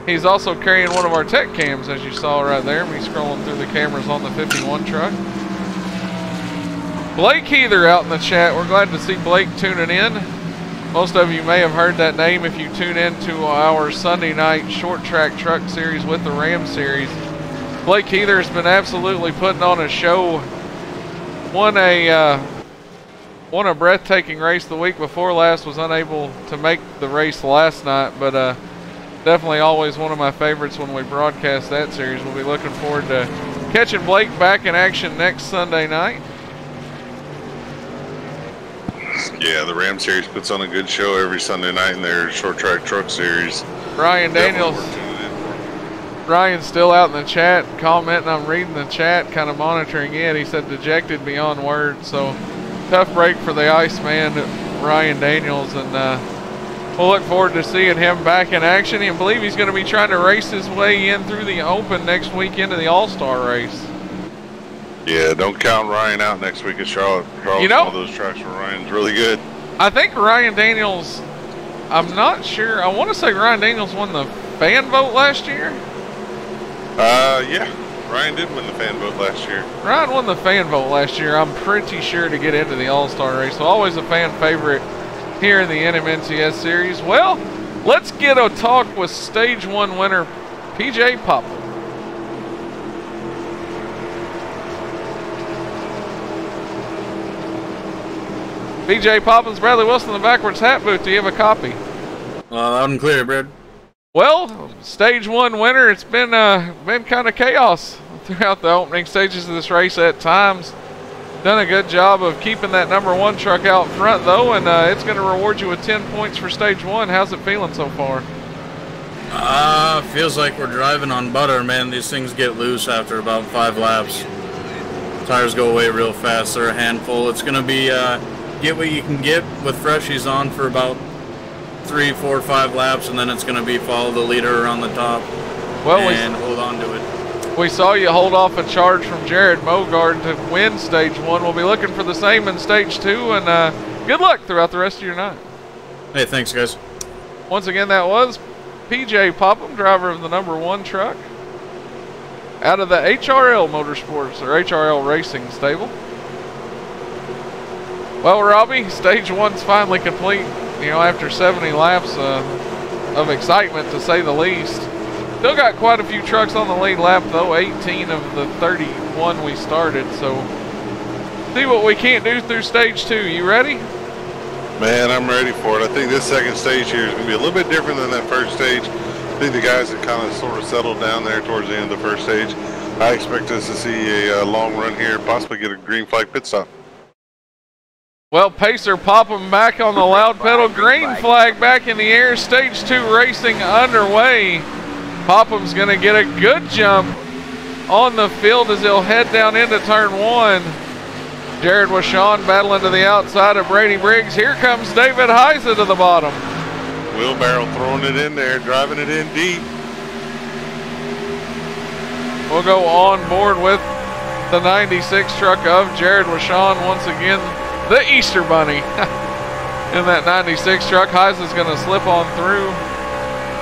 He's also carrying one of our tech cams, as you saw right there. Me scrolling through the cameras on the 51 truck. Blake Heather out in the chat. We're glad to see Blake tuning in. Most of you may have heard that name if you tune in to our Sunday night short track truck series with the Ram series. Blake Heather has been absolutely putting on a show. Won a breathtaking race the week before last. Was unable to make the race last night, but definitely always one of my favorites when we broadcast that series. We'll be looking forward to catching Blake back in action next Sunday night. Yeah, the Ram series puts on a good show every Sunday night in their short track truck series. Ryan Daniels. Ryan's still out in the chat commenting. I'm reading the chat, kind of monitoring it. He said dejected beyond words. So tough break for the Iceman, Ryan Daniels, and we'll look forward to seeing him back in action. I believe he's going to be trying to race his way in through the Open next week into the All-Star race. Yeah, don't count Ryan out next week at Charlotte. Charlotte's one of those tracks where Ryan's really good. I think Ryan Daniels, I'm not sure. I want to say Ryan Daniels won the fan vote last year. Yeah, Ryan did win the fan vote last year. Ryan won the fan vote last year, I'm pretty sure, to get into the All-Star race. So always a fan favorite here in the NMNTS series. Well, let's get a talk with Stage 1 winner, PJ Popham. BJ Poppins, Bradley Wilson, the backwards hat booth. Do you have a copy? Loud and clear, Brad. Well, Stage 1 winner. It's been kind of chaos throughout the opening stages of this race at times. Done a good job of keeping that number 1 truck out front, though, and it's going to reward you with 10 points for Stage 1. How's it feeling so far? Feels like we're driving on butter, man. These things get loose after about 5 laps. Tires go away real fast. They're a handful. It's going to be get what you can get with freshies on for about 3, 4, 5 laps, and then it's going to be follow the leader around the top and hold on to it. We saw you hold off a charge from Jared Mogard to win Stage 1. We'll be looking for the same in Stage 2, and good luck throughout the rest of your night. Hey, thanks, guys. Once again, that was PJ Popham, driver of the number 1 truck out of the HRL Motorsports, or HRL Racing stable. Well, Robbie, Stage 1's finally complete, after 70 laps of excitement, to say the least. Still got quite a few trucks on the lead lap, though, 18 of the 31 we started, so see what we can't do through Stage 2. You ready? Man, I'm ready for it. I think this second stage here is going to be a little bit different than that first stage. I think the guys have kind of sort of settled down there towards the end of the first stage. I expect us to see a long run here, possibly get a green flag pit stop. Well, Pacer Popham back on the loud pedal. Green flag back in the air. Stage 2 racing underway. Popham's going to get a good jump on the field as he'll head down into turn 1. Jared Washon battling to the outside of Brady Briggs. Here comes David Heisa to the bottom. Wheelbarrow throwing it in there, driving it in deep. We'll go on board with the 96 truck of Jared Washon once again. The Easter Bunny in that 96 truck. Heisa's going to slip on through.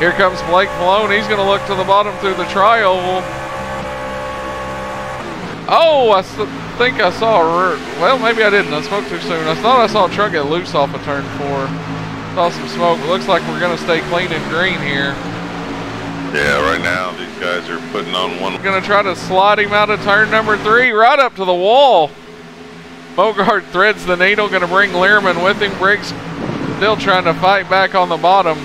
Here comes Blake Malone. He's going to look to the bottom through the tri-oval. Oh, I think I saw well, maybe I didn't. I spoke too soon. I thought I saw a truck get loose off of turn 4. Saw some smoke. It looks like we're going to stay clean and green here. Yeah, right now these guys are putting on one. We're going to try to slide him out of turn number 3 right up to the wall. Bogart threads the needle, going to bring Learman with him. Briggs still trying to fight back on the bottom.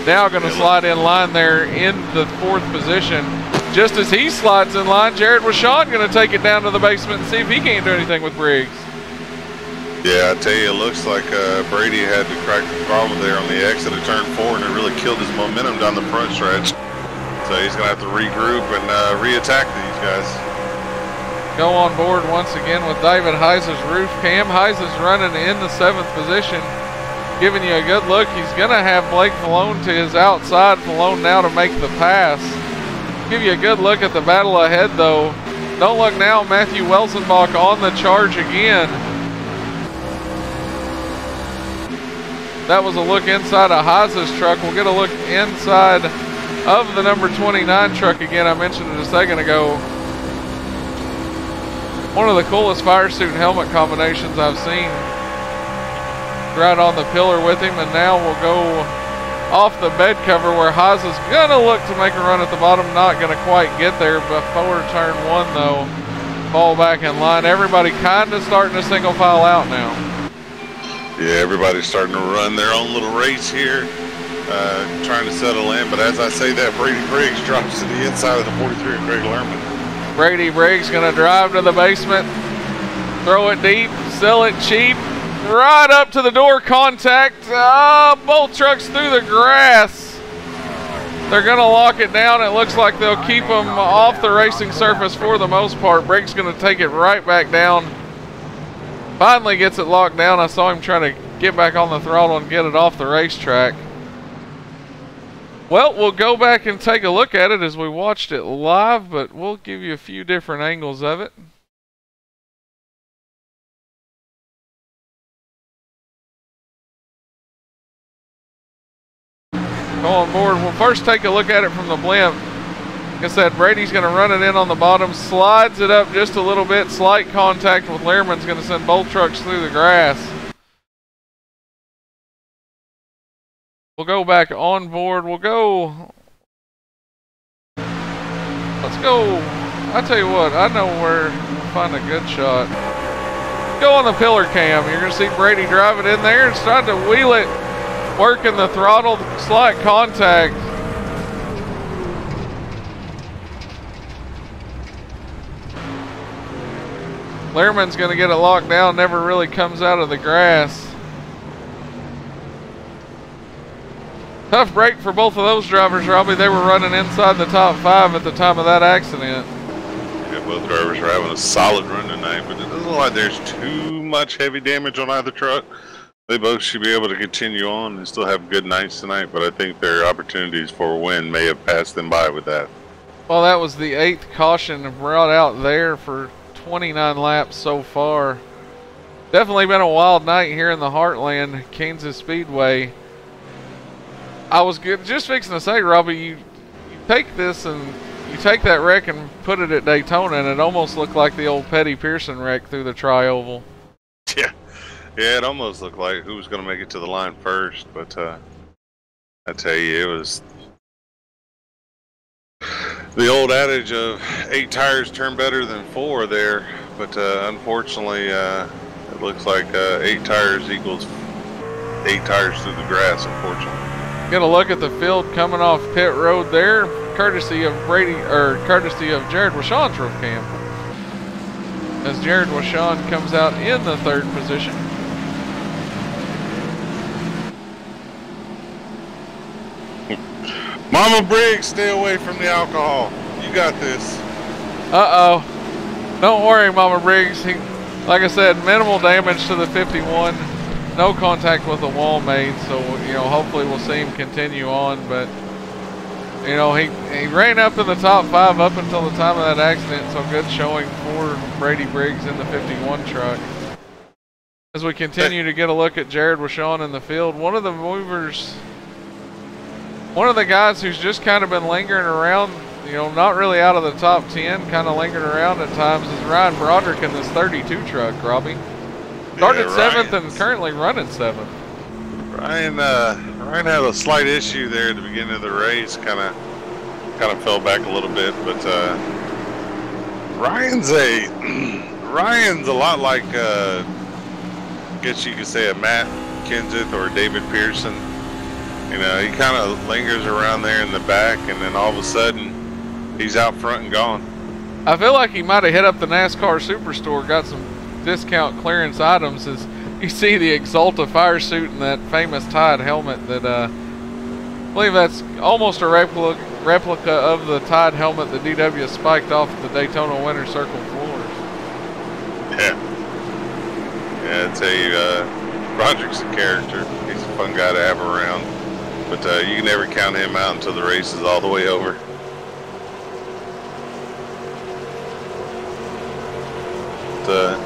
Now going to slide in line there in the 4th position. Just as he slides in line, Jared Washon going to take it down to the basement and see if he can't do anything with Briggs. Yeah, I tell you, it looks like Brady had to crack the throttle there on the exit of turn 4, and it really killed his momentum down the front stretch. So he's going to have to regroup and re-attack these guys. Go on board once again with David Heise's roof cam. Heise's running in the 7th position, giving you a good look. He's going to have Blake Falone to his outside. Falone now to make the pass. Give you a good look at the battle ahead, though. Don't look now, Matthew Welsenbach on the charge again. That was a look inside of Heise's truck. We'll get a look inside of the number 29 truck again. I mentioned it a second ago. One of the coolest fire suit and helmet combinations I've seen. Right on the pillar with him, and now we'll go off the bed cover where Haas is gonna look to make a run at the bottom. Not gonna quite get there before turn 1 though. Fall back in line. Everybody kind of starting to single file out now. Yeah, everybody's starting to run their own little race here, trying to settle in. But as I say that, Brady Briggs drops to the inside of the 43 of Greg Lerman. Brady Briggs gonna drive to the basement, throw it deep, sell it cheap, right up to the door, contact. Both trucks through the grass. They're gonna lock it down. It looks like they'll keep them off the racing surface for the most part. Briggs gonna take it right back down. Finally gets it locked down. I saw him trying to get back on the throttle and get it off the racetrack. Well, we'll go back and take a look at it as we watched it live, but we'll give you a few different angles of it. Go on board. We'll first take a look at it from the blimp. Like I said, Brady's going to run it in on the bottom, slides it up just a little bit, slight contact with Learman's going to send both trucks through the grass. We'll go back on board. We'll go. Let's go. I tell you what, I know where we'll find a good shot. Go on the pillar cam. You're going to see Brady drive it in there and start to wheel it, working the throttle, slight contact. Learman's going to get it locked down, never really comes out of the grass. Tough break for both of those drivers, Robbie. They were running inside the top 5 at the time of that accident. Yeah, both drivers are having a solid run tonight, but it doesn't look like there's too much heavy damage on either truck. They both should be able to continue on and still have good nights tonight, but I think their opportunities for a win may have passed them by with that. Well, that was the 8th caution brought out there for 29 laps so far. Definitely been a wild night here in the Heartland, Kansas Speedway. I was just fixing to say, Robbie, you take this and you take that wreck and put it at Daytona, and it almost looked like the old Petty Pearson wreck through the tri-oval. Yeah, it almost looked like who was going to make it to the line first, but I tell you, it was the old adage of 8 tires turn better than 4 there, but unfortunately, it looks like 8 tires equals 8 tires through the grass, unfortunately. Get a look at the field coming off pit road there, courtesy of Jared Washon's roof cam. As Jared Washon comes out in the 3rd position. Mama Briggs, stay away from the alcohol. You got this. Uh-oh. Don't worry, Mama Briggs. Like I said, minimal damage to the 51. No contact with the wall made, so, you know, hopefully we'll see him continue on. But, you know, he ran up in the top 5 up until the time of that accident, so good showing for Brady Briggs in the 51 truck. As we continue to get a look at Jared Washon in the field, one of the movers, one of the guys who's just kind of been lingering around, you know, not really out of the top 10, kind of lingering around at times, is Ryan Broderick in this 32 truck, Robbie. Started 7th and currently running 7th. Ryan had a slight issue there at the beginning of the race, kind of fell back a little bit, but Ryan's Ryan's a lot like, I guess you could say a Matt Kenseth or a David Pearson. You know, he kind of lingers around there in the back, and then all of a sudden, he's out front and gone. I feel like he might have hit up the NASCAR Superstore, got some discount clearance items. As you see the Exalta fire suit and that famous Tide helmet that I believe that's almost a replica of the Tide helmet that DW spiked off the Daytona Winter Circle floors. Yeah, I'd say Roderick's a character. He's a fun guy to have around. But you can never count him out until the race is all the way over. But,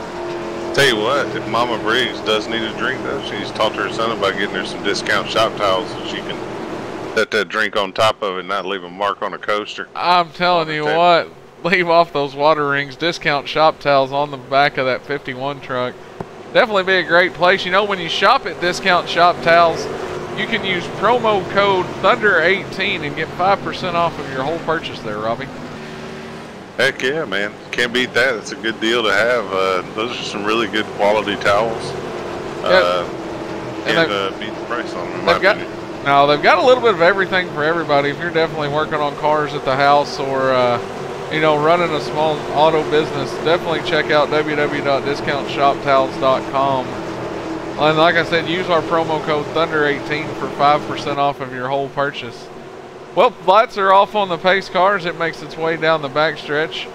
tell you what, if Mama Briggs does need a drink, though, she's talked to her son about getting her some discount shop towels so she can set that drink on top of it and not leave a mark on a coaster. I'm telling you what, leave off those water rings, discount shop towels on the back of that 51 truck. Definitely be a great place. You know, when you shop at Discount Shop Towels, you can use promo code Thunder18 and get 5% off of your whole purchase there, Robbie. Heck yeah, man. Can't beat that. It's a good deal to have. Those are some really good quality towels. Can't beat the price on them, in my opinion. No, they've got a little bit of everything for everybody. If you're definitely working on cars at the house or, you know, running a small auto business, definitely check out www.discountshoptowels.com. And like I said, use our promo code Thunder18 for 5% off of your whole purchase. Well, lights are off on the Pace cars. It makes its way down the backstretch.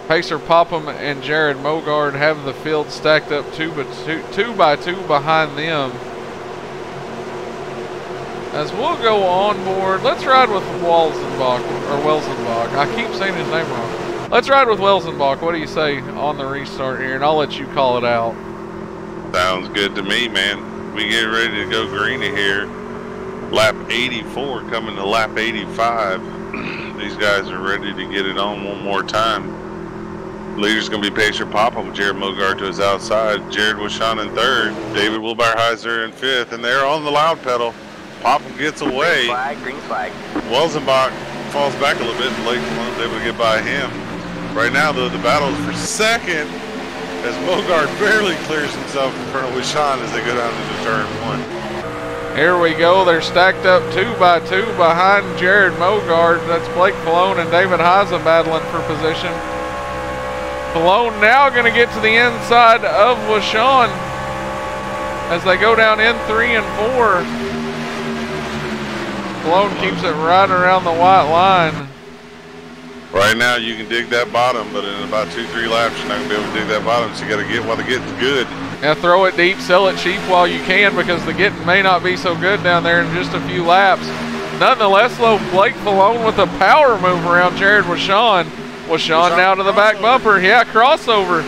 Pacer Popham and Jared Mogard have the field stacked up two by two behind them. As we'll go on board, let's ride with Welzenbach. I keep saying his name wrong. Let's ride with Welzenbach. What do you say on the restart here? And I'll let you call it out. Sounds good to me, man. We get ready to go greeny here. Lap 84 coming to lap 85. These guys are ready to get it on one more time. Leader's going to be Pacer Popham with Jared Mogard to his outside. Jared Wishon in third. David Wilbarheiser in fifth. And they're on the loud pedal. Popham gets away. Green flag. Welzenbach falls back a little bit. Blake Malone's able to get by him. Right now, though, the battle is for second as Mogard barely clears himself in front of Wishon as they go down into turn one. Here we go. They're stacked up 2 by 2 behind Jared Mogard. That's Blake Malone and David Heiza battling for position. Malone now going to get to the inside of Wishon as they go down in 3 and 4. Malone keeps it right around the white line. Right now you can dig that bottom, but in about 2-3 laps you're not going to be able to dig that bottom, so you got to get while the getting's good. Now throw it deep, sell it cheap while you can, because the getting may not be so good down there in just a few laps. Nonetheless, though, Blake Malone with a power move around Jared Wishon. Wishon now to the back bumper. Yeah, crossover.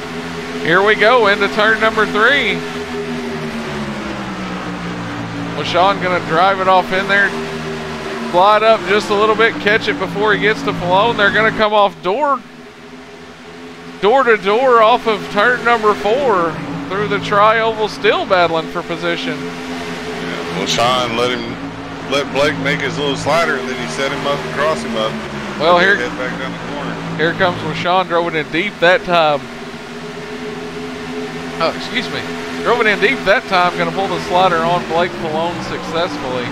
Here we go into turn number 3. Wishon going to drive it off in there. Slide up just a little bit, catch it before he gets to Malone. They're going to come off door to door off of turn number 4 through the tri-oval, still battling for position. Yeah, Wishon let Blake make his little slider, and then he set him up and cross him up. Well, here head back down the corner. Here comes Wishon, drove it in deep that time. Oh, excuse me. Drove it in deep that time, going to pull the slider on Blake Malone successfully.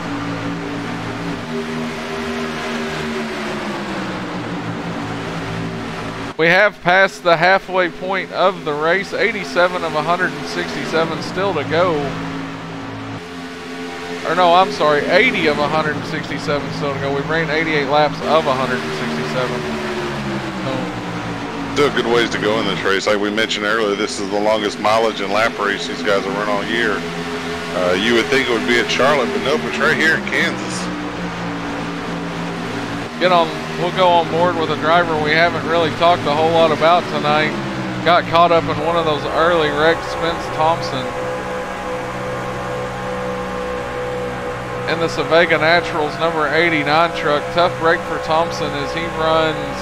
We have passed the halfway point of the race. 87 of 167 still to go. Or no, I'm sorry, 80 of 167 still to go. We've ran 88 laps of 167. Still a good ways to go in this race. Like we mentioned earlier, this is the longest mileage and lap race these guys have run all year. You would think it would be at Charlotte, but nope, it's right here in Kansas. We'll go on board with a driver we haven't really talked a whole lot about tonight. Got caught up in one of those early wrecks, Spence Thompson. In the Savega Naturals number 89 truck. Tough break for Thompson as he runs.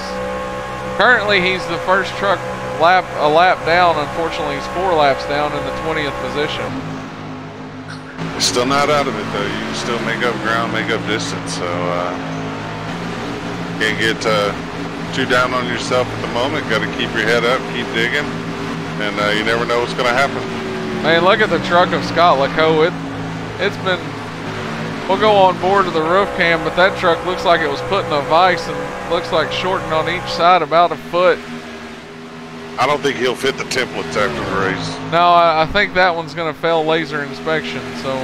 Currently he's the first truck a lap down. Unfortunately he's 4 laps down in the 20th position. You're still not out of it though. You can still make up ground, make up distance. So can't get too down on yourself at the moment. Got to keep your head up, keep digging. and you never know what's going to happen. Man, look at the truck of Scott Laco. It's been. We'll go on board to the roof cam, but that truck looks like it was put in a vise and looks like shortened on each side about a foot. I don't think he'll fit the templates after the race. No, I think that one's going to fail laser inspection, so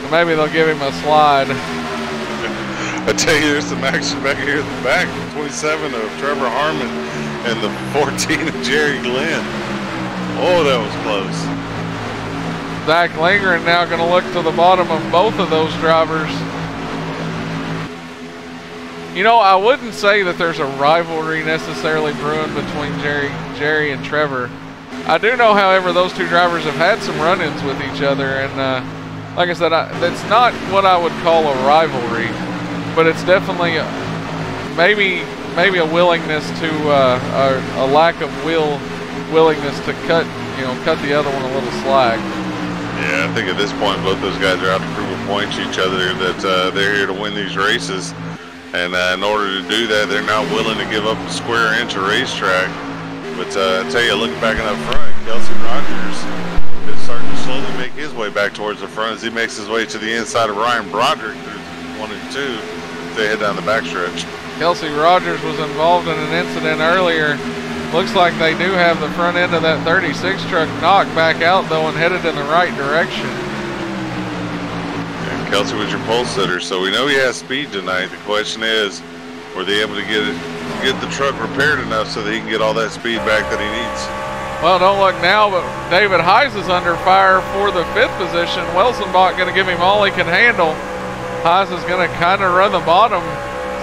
maybe they'll give him a slide. I tell you, there's some action back here at the back. 27 of Trevor Harmon and the 14 of Jerry Glenn. Oh, that was close. Zach Langren now going to look to the bottom of both of those drivers. You know, I wouldn't say that there's a rivalry necessarily brewing between Jerry and Trevor. I do know, however, those two drivers have had some run-ins with each other, and like I said, that's not what I would call a rivalry, but it's definitely maybe a willingness to a lack of willingness to cut the other one a little slack. Yeah, I think at this point both those guys are out to prove a point to each other that they're here to win these races. And in order to do that, they're not willing to give up a square inch of racetrack. But I tell you, looking back in up front, Kelsey Rogers is starting to slowly make his way back towards the front as he makes his way to the inside of Ryan Broderick through 1 and 2 as they head down the backstretch. Kelsey Rogers was involved in an incident earlier. Looks like they do have the front end of that 36 truck knocked back out, though, and headed in the right direction. And Kelsey was your pole sitter, so we know he has speed tonight. The question is, were they able to get the truck repaired enough so that he can get all that speed back that he needs? Well, don't look now, but David Heiss is under fire for the 5th position. Welsenbach going to give him all he can handle. Heiss is going to kind of run the bottom,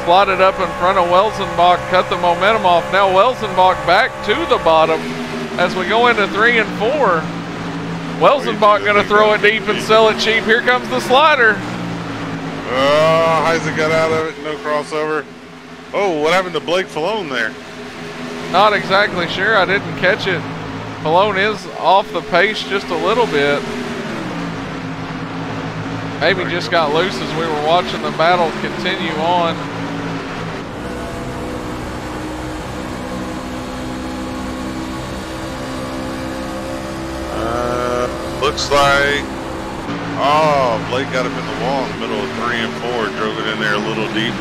slide it up in front of Welsenbach, cut the momentum off. Now Welsenbach back to the bottom as we go into 3 and 4. Welsenbach going to throw it deep and sell it cheap. Here comes the slider. Oh, Heiss got out of it, no crossover. Oh, what happened to Blake Falone there? Not exactly sure. I didn't catch it. Falone is off the pace just a little bit. Maybe just got loose as we were watching the battle continue on. Looks like, Blake got up in the wall in the middle of 3 and 4, drove it in there a little deep,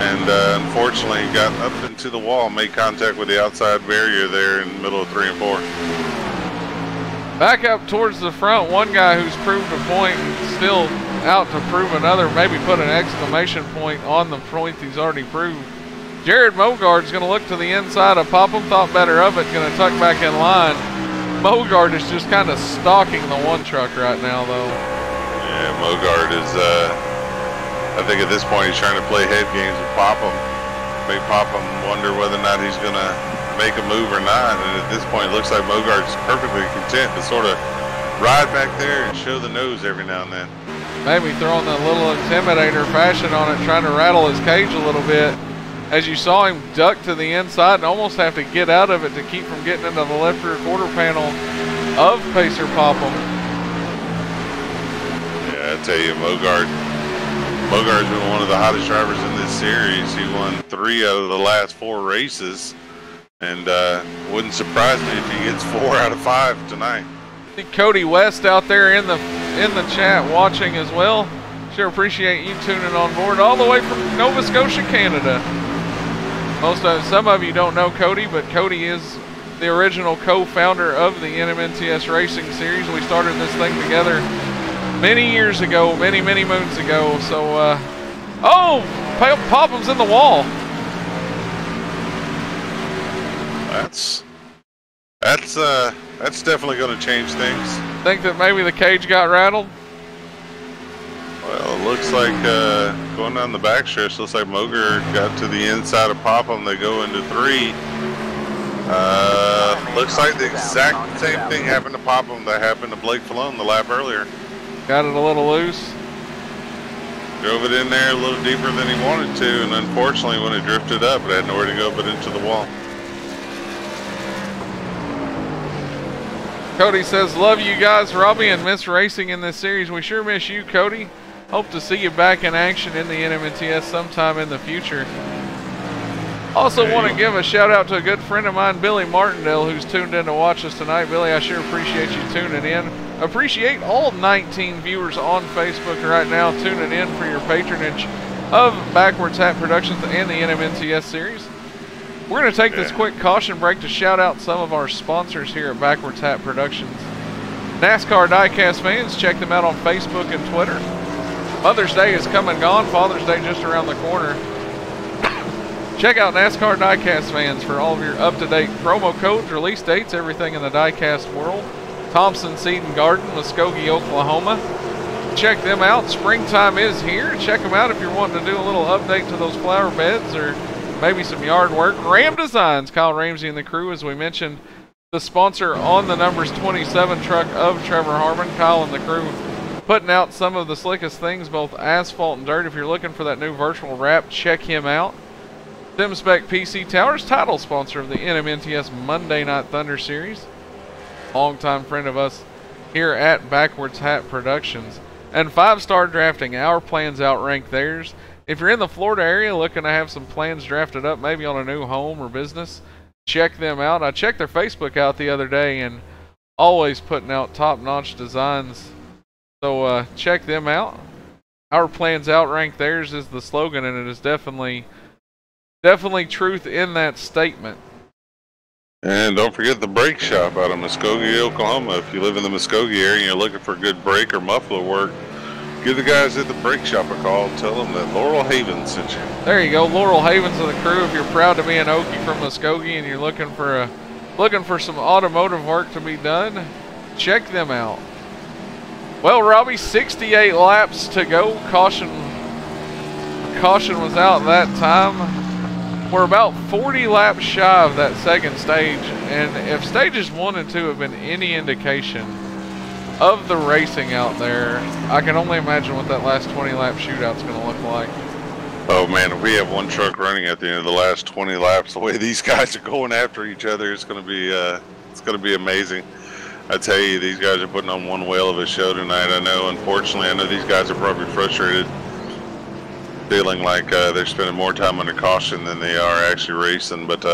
and unfortunately got up into the wall, made contact with the outside barrier there in the middle of 3 and 4. Back up towards the front, one guy who's proved a point and still out to prove another, maybe put an exclamation point on the point he's already proved. Jared Mogard's going to look to the inside of Popham, thought better of it, going to tuck back in line. Mogard is just kind of stalking the one truck right now, though. Yeah, Mogard is, I think at this point he's trying to play head games with Popham. Make Popham wonder whether or not he's going to make a move or not. And at this point, it looks like Mogard's perfectly content to sort of ride back there and show the nose every now and then. Maybe throwing a little intimidator fashion on it, trying to rattle his cage a little bit. As you saw him duck to the inside and almost have to get out of it to keep from getting into the left rear quarter panel of Pacer Popham. Yeah, I tell you, Mogard's been one of the hottest drivers in this series. He won 3 out of the last 4 races, and wouldn't surprise me if he gets 4 out of 5 tonight. Cody West out there in the chat watching as well. Sure appreciate you tuning on board all the way from Nova Scotia, Canada. Some of you don't know Cody, but Cody is the original co-founder of the NMNTS Racing Series. We started this thing together many years ago, many moons ago. So, Popham's in the wall. That's definitely going to change things. Think that maybe the cage got rattled? Well, it looks like going down the backstretch, looks like Moger got to the inside of Popham. They go into 3. Looks like the exact same thing happened to Popham that happened to Blake Falone the lap earlier. Got it a little loose. Drove it in there a little deeper than he wanted to, and unfortunately when it drifted up, it had nowhere to go but into the wall. Cody says, love you guys, Robbie, and miss racing in this series. We sure miss you, Cody. Hope to see you back in action in the NMNTS sometime in the future. Also There want you to go. give a shout out to a good friend of mine, Billy Martindale, who's tuned in to watch us tonight. Billy, I sure appreciate you tuning in. Appreciate all 19 viewers on Facebook right now tuning in for your patronage of Backwards Hat Productions and the NMNTS series. We're going to take this quick caution break to shout out some of our sponsors here at Backwards Hat Productions. NASCAR Diecast fans, check them out on Facebook and Twitter. Mother's Day is come and gone. Father's Day just around the corner. Check out NASCAR Diecast fans for all of your up-to-date promo codes, release dates, everything in the diecast world. Thompson Seed and Garden, Muskogee, Oklahoma. Check them out. Springtime is here. Check them out if you're wanting to do a little update to those flower beds or maybe some yard work. Ram Designs, Kyle Ramsey and the crew, as we mentioned, the sponsor on the numbers 27 truck of Trevor Harmon. Kyle and the crew putting out some of the slickest things, both asphalt and dirt. If you're looking for that new virtual wrap, check him out. SimSpec PC Towers, title sponsor of the NMNTS Monday Night Thunder Series. Longtime friend of us here at Backwards Hat Productions. And 5-Star Drafting, our plans outrank theirs. If you're in the Florida area looking to have some plans drafted up, maybe on a new home or business, check them out. I checked their Facebook out the other day and always putting out top-notch designs. So check them out. Our plans outrank theirs is the slogan, and it is definitely truth in that statement. And don't forget the brake shop out of Muskogee, Oklahoma. If you live in the Muskogee area and you're looking for good brake or muffler work, give the guys at the brake shop a call. Tell them that Laurel Haven sent you. There you go, Laurel Havens of the crew. If you're proud to be an Okie from Muskogee and you're looking for some automotive work to be done, check them out. Well, Robbie, 68 laps to go. Caution was out that time. We're about 40 laps shy of that second stage, and if stages 1 and 2 have been any indication of the racing out there, I can only imagine what that last 20 lap shootout's going to look like. Oh man, if we have one truck running at the end of the last 20 laps, the way these guys are going after each other, it's going to be amazing. I tell you, these guys are putting on one whale of a show tonight. I know, unfortunately, I know these guys are probably frustrated, feeling like they're spending more time under caution than they are actually racing. But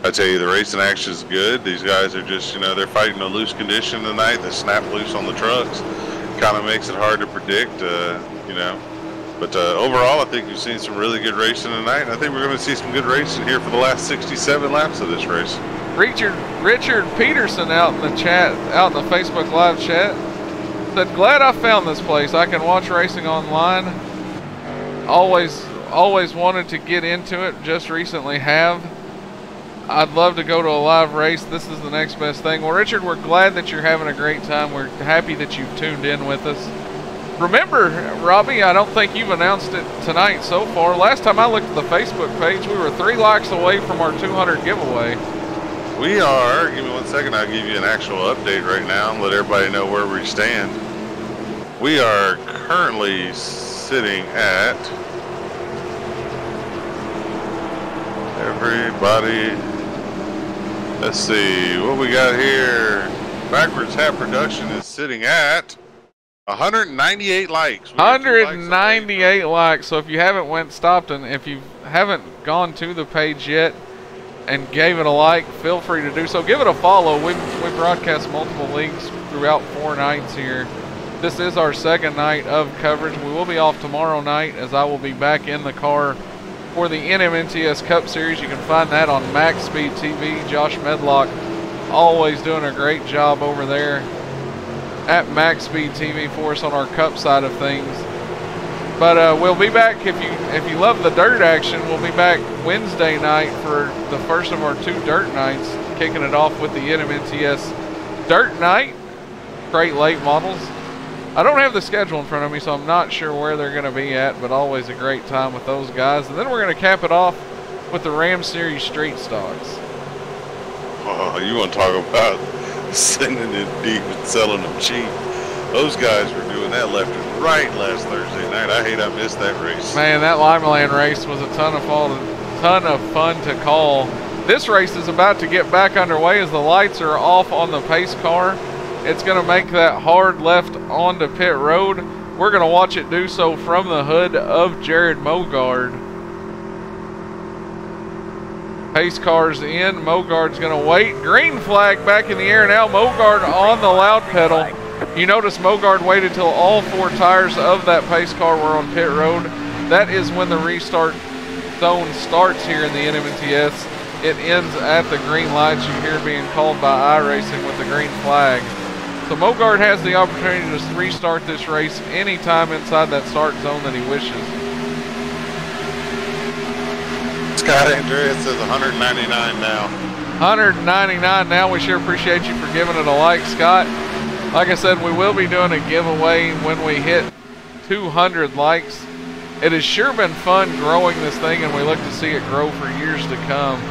I tell you, the racing action is good. These guys are just, they're fighting a loose condition tonight. They snap loose on the trucks. Kind of makes it hard to predict, But overall, I think we've seen some really good racing tonight. And I think we're going to see some good racing here for the last 67 laps of this race. Richard Peterson out in the chat, out in the Facebook Live chat, said, "Glad I found this place. I can watch racing online. Always wanted to get into it. Just recently have. I'd love to go to a live race. This is the next best thing." Well, Richard, we're glad that you're having a great time. We're happy that you've tuned in with us. Remember, Robbie, I don't think you've announced it tonight so far. Last time I looked at the Facebook page, we were 3 likes away from our 200 giveaway. We are. Give me 1 second. I'll give you an actual update right now and let everybody know where we stand. We are currently sitting at everybody. Let's see what we got here. Backwards Hat Production is sitting at 198 likes. 198 likes. So if you haven't stopped and if you haven't gone to the page yet and gave it a like, feel free to do so. Give it a follow. We broadcast multiple leagues throughout 4 nights here. This is our second night of coverage. We will be off tomorrow night as I will be back in the car for the NMNTS Cup Series. You can find that on Max Speed TV. Josh Medlock always doing a great job over there at Max Speed TV for us on our Cup side of things. But we'll be back, if you love the dirt action, we'll be back Wednesday night for the first of our 2 dirt nights, kicking it off with the NMNTS Dirt Night, Crate Late Models. I don't have the schedule in front of me, so I'm not sure where they're going to be at, but always a great time with those guys. And then we're going to cap it off with the Ram Series Street Stocks. Oh, you want to talk about sending it deep and selling them cheap? Those guys were doing that left and right last Thursday night. I hate I missed that race. Man, that Lima Land race was a ton of fun to call. This race is about to get back underway as the lights are off on the pace car. It's going to make that hard left onto pit road. We're going to watch it do so from the hood of Jared Mogard. Pace car's in. Mogard's going to wait. Green flag back in the air now. Mogard on the loud pedal. You notice Mogard waited till all 4 tires of that pace car were on pit road. That is when the restart zone starts here in the NMNTS. It ends at the green lights you hear being called by iRacing with the green flag. So Mogard has the opportunity to restart this race anytime inside that start zone that he wishes. Scott Andreas says 199 now. 199 now. We sure appreciate you for giving it a like, Scott. Like I said, we will be doing a giveaway when we hit 200 likes. It has sure been fun growing this thing, and we look to see it grow for years to come.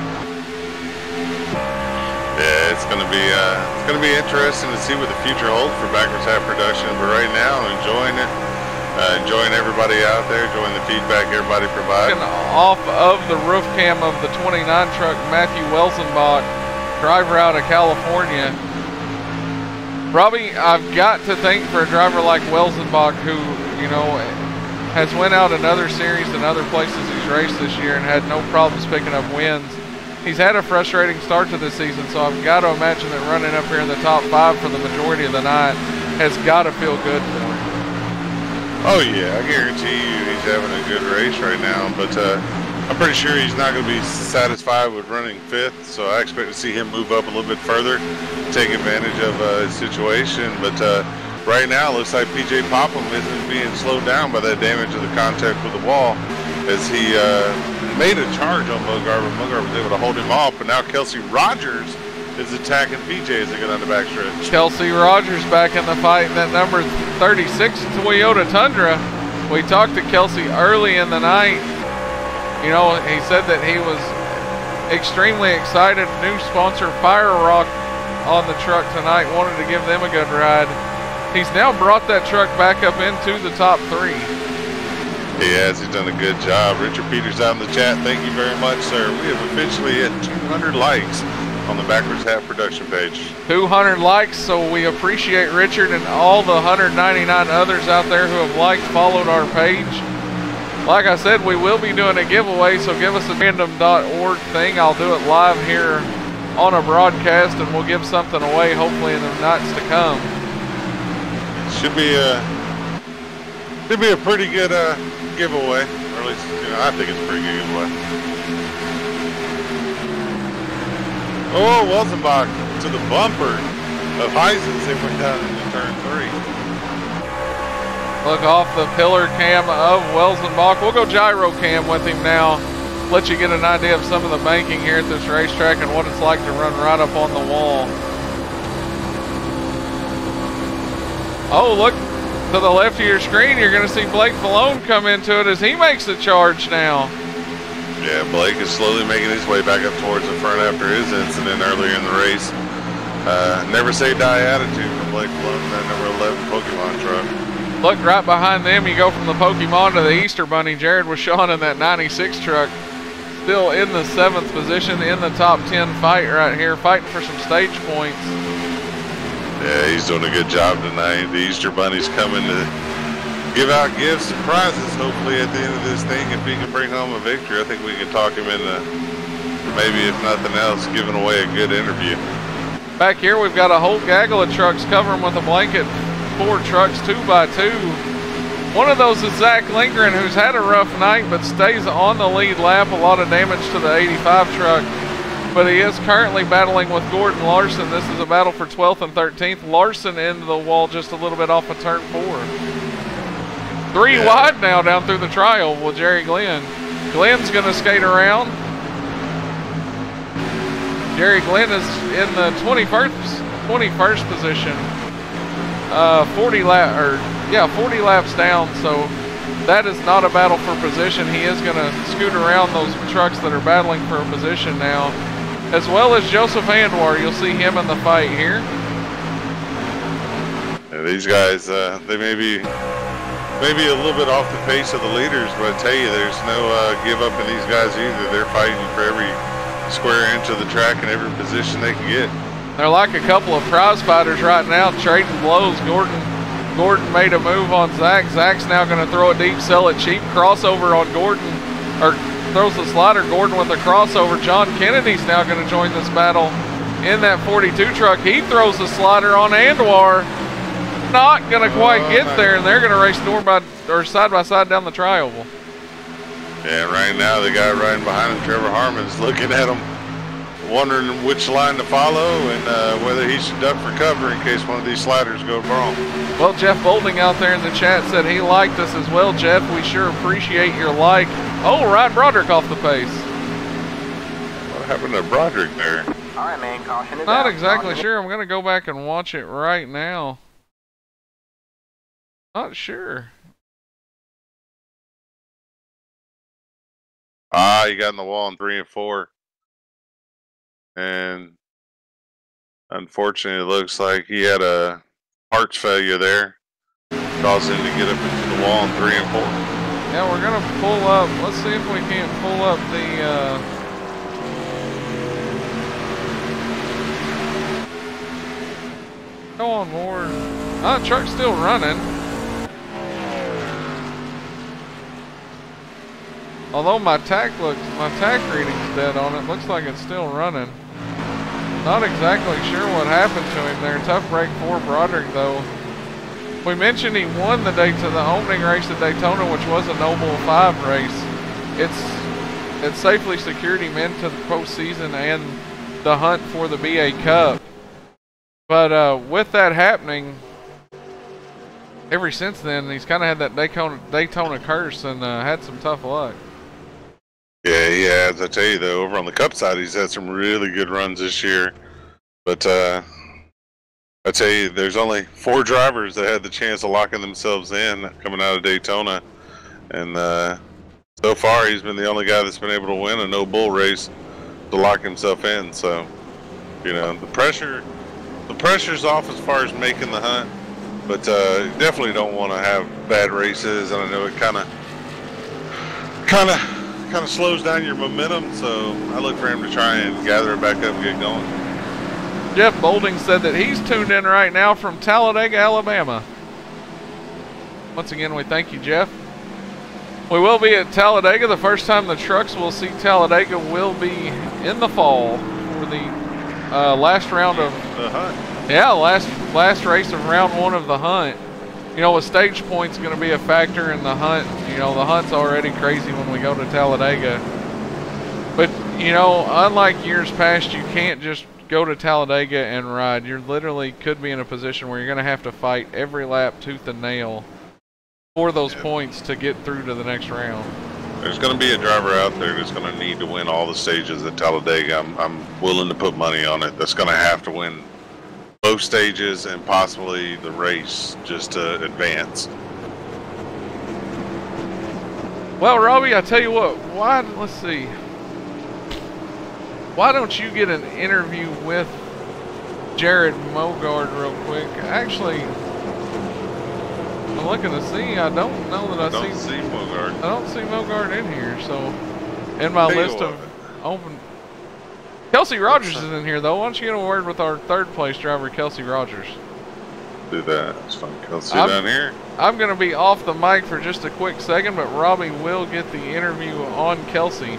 Yeah, it's gonna be interesting to see what the future holds for Backwards Hat Production. But right now, enjoying it, enjoying everybody out there, enjoying the feedback everybody provides. Off of the roof cam of the 29 truck, Matthew Welsenbach, driver out of California. Robbie, I've got to think for a driver like Welsenbach, who, you know, has went out in other series and other places he's raced this year and had no problems picking up wins. He's had a frustrating start to this season, so I've got to imagine that running up here in the top 5 for the majority of the night has got to feel good for him. Oh yeah, I guarantee you he's having a good race right now, but I'm pretty sure he's not going to be satisfied with running 5th, so I expect to see him move up a little bit further, take advantage of his situation. But right now, it looks like PJ Popham isn't being slowed down by that damage of the contact with the wall, as he made a charge on Mogard, but Mogard was able to hold him off. But now Kelsey Rogers is attacking PJ as they get on the backstretch. Kelsey Rogers back in the fight in that number 36 Toyota Tundra. We talked to Kelsey early in the night. You know, he said that he was extremely excited. New sponsor Fire Rock on the truck tonight, wanted to give them a good ride. He's now brought that truck back up into the top 3. He has. He's done a good job. Richard Peters out in the chat. Thank you very much, sir. We have officially hit 200 likes on the Backwards Hat production page. 200 likes, so we appreciate Richard and all the 199 others out there who have liked, followed our page. Like I said, we will be doing a giveaway, so give us a random.org thing. I'll do it live here on a broadcast, and we'll give something away hopefully in the nights to come. Should be a pretty good giveaway, or at least, you know, I think it's a pretty good giveaway. Oh, Welsenbach to the bumper of Heisens. They went down into turn 3. Look off the pillar cam of Welsenbach. We'll go gyro cam with him now. Let you get an idea of some of the banking here at this racetrack and what it's like to run right up on the wall. Oh, look to the left of your screen. You're going to see Blake Falone come into it as he makes the charge now. Yeah, Blake is slowly making his way back up towards the front after his incident earlier in the race. Never say die attitude for Blake Falone, that number 11 Pokemon truck. Look right behind them, you go from the Pokemon to the Easter Bunny. Jared was showing in that 96 truck. Still in the 7th position in the top 10 fight right here, fighting for some stage points. Yeah, he's doing a good job tonight. The Easter Bunny's coming to give out gifts and prizes, hopefully at the end of this thing. If he can bring home a victory, I think we can talk him into, maybe if nothing else, giving away a good interview. Back here we've got a whole gaggle of trucks covering with a blanket. 4 trucks 2x2. One of those is Zach Lindgren, who's had a rough night but stays on the lead lap. A lot of damage to the 85 truck, but he is currently battling with Gordon Larson. This is a battle for 12th and 13th. Larson into the wall just a little bit off of turn 4. 3 wide now down through the trial with Jerry Glenn. Glenn's going to skate around. Jerry Glenn is in the 21st position. 40 laps down, so that is not a battle for position. He is going to scoot around those trucks that are battling for a position now, as well as Joseph Anwar. You'll see him in the fight here. Yeah, these guys, they may be a little bit off the pace of the leaders, but I tell you, there's no give up in these guys either. They're fighting for every square inch of the track and every position they can get. They're like a couple of prize fighters right now, trading blows. Gordon made a move on Zach. Zach's now going to throw it deep, sell it cheap. Crossover on Gordon, or throws the slider. Gordon with a crossover. John Kennedy's now going to join this battle in that 42 truck. He throws the slider on Andujar. Not going to quite get there, and they're going to race side by side down the tri-oval. Yeah, right now the guy riding behind him, Trevor Harmon's looking at him, wondering which line to follow and whether he should duck for cover in case one of these sliders go wrong. Well, Jeff Bolding out there in the chat said he liked us as well. Jeff, we sure appreciate your like. Oh, Ryan Broderick off the pace. What happened to Broderick there? All right, man, caution is Not out. exactly sure. I'm going to go back and watch it right now. Not sure. Ah, he got in the wall in 3 and 4. And unfortunately, it looks like he had a parts failure there. Caused him to get up into the wall in 3 and 4. Yeah, we're going to pull up. Let's see if we can't pull up the... Go on board. Truck's still running. Although my tack reading's dead on it, looks like it's still running. Not exactly sure what happened to him there. Tough break for Broderick though. We mentioned he won the opening race at Daytona, which was a Noble 5 race. It safely secured him into the postseason and the hunt for the BA Cup. But with that happening, ever since then, he's kind of had that Daytona curse and had some tough luck. Yeah, he has. I tell you though, over on the Cup side, he's had some really good runs this year. But I tell you, there's only 4 drivers that had the chance of locking themselves in coming out of Daytona, and so far he's been the only guy that's been able to win a no bull race to lock himself in. So, you know, the pressure's off as far as making the hunt, but definitely don't want to have bad races, and I know it kind of slows down your momentum, so I look for him to try and gather it back up and get going. Jeff Bolding said that he's tuned in right now from Talladega, Alabama. Once again, we thank you, Jeff. We will be at Talladega. The first time the trucks will see Talladega will be in the fall for the last round of the hunt. Yeah, last race of round 1 of the hunt. You know, with stage points going to be a factor in the hunt. You know, the hunt's already crazy when we go to Talladega. But, you know, unlike years past, you can't just go to Talladega and ride. You literally could be in a position where you're going to have to fight every lap tooth and nail for those points to get through to the next round. There's going to be a driver out there that's going to need to win all the stages at Talladega. I'm willing to put money on it. That's going to have to win both stages and possibly the race just to advance. Well, Robbie, I tell you what, let's see. Why don't you get an interview with Jared Mogard real quick? Actually, I'm looking to see. I don't know that I see Mogard. I don't see Mogard in here, so in my list of open. Kelsey Rogers is in here, though. Why don't you get a word with our 3rd place driver, Kelsey Rogers? Do that. It's fun. Kelsey down here. I'm going to be off the mic for just a quick second, but Robbie will get the interview on Kelsey.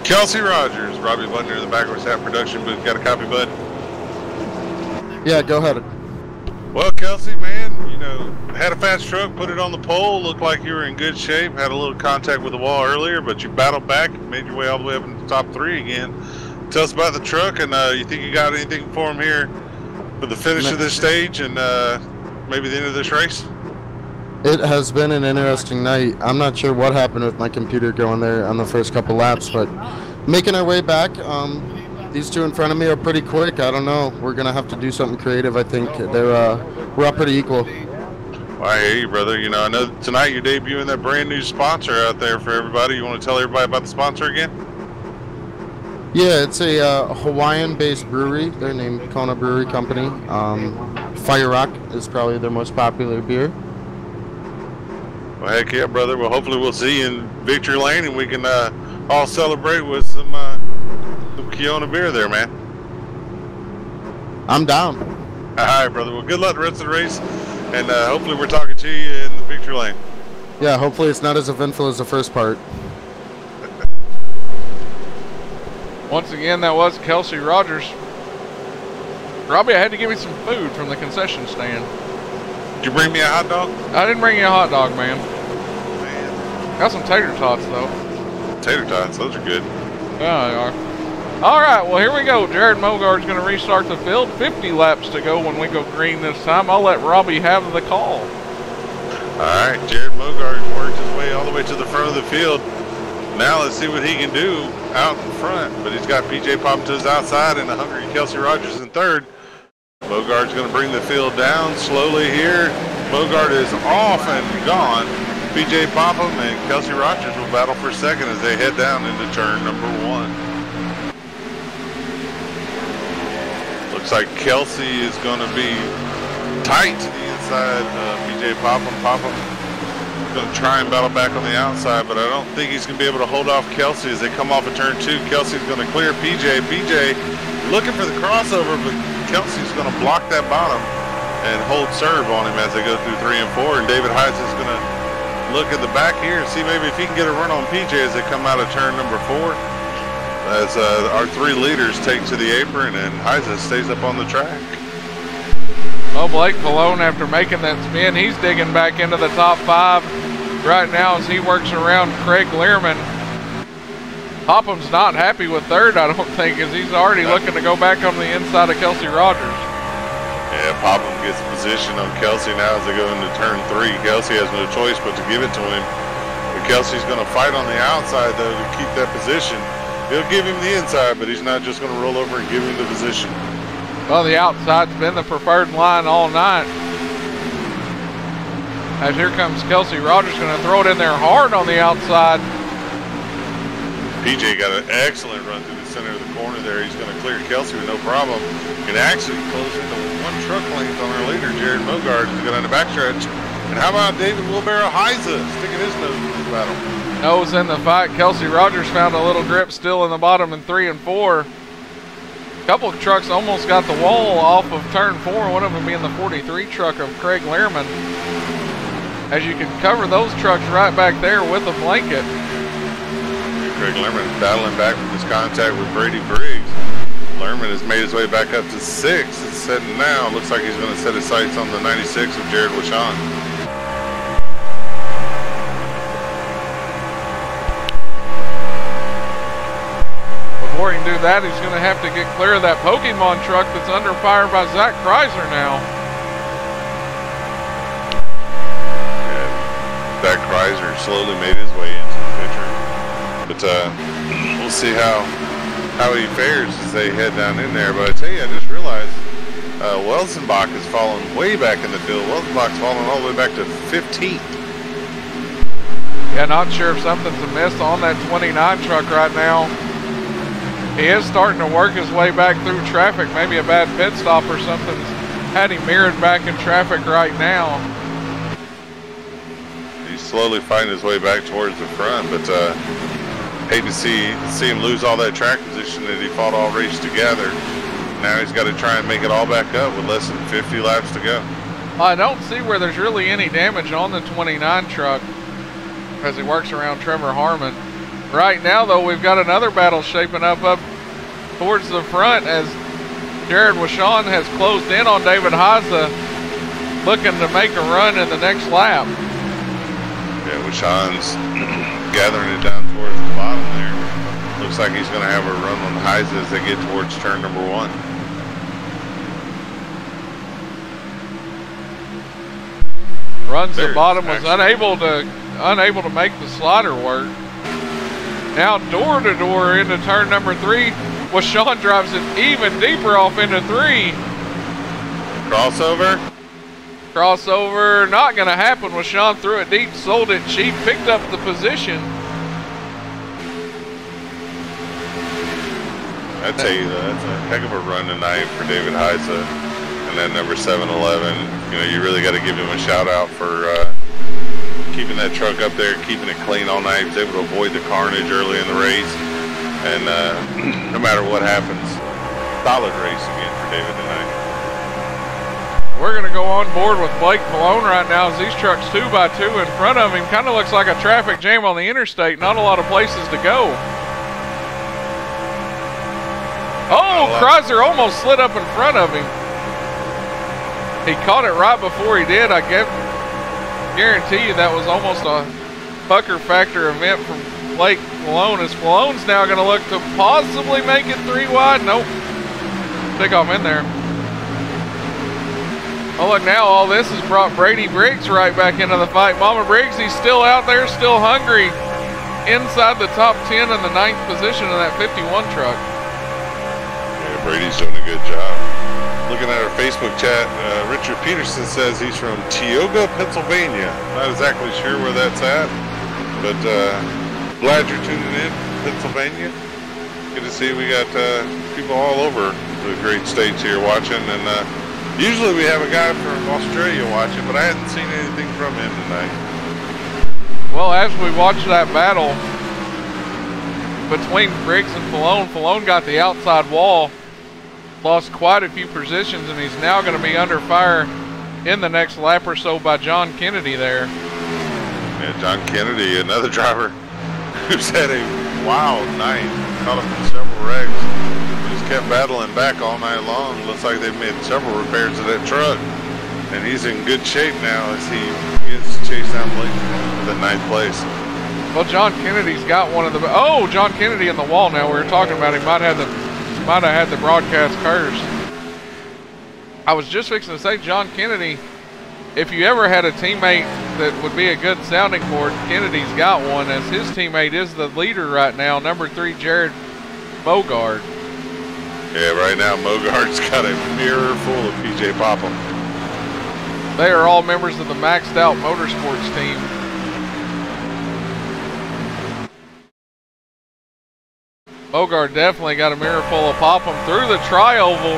Kelsey Rogers, Robbie Butler in the Backwards Hat production booth. Got a copy, bud? Yeah, go ahead. Well, Kelsey, man, you know, had a fast truck, put it on the pole, looked like you were in good shape, had a little contact with the wall earlier, but you battled back, made your way all the way up into the top 3 again. Tell us about the truck, and you think you got anything for him here for the finish of this stage and maybe the end of this race? It has been an interesting night. I'm not sure what happened with my computer going there on the first couple laps, but making our way back. These 2 in front of me are pretty quick. I don't know. We're gonna have to do something creative. I think we're all pretty equal. Well, I hear you, brother. You know, I know tonight you're debuting that brand new sponsor out there for everybody. You want to tell everybody about the sponsor again? Yeah, it's a Hawaiian-based brewery. They're named Kona Brewery Company. Fire Rock is probably their most popular beer. Well, heck yeah, brother. Well, hopefully we'll see you in Victory Lane and we can all celebrate with some Kiona beer there, man. I'm down. All right, brother. Well, good luck the rest of the race, and hopefully we're talking to you in the Victory Lane. Yeah, hopefully it's not as eventful as the first part. Once again, that was Kelsey Rogers. Robbie, I had to give you some food from the concession stand. Did you bring me a hot dog? I didn't bring you a hot dog, man. Got some tater tots, though. Tater tots, those are good. Yeah, they are. All right, well, here we go. Jared Mogard's going to restart the field. 50 laps to go when we go green this time. I'll let Robbie have the call. All right, Jared Mogard worked his way all the way to the front of the field. Now let's see what he can do out in front. But he's got PJ popping to his outside and the hungry Kelsey Rogers in third. Mogard's going to bring the field down slowly here. Mogard is off and gone. PJ Popham and Kelsey Rogers will battle for second as they head down into turn number 1. Looks like Kelsey is going to be tight to the inside. PJ Popham. Popham going to try and battle back on the outside, but I don't think he's going to be able to hold off Kelsey as they come off of turn 2. Kelsey's going to clear PJ. PJ looking for the crossover, but Kelsey's going to block that bottom and hold serve on him as they go through 3 and 4. And David Heitz is going to look at the back here and see maybe if he can get a run on PJ as they come out of turn number 4. As our 3 leaders take to the apron and Heitz stays up on the track. Well, Blake Pallone, after making that spin, he's digging back into the top 5 right now as he works around Craig Learman. Popham's not happy with third, I don't think, as he's already looking to go back on the inside of Kelsey Rogers. Yeah, Popham gets position on Kelsey now as they go into turn 3. Kelsey has no choice but to give it to him. But Kelsey's going to fight on the outside, though, to keep that position. He'll give him the inside, but he's not just going to roll over and give him the position. Well, the outside's been the preferred line all night. As here comes Kelsey Rogers, going to throw it in there hard on the outside. PJ got an excellent run through the center of the corner there. He's going to clear Kelsey with no problem. Can actually close into 1 truck length on our leader, Jared Mogard, who's going to backstretch. And how about David Wilbera Heiza sticking his nose in this battle? Nose in the fight. Kelsey Rogers found a little grip still in the bottom in 3 and 4. A couple of trucks almost got the wall off of turn 4, one of them being the 43 truck of Craig Learman. As you can cover those trucks right back there with a blanket. Craig Learman battling back from his contact with Brady Briggs. Learman has made his way back up to 6. It's setting now. Looks like he's going to set his sights on the 96 of Jared Wishon. Before he can do that, he's going to have to get clear of that Pokemon truck that's under fire by Zach Kreiser now. Yeah, Zach Kreiser slowly made his way into the picture. But we'll see how he fares as they head down in there. But I tell you, I just realized Welsenbach has fallen way back in the field. Welsenbach's fallen all the way back to 15th. Yeah, not sure if something's amiss on that 29 truck right now. He is starting to work his way back through traffic. Maybe a bad pit stop or something's had him mirrored back in traffic right now. He's slowly fighting his way back towards the front, but hate to see him lose all that track position that he fought all race together. Now he's got to try and make it all back up with less than 50 laps to go. I don't see where there's really any damage on the 29 truck as he works around Trevor Harmon. Right now, though, we've got another battle shaping up towards the front as Jared Wishon has closed in on David Heiza, looking to make a run in the next lap. Yeah, Wishon's gathering it down towards the bottom there. Looks like he's going to have a run on Heiza as they get towards turn number 1. Runs the bottom, was unable to make the slider work. Now door to door into turn number 3. Wishon drives it even deeper off into 3. Crossover, not going to happen. Wishon threw it deep, sold it cheap, picked up the position. I tell you, that's a heck of a run tonight for David Heiza. And then number 711, you know, you really got to give him a shout out for keeping that truck up there, keeping it clean all night. He was able to avoid the carnage early in the race. And no matter what happens, solid race again for David tonight. We're going to go on board with Blake Malone right now as these trucks 2x2 in front of him. Kind of looks like a traffic jam on the interstate. Not a lot of places to go. Oh, Chrysler almost slid up in front of him. He caught it right before he did. I guarantee you that was almost a pucker factor event from Blake Malone. As Malone's now going to look to possibly make it 3 wide. Nope. Pick off in there. Oh, look, now all this has brought Brady Briggs right back into the fight. Mama Briggs, he's still out there, still hungry. Inside the top 10 in the 9th position in that 51 truck. Yeah, Brady's doing a good job. Looking at our Facebook chat, Richard Peterson says he's from Tioga, Pennsylvania. Not exactly sure where that's at, but glad you're tuning in, Pennsylvania. Good to see we got people all over the great states here watching, and usually we have a guy from Australia watching, but I hadn't seen anything from him tonight. Well, as we watch that battle between Briggs and Falone got the outside wall, lost quite a few positions, and he's now going to be under fire in the next lap or so by John Kennedy there. Yeah, John Kennedy, another driver who's had a wild night, caught up in several wrecks. Just kept battling back all night long. Looks like they've made several repairs to that truck, and he's in good shape now as he gets chased down Blake to the 9th place. Well, John Kennedy's got one of the... Oh, John Kennedy in the wall now. We were talking about he might have had the broadcast curse. I was just fixing to say, John Kennedy, if you ever had a teammate that would be a good sounding board, Kennedy's got one, as his teammate is the leader right now, number 3, Jared Bogard. Yeah, right now Mogard's got a mirror full of PJ Popham. They are all members of the Maxed Out Motorsports team. Bogard definitely got a mirror full of Popham through the tri-oval.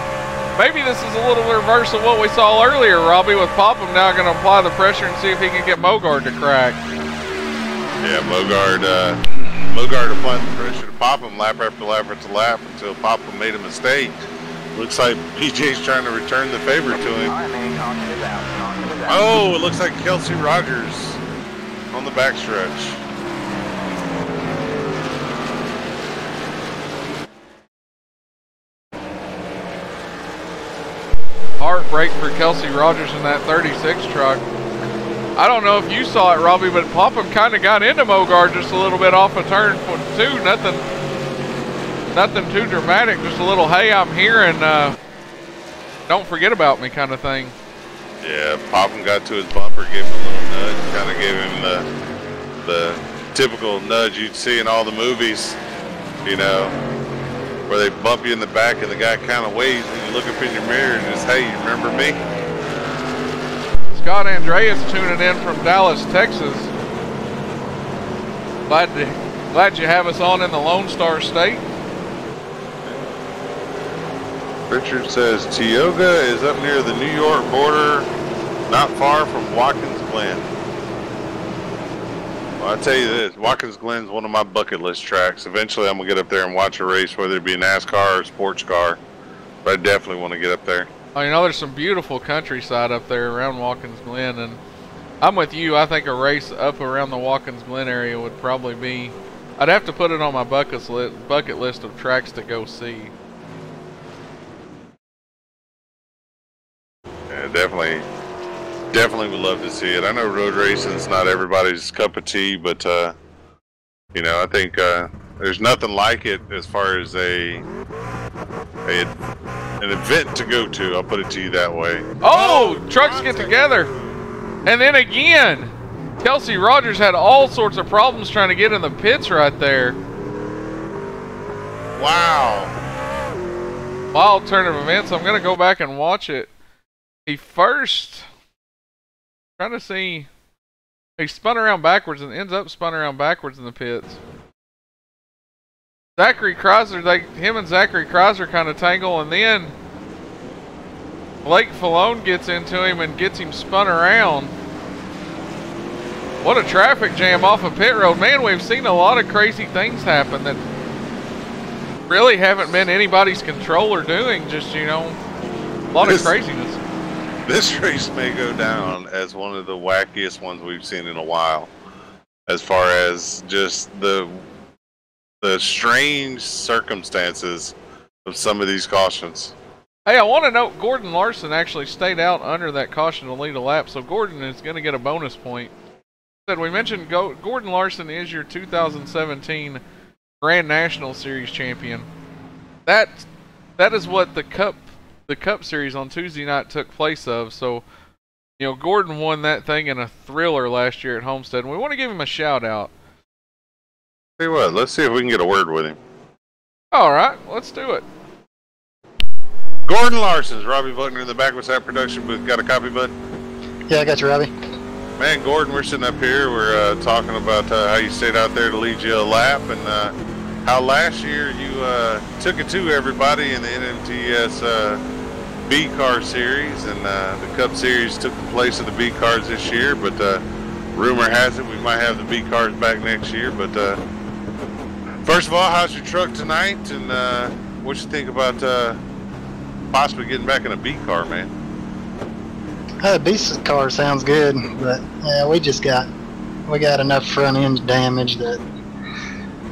Maybe this is a little reverse of what we saw earlier, Robbie, with Popham now going to apply the pressure and see if he can get Mogard to crack. Yeah, Mogard applied the pressure to Popham lap after lap after lap until Popham made a mistake. Looks like PJ's trying to return the favor to him. Oh, it looks like Kelsey Rogers on the backstretch. Heartbreak for Kelsey Rogers in that 36 truck. I don't know if you saw it, Robbie, but Popham kind of got into Mogard just a little bit off of turn 2. Nothing too dramatic, just a little, hey, I'm here and don't forget about me kind of thing. Yeah, Popham got to his bumper, gave him a little nudge, kind of gave him the typical nudge you'd see in all the movies, you know, where they bump you in the back and the guy kind of waves and you look up in your mirror and just, hey, you remember me? Scott Andreas tuning in from Dallas, Texas. Glad you have us on in the Lone Star State. Richard says Tioga is up near the New York border, not far from Watkins Glen. Well, I tell you this, Watkins Glen's one of my bucket list tracks. Eventually I'm going to get up there and watch a race, whether it be a NASCAR or a sports car. But I definitely want to get up there. Oh, you know, there's some beautiful countryside up there around Watkins Glen, and I'm with you. I think a race up around the Watkins Glen area would probably be... I'd have to put it on my bucket list of tracks to go see. Yeah, definitely would love to see it. I know road racing's not everybody's cup of tea, but you know, I think there's nothing like it as far as an event to go to. I'll put it to you that way. Oh, trucks get together, and then again, Kelsey Rogers had all sorts of problems trying to get in the pits right there. Wow. Wild turn of events. I'm gonna go back and watch it. He first, trying to see, he spun around backwards and ends up spun around backwards in the pits. Zachary Chrysler, him and Zachary Chrysler kind of tangle, and then Blake Falone gets into him and gets him spun around. What a traffic jam off of pit road. Man, we've seen a lot of crazy things happen that really haven't been anybody's control or doing. Just, you know, a lot of craziness. this race may go down as one of the wackiest ones we've seen in a while, as far as just the strange circumstances of some of these cautions. Hey, I want to note Gordon Larson actually stayed out under that caution to lead a lap, so Gordon is going to get a bonus point. We mentioned Gordon Larson is your 2017 Grand National Series champion. That is what the Cup Series on Tuesday night took place of. So, you know, Gordon won that thing in a thriller last year at Homestead, and we want to give him a shout out. Tell you what, let's see if we can get a word with him. All right, let's do it. Gordon Larson's Robbie Buckner in the back with that production booth. Got a copy, bud? Yeah, I got you, Robbie. Man, Gordon, we're sitting up here. We're talking about how you stayed out there to lead you a lap, and how last year you took it to everybody in the NMTS B car series, and the Cup series took the place of the B cars this year. But rumor has it we might have the B cars back next year. But first of all, how's your truck tonight, and what you think about possibly getting back in a B car, man? The B car sounds good, but yeah, we got enough front end damage that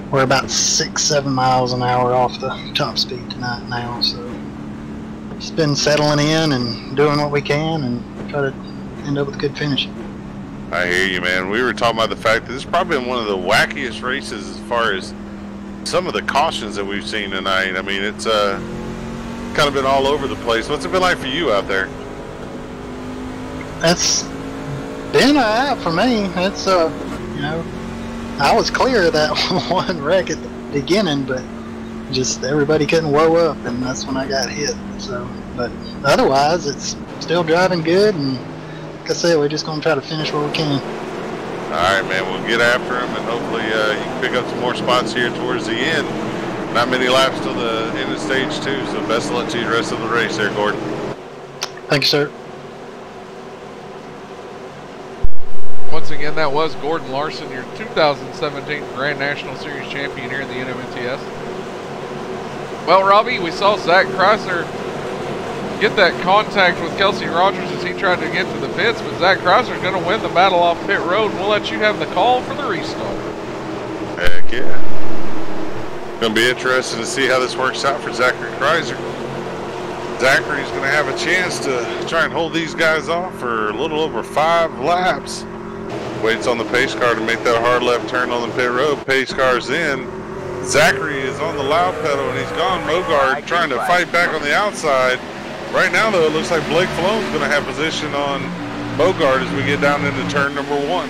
we're about 6-7 miles an hour off the top speed tonight now. So just been settling in and doing what we can and try to end up with a good finish. I hear you, man. We were talking about the fact that this is probably one of the wackiest races as far as some of the cautions that we've seen tonight. I mean, it's kind of been all over the place. What's it been like for you out there? That's been alright for me. It's you know, I was clear of that one wreck at the beginning, but just everybody couldn't woe up, and that's when I got hit. So, but otherwise, it's still driving good, and like I said, we're just gonna try to finish where we can. All right, man. We'll get after him, and hopefully you can pick up some more spots here towards the end. Not many laps till the end of stage 2, so best of luck to you the rest of the race there, Gordon. Thank you, sir. Once again, that was Gordon Larson, your 2017 Grand National Series champion here in the NMNTS. Well, Robbie, we saw Zach Chrysler get that contact with Kelsey Rogers as he tried to get to the pits, but Zach Chrysler's going to win the battle off pit road, and we'll let you have the call for the restart. Heck yeah. Going to be interesting to see how this works out for Zachary Chrysler. Zachary's going to have a chance to try and hold these guys off for a little over 5 laps. Waits on the pace car to make that hard left turn on the pit road. Pace car's in. Zachary is on the loud pedal and he's gone. Mogard trying to fight back on the outside. Right now, though, it looks like Blake Falone's going to have position on Mogard as we get down into turn number 1.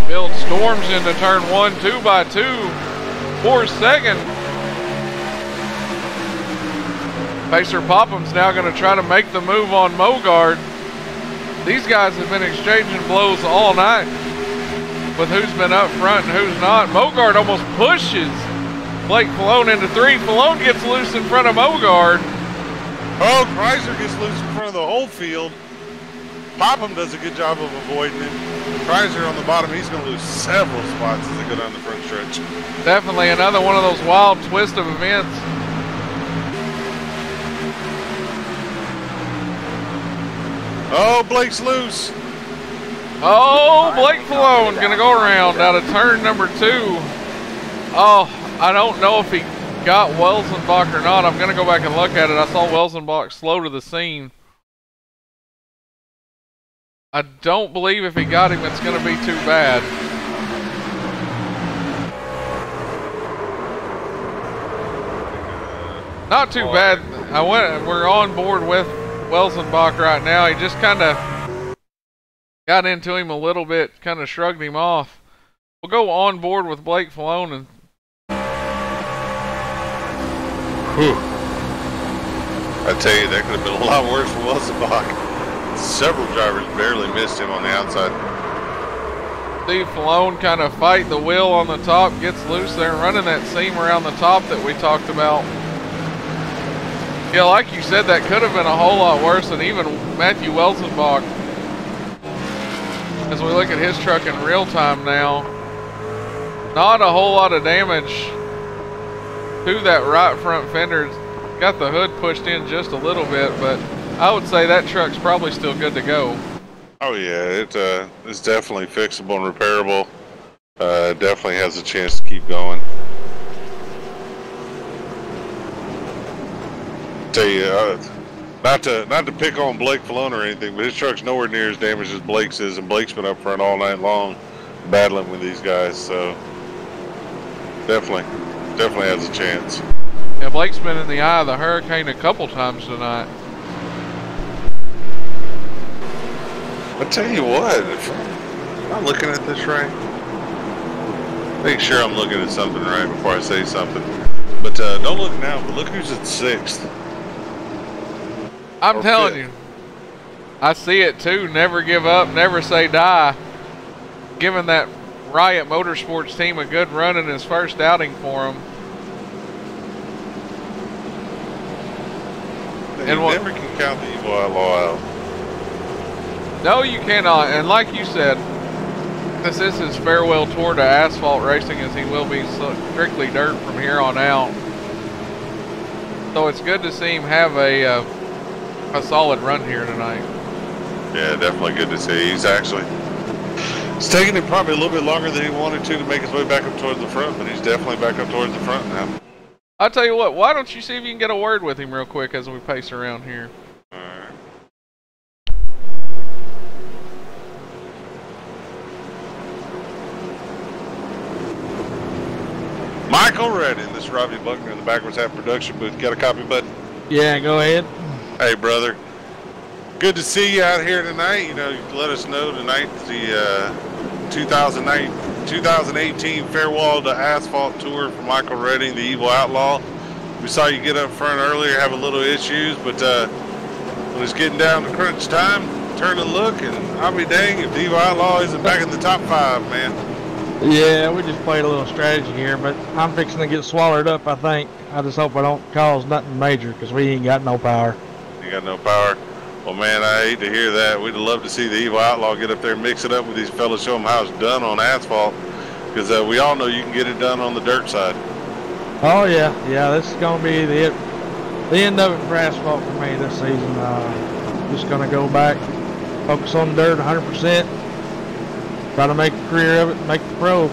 Build storms into turn 1, 2 by 2 for second. Pacer Popham's now going to try to make the move on Mogard. These guys have been exchanging blows all night with who's been up front and who's not. Mogard almost pushes Blake Falone into 3. Falone gets loose in front of Mogard. Oh, Chrysler gets loose in front of the whole field. Popham does a good job of avoiding it. Chrysler on the bottom, he's going to lose several spots as they go down the front stretch. Definitely another one of those wild twist of events. Oh, Blake's loose. Oh, Blake Falone going to go around out of turn number 2. Oh, I don't know if he got Welsenbach or not. I'm going to go back and look at it. I saw Welsenbach slow to the scene. I don't believe if he got him, it's going to be too bad. Not too bad. We're on board with Welsenbach right now. He just kind of got into him a little bit, kind of shrugged him off. We'll go on board with Blake Falone. And I tell you, that could have been a lot worse for Welsenbach. Several drivers barely missed him on the outside. Steve Falone kind of fight the wheel on the top, gets loose there, running that seam around the top that we talked about. Yeah, like you said, that could have been a whole lot worse than even Matthew Welsenbach. As we look at his truck in real time now, not a whole lot of damage to that right front fender. Got the hood pushed in just a little bit, but I would say that truck's probably still good to go. Oh yeah, it's definitely fixable and repairable. Definitely has a chance to keep going. Tell you, not to pick on Blake Falone or anything, but his truck's nowhere near as damaged as Blake's is, and Blake's been up front all night long, battling with these guys. So definitely has a chance. Yeah, Blake's been in the eye of the hurricane a couple times tonight. I tell you what, if I'm looking at this right, make sure I'm looking at something right before I say something. But don't look now, but look who's at 6th. I'm telling you, I see it too. Never give up, never say die. Giving that Riot Motorsports team a good run in his first outing for him. You never can count the Evil Outlaw out. No, you cannot. And like you said, this is his farewell tour to asphalt racing, as he will be strictly dirt from here on out. So it's good to see him have a solid run here tonight. Yeah, definitely good to see. He's taking it probably a little bit longer than he wanted to make his way back up towards the front, but he's definitely back up towards the front now. I'll tell you what, why don't you see if you can get a word with him real quick as we pace around here. Alright. Michael Redding, this is Robbie Buckner in the Backwards Hat production booth. Got a copy, bud? Yeah, go ahead. Hey, brother. Good to see you out here tonight. You know, you let us know tonight's the 2018 Farewell to Asphalt Tour for Michael Redding, the Evil Outlaw. We saw you get up front earlier, have a little issues, but when it's getting down to crunch time, turn and look, and I'll be dang if the Evil Outlaw isn't back in the top 5, man. Yeah, we just played a little strategy here, but I'm fixing to get swallowed up, I think. I just hope I don't cause nothing major, because we ain't got no power. You got no power? Well, man, I hate to hear that. We'd love to see the Evil Outlaw get up there and mix it up with these fellas, show them how it's done on asphalt, because we all know you can get it done on the dirt side. Oh, yeah. Yeah, this is going to be the end of it for asphalt for me this season. Just going to go back, focus on dirt 100%. Try to make a career of it and make the pros.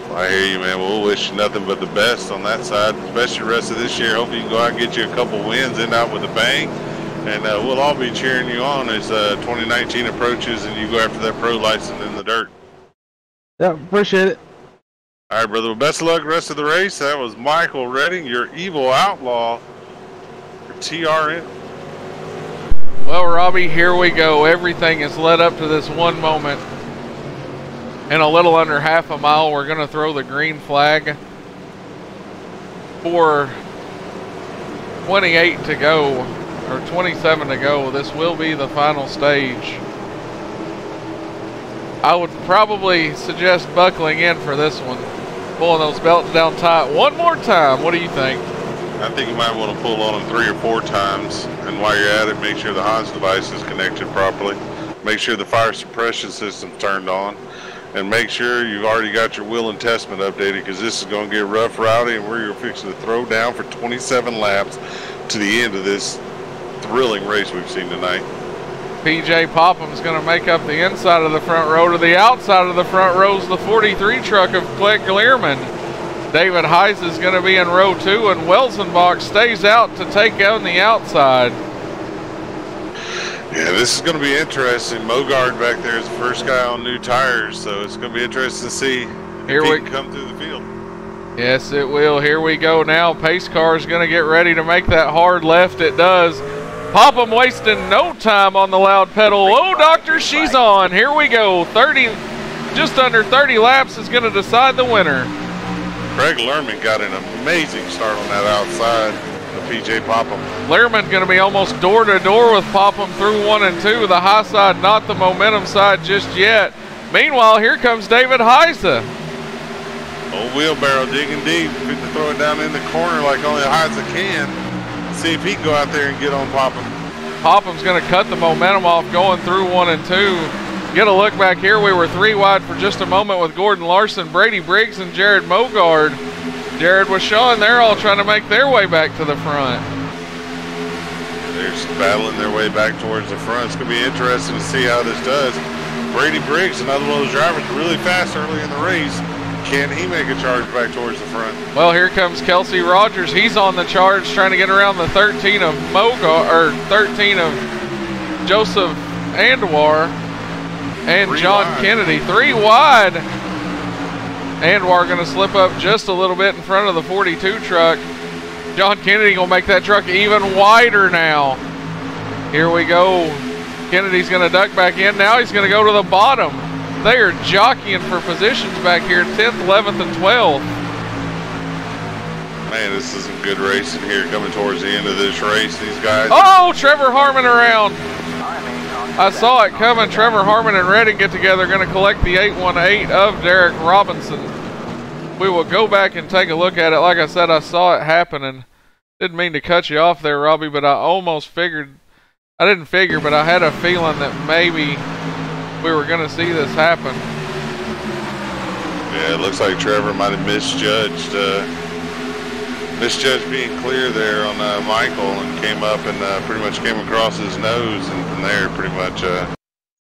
Well, I hear you, man. We'll wish you nothing but the best on that side, especially the rest of this year. Hope you can go out and get you a couple wins, end out with a bang. And we'll all be cheering you on as 2019 approaches and you go after that pro license in the dirt. Yeah, appreciate it. All right, brother. Well, best of luck rest of the race. That was Michael Redding, your Evil Outlaw for TRN. Well, Robbie, here we go. Everything is led up to this one moment. In a little under half a mile, we're going to throw the green flag for 28 to go, or 27 to go. This will be the final stage. I would probably suggest buckling in for this one. Pulling those belts down tight one more time. What do you think? I think you might want to pull on them 3 or 4 times. And while you're at it, make sure the Hans device is connected properly. Make sure the fire suppression system's turned on. And make sure you've already got your wheel and testament updated, because this is going to get rough, rowdy, and we're fixing to throw down for 27 laps to the end of this thrilling race we've seen tonight. PJ Popham's going to make up the inside of the front row. To the outside of the front row is the 43 truck of Clint Gleerman. David Heise is going to be in row 2, and Welsenbach stays out to take on the outside. Yeah, this is going to be interesting. Mogard back there is the first guy on new tires, so it's going to be interesting to see if he can come through the field. Yes, it will. Here we go now. Pace car is going to get ready to make that hard left. It does. Popham wasting no time on the loud pedal. Oh, doctor, she's on. Here we go. 30, just under 30 laps is going to decide the winner. Craig Lerman got an amazing start on that outside of PJ Popham. Lerman going to be almost door to door with Popham through 1 and 2. The high side, not the momentum side just yet. Meanwhile, here comes David Heise. Old wheelbarrow digging deep, fit to throw it down in the corner like only Heise can. See if he can go out there and get on Popham. Popham's going to cut the momentum off going through 1 and 2. Get a look back here. We were 3 wide for just a moment with Gordon Larson, Brady Briggs, and Jared Mogard. Jared with Sean, they're all trying to make their way back to the front. They're just battling their way back towards the front. It's going to be interesting to see how this does. Brady Briggs, another one of those drivers, really fast early in the race. Can he make a charge back towards the front? Well, here comes Kelsey Rogers. He's on the charge, trying to get around the 13 of Moga, or 13 of Joseph Andwar and John Kennedy. 3 wide. Andwar going to slip up just a little bit in front of the 42 truck. John Kennedy going to make that truck even wider now. Here we go. Kennedy's going to duck back in. Now he's going to go to the bottom. They are jockeying for positions back here, 10th, 11th, and 12th. Man, this is some good racing here coming towards the end of this race. These guys. Oh, Trevor Harmon around. I saw it coming. Trevor Harmon and Redding get together, going to collect the 818 of Derek Robinson. We will go back and take a look at it. Like I said, I saw it happening. Didn't mean to cut you off there, Robbie, but I almost figured. I didn't figure, but I had a feeling that maybe we were going to see this happen. Yeah, it looks like Trevor might have misjudged being clear there on Michael, and came up and pretty much came across his nose, and from there pretty much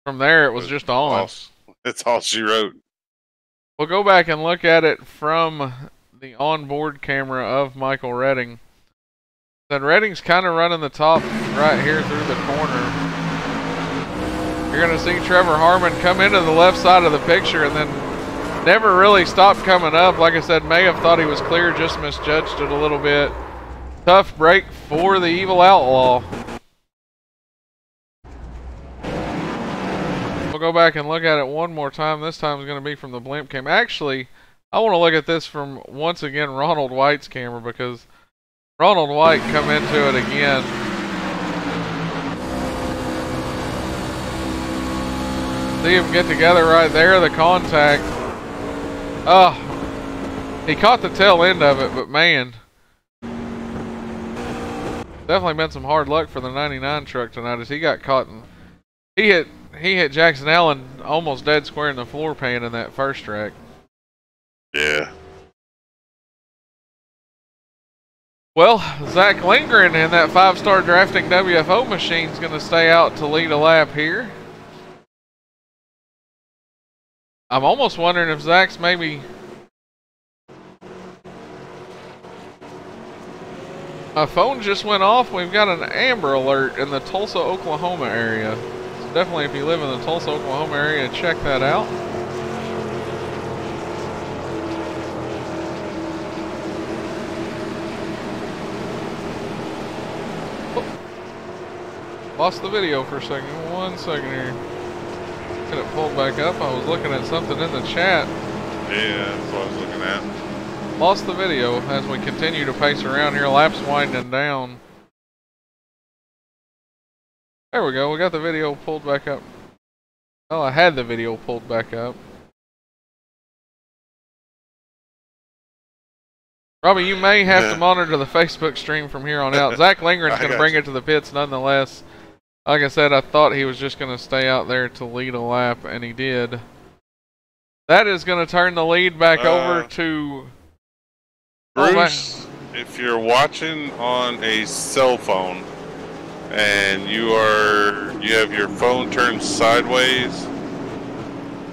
from there it was just on. That's all she wrote. We'll go back and look at it from the onboard camera of Michael Redding. Then Redding's kind of running the top right here through the corner. You're going to see Trevor Harmon come into the left side of the picture and then never really stopped coming up. Like I said, may have thought he was clear, just misjudged it a little bit. Tough break for the Evil Outlaw. We'll go back and look at it one more time. This time is going to be from the blimp cam. Actually, I want to look at this from, once again, Ronald White's camera, because Ronald White come into it again. See him get together right there, the contact. Oh, he caught the tail end of it, but man, definitely been some hard luck for the 99 truck tonight as he got caught in, he hit Jackson Allen almost dead square in the floor pan in that first track. Yeah. Well, Zach Lindgren in that 5-star drafting WFO machine is going to stay out to lead a lap here. I'm almost wondering if Zach's maybe... My phone just went off. We've got an Amber Alert in the Tulsa, Oklahoma area. So definitely if you live in the Tulsa, Oklahoma area, check that out. Lost the video for a second. 1 second here. Get it pulled back up. I was looking at something in the chat. Yeah, that's what I was looking at. Lost the video as we continue to pace around here. Laps winding down. There we go. We got the video pulled back up. Oh, I had the video pulled back up. Robbie, you may have to monitor the Facebook stream from here on out. Zach Lindgren's going to bring it to the pits nonetheless. Like I said, I thought he was just going to stay out there to lead a lap, and he did. That is going to turn the lead back over to... Bruce, if you're watching on a cell phone and you have your phone turned sideways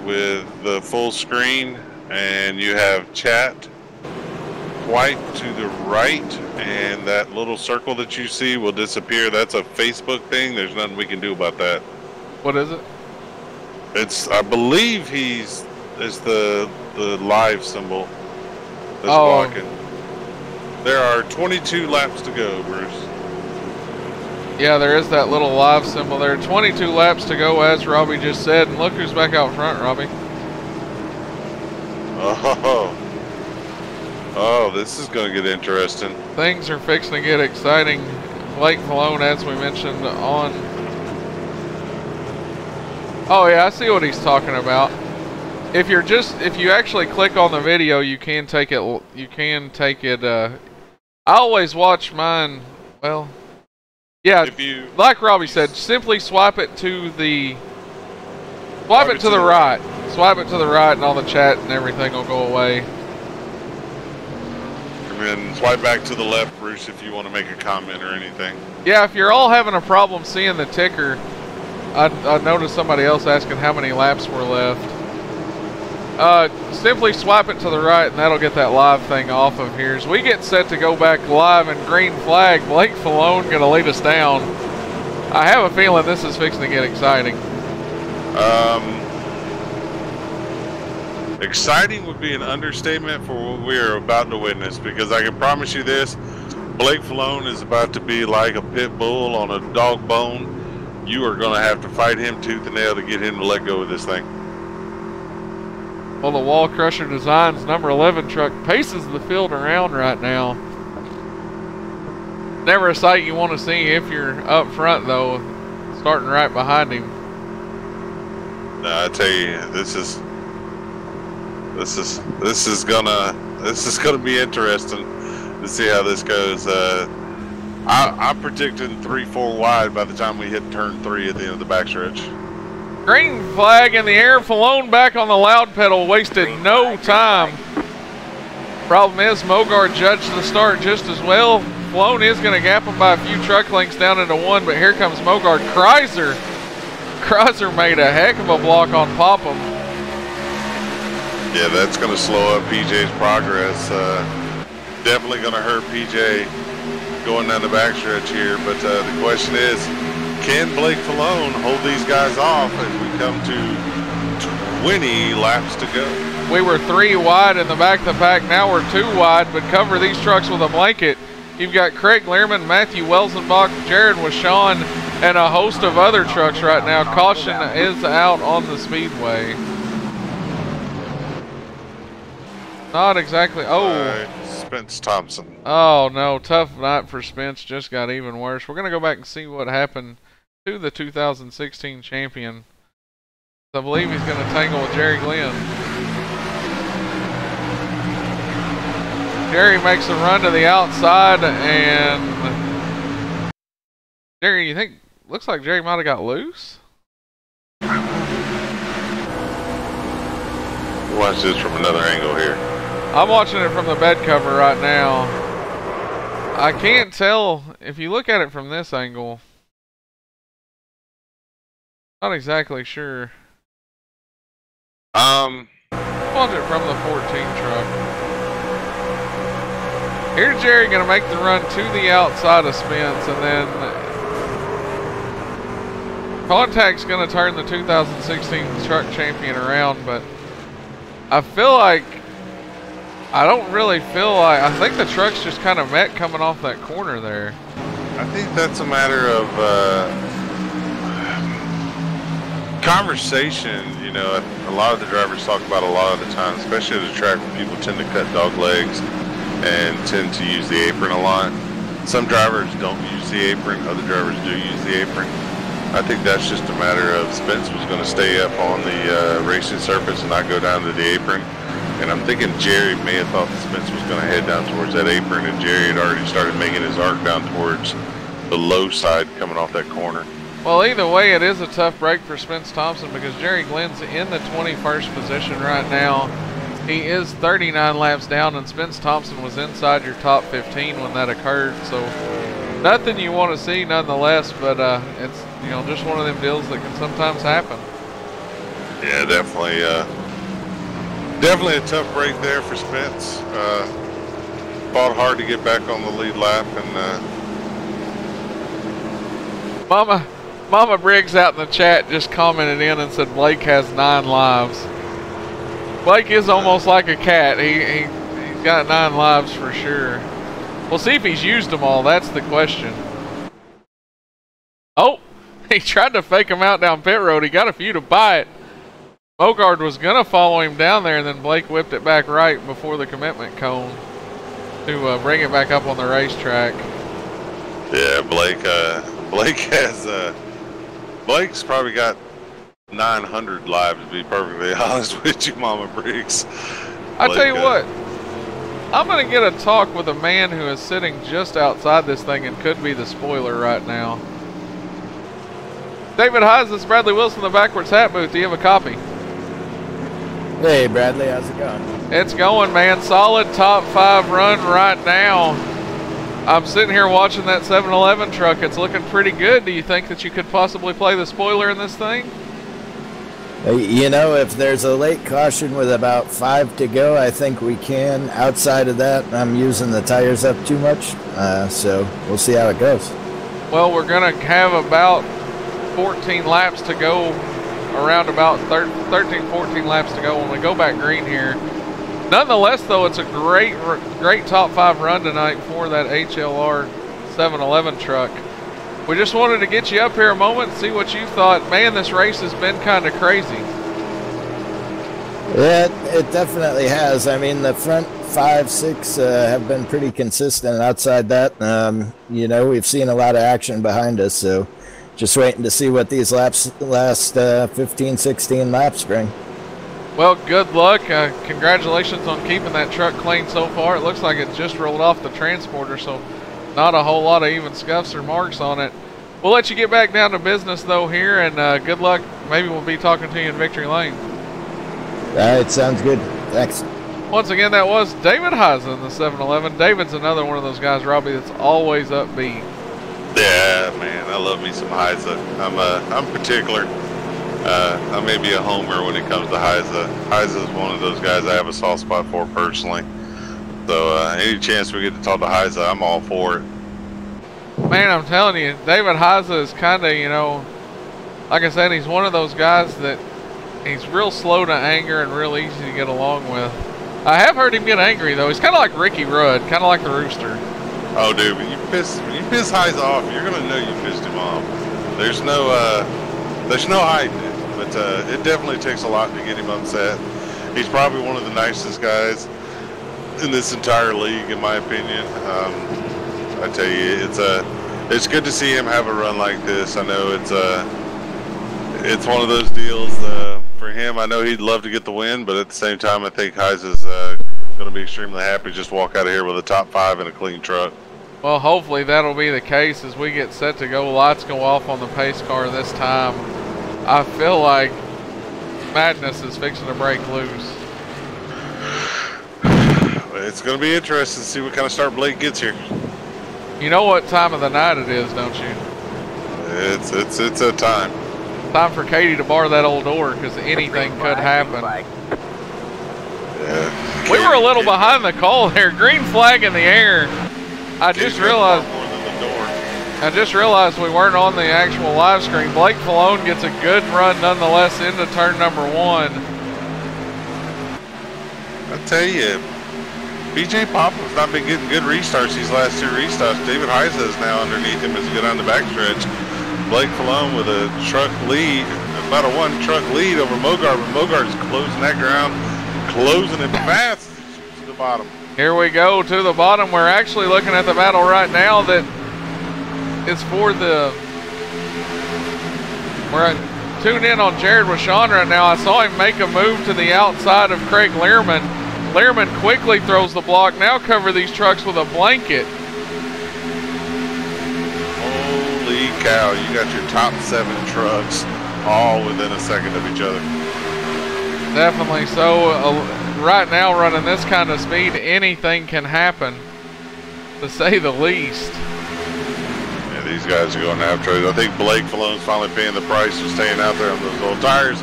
with the full screen and you have chat quite to the right, and that little circle that you see will disappear. That's a Facebook thing. There's nothing we can do about that. What is it? It's, I believe it's the live symbol that's walking. There are 22 laps to go, Bruce. Yeah, there is that little live symbol there. 22 laps to go, as Robbie just said. And look who's back out front, Robbie. Oh, this is going to get interesting. Things are fixing to get exciting. Blake Malone, as we mentioned on... Oh yeah, I see what he's talking about. If you actually click on the video, you can take it, I always watch mine, well, yeah, like Robbie said, simply swipe it to the, swipe it to the right. Swipe it to the right and all the chat and everything will go away. And then swipe back to the left, Bruce, if you want to make a comment or anything. Yeah, if you're all having a problem seeing the ticker, I noticed somebody else asking how many laps were left. Simply swipe it to the right and that'll get that live thing off of here. As we get set to go back live in green flag, Blake Falone gonna lead us down. I have a feeling this is fixing to get exciting. Exciting would be an understatement for what we are about to witness, because I can promise you this, Blake Falone is about to be like a pit bull on a dog bone. You are going to have to fight him tooth and nail to get him to let go of this thing. Well, the Wall Crusher Designs number 11 truck paces the field around right now. Never a sight you want to see if you're up front, though, starting right behind him. No, I tell you, this is gonna be interesting to see how this goes. I'm predicting 3-4 wide by the time we hit turn 3 at the end of the backstretch. Green flag in the air. Falone back on the loud pedal. Wasted no time. Problem is, Mogard judged the start just as well. Falone is going to gap him by a few truck lengths down into 1, but here comes Mogard. Chrysler made a heck of a block on Popham. Yeah, that's going to slow up PJ's progress. Definitely going to hurt PJ going down the backstretch here, but the question is, can Blake Falone hold these guys off as we come to 20 laps to go? We were 3 wide in the back of the pack. Now we're 2 wide, but cover these trucks with a blanket. You've got Craig Learman, Matthew Welsenbach, Jared Washon, and a host of other trucks right now. Caution is out on the Speedway. Not exactly. Oh. Spence Thompson. Oh, no. Tough night for Spence. Just got even worse. We're going to go back and see what happened to the 2016 champion. I believe he's going to tangle with Jerry Glenn. Jerry makes a run to the outside, and Jerry, you think, looks like Jerry might have got loose? Watch this from another angle here. I'm watching it from the bed cover right now. I can't tell if you look at it from this angle. Not exactly sure. Watch it from the 14 truck. Here's Jerry gonna make the run to the outside of Spence, and then Contact's gonna turn the 2016 truck champion around, but I don't really feel like, I think the trucks just kind of met coming off that corner there. I think that's a matter of conversation. You know, a lot of the drivers talk about a lot of the time, especially at a track where people tend to cut dog legs and tend to use the apron a lot. Some drivers don't use the apron, other drivers do use the apron. I think that's just a matter of Spence was going to stay up on the racing surface and not go down to the apron. And I'm thinking Jerry may have thought that Spence was going to head down towards that apron, and Jerry had already started making his arc down towards the low side coming off that corner. Well, either way, it is a tough break for Spence Thompson because Jerry Glenn's in the 21st position right now. He is 39 laps down, and Spence Thompson was inside your top 15 when that occurred. So nothing you want to see nonetheless, but it's, you know, just one of them deals that can sometimes happen. Yeah, definitely. Definitely a tough break there for Spence. Fought hard to get back on the lead lap, and Mama Briggs out in the chat just commented in and said Blake has 9 lives. Blake is almost like a cat. He's got 9 lives for sure. We'll see if he's used them all. That's the question. Oh, he tried to fake him out down pit road. He got a few to buy it. Mogard was going to follow him down there, and then Blake whipped it back right before the commitment cone to bring it back up on the racetrack. yeah, Blake's probably got 900 lives, to be perfectly honest with you, Mama Briggs. I tell you what, I'm going to get a talk with a man who is sitting just outside this thing and could be the spoiler right now. David Hines, this is Bradley Wilson, the Backwards Hat Booth. Do you have a copy? Hey Bradley, how's it going? It's going, man. Solid top 5 run right now. I'm sitting here watching that 7-Eleven truck. It's looking pretty good. Do you think that you could possibly play the spoiler in this thing? You know, if there's a late caution with about 5 to go, I think we can. Outside of that, I'm using the tires up too much, so we'll see how it goes. Well, we're going to have about 14 laps to go, around about 13, 14 laps to go when we go back green here. Nonetheless, though, it's a great top 5 run tonight for that HLR 7-Eleven truck. We just wanted to get you up here a moment and see what you thought. Man, this race has been kind of crazy. Yeah, it definitely has. I mean, the front 5, 6 have been pretty consistent. Outside that, you know, we've seen a lot of action behind us, so just waiting to see what these last 15, 16 laps bring. Well, good luck. Congratulations on keeping that truck clean so far. It looks like it just rolled off the transporter, so not a whole lot of even scuffs or marks on it. We'll let you get back down to business, though, here, and good luck. Maybe we'll be talking to you in Victory Lane. All right, sounds good. Thanks. Once again, that was David Heisen in the 7-Eleven. David's another one of those guys, Robbie, that's always upbeat. Yeah, man, I love me some Heisa. I'm particular. I may be a homer when it comes to Heisa. Heisa is one of those guys I have a soft spot for personally. So any chance we get to talk to Heisa, I'm all for it. Man, I'm telling you, David Heisa is kind of, you know, like I said, he's one of those guys that he's real slow to anger and real easy to get along with. I have heard him get angry, though. He's kind of like Ricky Rudd, kind of like the Rooster. Oh, dude, when you piss Heisa off, you're gonna know you pissed him off. There's no hiding it, but it definitely takes a lot to get him upset. He's probably one of the nicest guys in this entire league, in my opinion. I tell you, it's good to see him have a run like this. I know it's one of those deals for him. I know he'd love to get the win, but at the same time, I think Heisa's going to be extremely happy to just walk out of here with a top 5 and a clean truck. Well, hopefully that'll be the case as we get set to go. Lights go off on the pace car this time. I feel like madness is fixing to break loose. It's going to be interesting to see what kind of start Blake gets here. You know what time of the night it is, don't you? It's a time. Time for Katie to bar that old door because anything could happen. Yeah. We were a little behind the call there. Green flag in the air. I just realized we weren't on the actual live screen. Blake Falone gets a good run nonetheless into turn number 1. I tell you, BJ Poplar's not been getting good restarts these last 2 restarts. David Heisa is now underneath him as he goes down the backstretch. Blake Falone with a truck lead, about a 1 truck lead over Mogart, but Mogart is closing that ground, closing it fast to the bottom. Here we go to the bottom. We're actually looking at the battle right now that is for the... We're tuned in on Jared Washon right now. I saw him make a move to the outside of Craig Learman. Learman quickly throws the block. Now cover these trucks with a blanket. Holy cow, you got your top 7 trucks all within a second of each other. Definitely so. Right now, running this kind of speed, anything can happen, to say the least. Yeah, these guys are going to have trouble. I think Blake Falone's finally paying the price for staying out there on those old tires.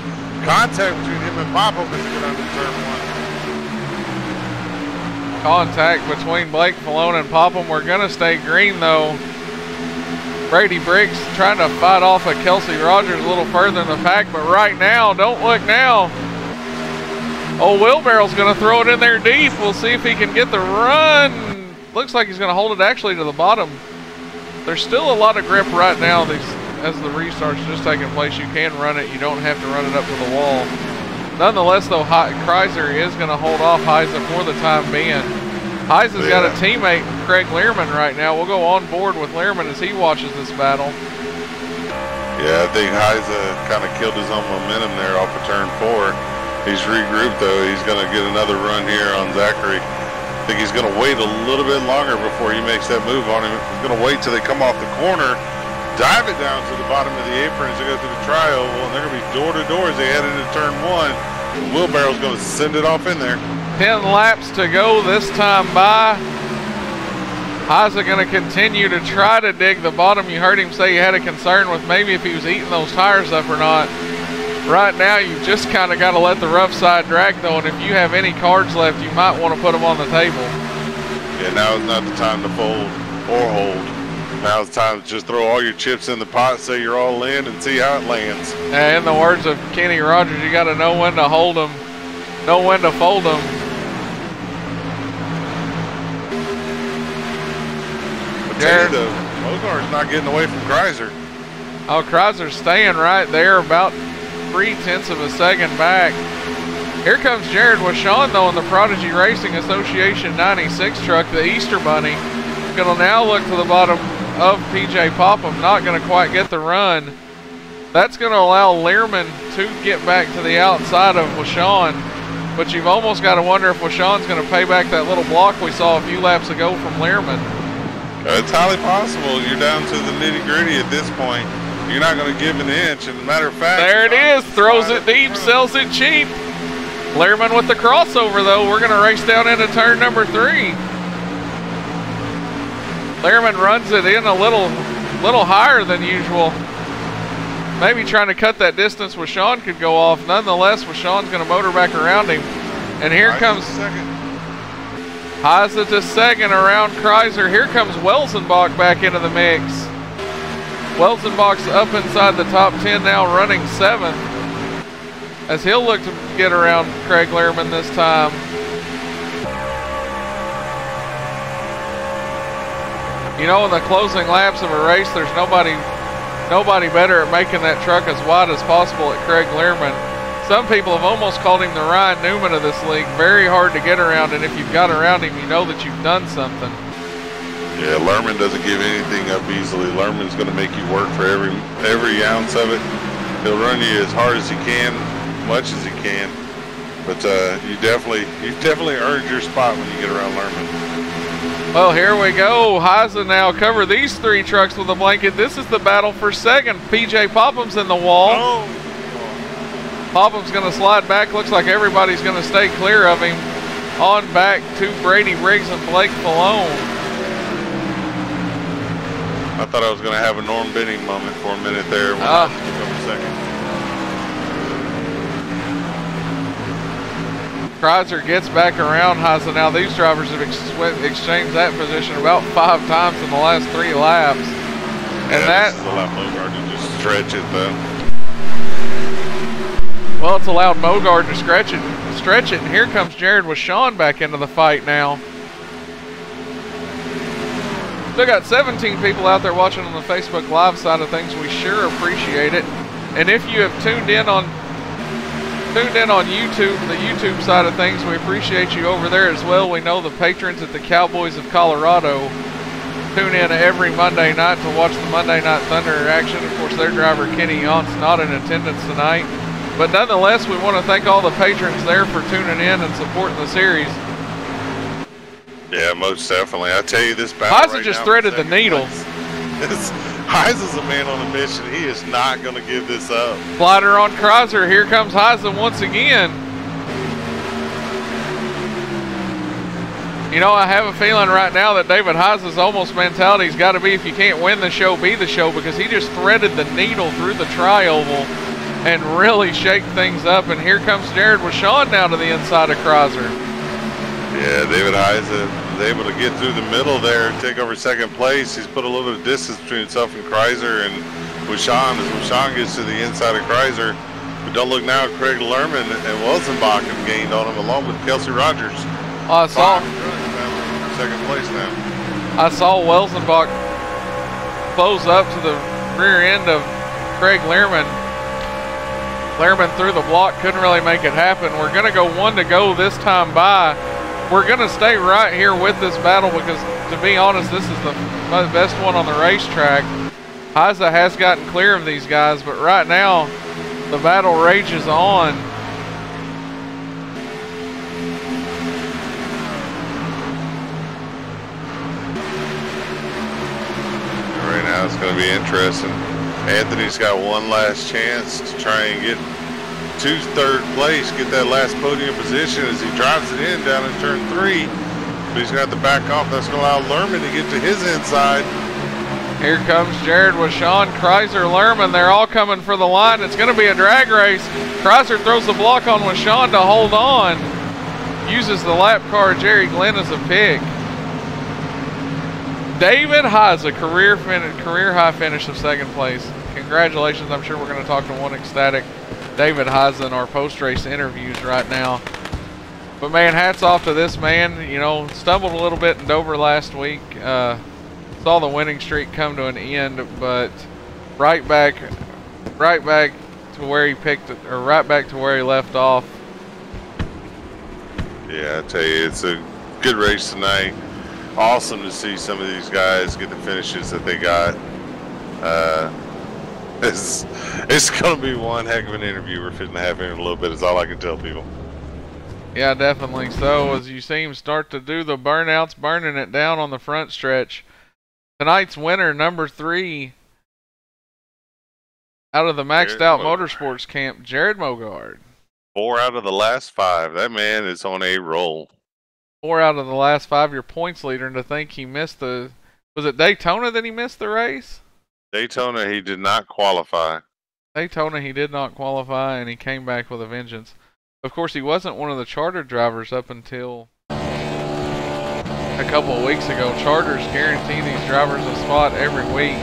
Contact between him and Popo as they get under turn 1. Contact between Blake Falone and Popham. We're going to stay green, though. Brady Briggs trying to fight off of Kelsey Rogers a little further in the pack, but right now, don't look now. Old Wheelbarrow's going to throw it in there deep. We'll see if he can get the run. Looks like he's going to hold it actually to the bottom. There's still a lot of grip right now as the restart's just taking place. You can run it. You don't have to run it up to the wall. Nonetheless, though, Kreiser is going to hold off Heisa for the time being. Heisa's got a teammate, Craig Learman, right now. We'll go on board with Learman as he watches this battle. Yeah, I think Heisa kind of killed his own momentum there off of turn 4. He's regrouped, though. He's going to get another run here on Zachary. I think he's going to wait a little bit longer before he makes that move on him. He's going to wait till they come off the corner, dive it down to the bottom of the apron as they go through the tri-oval, and they're going to be door to door as they head into turn 1. Wheelbarrow's going to send it off in there. 10 laps to go this time by. Haza going to continue to try to dig the bottom. You heard him say he had a concern with maybe if he was eating those tires up or not. Right now, you've just kind of got to let the rough side drag, though, and if you have any cards left, you might want to put them on the table. Yeah, now is not the time to fold or hold. Now's the time to just throw all your chips in the pot, say you're all in, and see how it lands. And in the words of Kenny Rogers, you got to know when to hold them, know when to fold them. But tell you though, Mogar's not getting away from Chrysler. Oh, Chrysler's staying right there, about 0.3 of a second back. Here comes Jared Washon, though, in the Prodigy Racing Association 96 truck, the Easter Bunny. Going to now look to the bottom of PJ Popham, not going to quite get the run. That's going to allow Learman to get back to the outside of Washon, but you've almost got to wonder if Washon's going to pay back that little block we saw a few laps ago from Learman. It's highly possible. You're down to the nitty-gritty at this point. You're not going to give an inch. As a matter of fact, there it is. Throws it deep, sells it cheap. Learman with the crossover, though. We're going to race down into turn number 3. Learman runs it in a little higher than usual. Maybe trying to cut that distance where Sean could go off. Nonetheless, Sean's going to motor back around him. And here comes Haza to second around Chrysler. Here comes Welzenbach back into the mix. Welzenbach's up inside the top 10 now, running 7th, as he'll look to get around Craig Learman this time. You know, in the closing laps of a race, there's nobody better at making that truck as wide as possible at Craig Learman. Some people have almost called him the Ryan Newman of this league. Very hard to get around, and if you've got around him, you know that you've done something. Yeah, Learman doesn't give anything up easily. Learman's going to make you work for every ounce of it. He'll run you as hard as he can, much as he can. But you definitely earned your spot when you get around Learman. Well, here we go. Haza now cover these 3 trucks with a blanket. This is the battle for second. PJ Popham's in the wall. Oh. Popham's going to slide back. Looks like everybody's going to stay clear of him. On back to Brady Briggs and Blake Malone. I thought I was going to have a Norm Benning moment for a minute there when I took over second. Chrysler gets back around Haza. Now these drivers have exchanged that position about 5 times in the last 3 laps. And this is allowed Mogard to just stretch it though. Well, it's allowed Mogard to stretch it, and here comes Jared Washon back into the fight now. Still got 17 people out there watching on the Facebook Live side of things. We sure appreciate it. And if you have tuned in on YouTube, the YouTube side of things, we appreciate you over there as well. We know the patrons at the Cowboys of Colorado tune in every Monday night to watch the Monday Night Thunder action. Of course, their driver Kenny Yont's not in attendance tonight. But nonetheless, we want to thank all the patrons there for tuning in and supporting the series. Yeah, most definitely. I tell you, this battle Haza just threaded the needle. Haza's a man on a mission. He is not going to give this up. Slider on Chrysler. Here comes Haza once again. You know, I have a feeling right now that David Haza's almost mentality's got to be, if you can't win the show, be the show, because he just threaded the needle through the tri-oval and really shake things up. And here comes Jared Washon now to the inside of Chrysler. Yeah, David Haza is able to get through the middle there and take over second place. He's put a little bit of distance between himself and Chrysler and Washon as Washon gets to the inside of Chrysler. But don't look now, Craig Learman and Welzenbach have gained on him along with Kelsey Rogers. I saw second place now. I saw Welzenbach close up to the rear end of Craig Learman. Learman through the block, couldn't really make it happen. We're going to go 1 to go this time by. We're going to stay right here with this battle because, to be honest, this is the best one on the racetrack. Haza has gotten clear of these guys, but right now the battle rages on. Right now it's going to be interesting. Anthony's got one last chance to try and get to third place, get that last podium position as he drives it in down in turn 3. But he's going to have to back off. That's going to allow Lerman to get to his inside. Here comes Jared with Sean, Kreiser, Lerman. They're all coming for the line. It's going to be a drag race. Kreiser throws the block on with Sean to hold on. Uses the lap car, Jerry Glenn, as a pick. David Heiza, career high finish of second place. Congratulations. I'm sure we're going to talk to one ecstatic David Heiza in our post-race interviews right now. But, man, hats off to this man. You know, stumbled a little bit in Dover last week. Saw the winning streak come to an end, but right back to where he picked it, or right back to where he left off. Yeah, I tell you, it's a good race tonight. Awesome to see some of these guys get the finishes that they got. It's going to be one heck of an interview we're fitting to have here in a little bit, is all I can tell people. Yeah, definitely so. As you see him start to do the burnouts, burning it down on the front stretch. Tonight's winner, number 3, out of the Maxed Out Motorsports camp, Jared Mogard. 4 out of the last 5. That man is on a roll. 4 out of the last 5, your points leader, and to think he missed the... Was it Daytona that he missed the race? Daytona, he did not qualify. Daytona, he did not qualify, and he came back with a vengeance. Of course, he wasn't one of the charter drivers up until a couple of weeks ago. Charters guarantee these drivers a spot every week,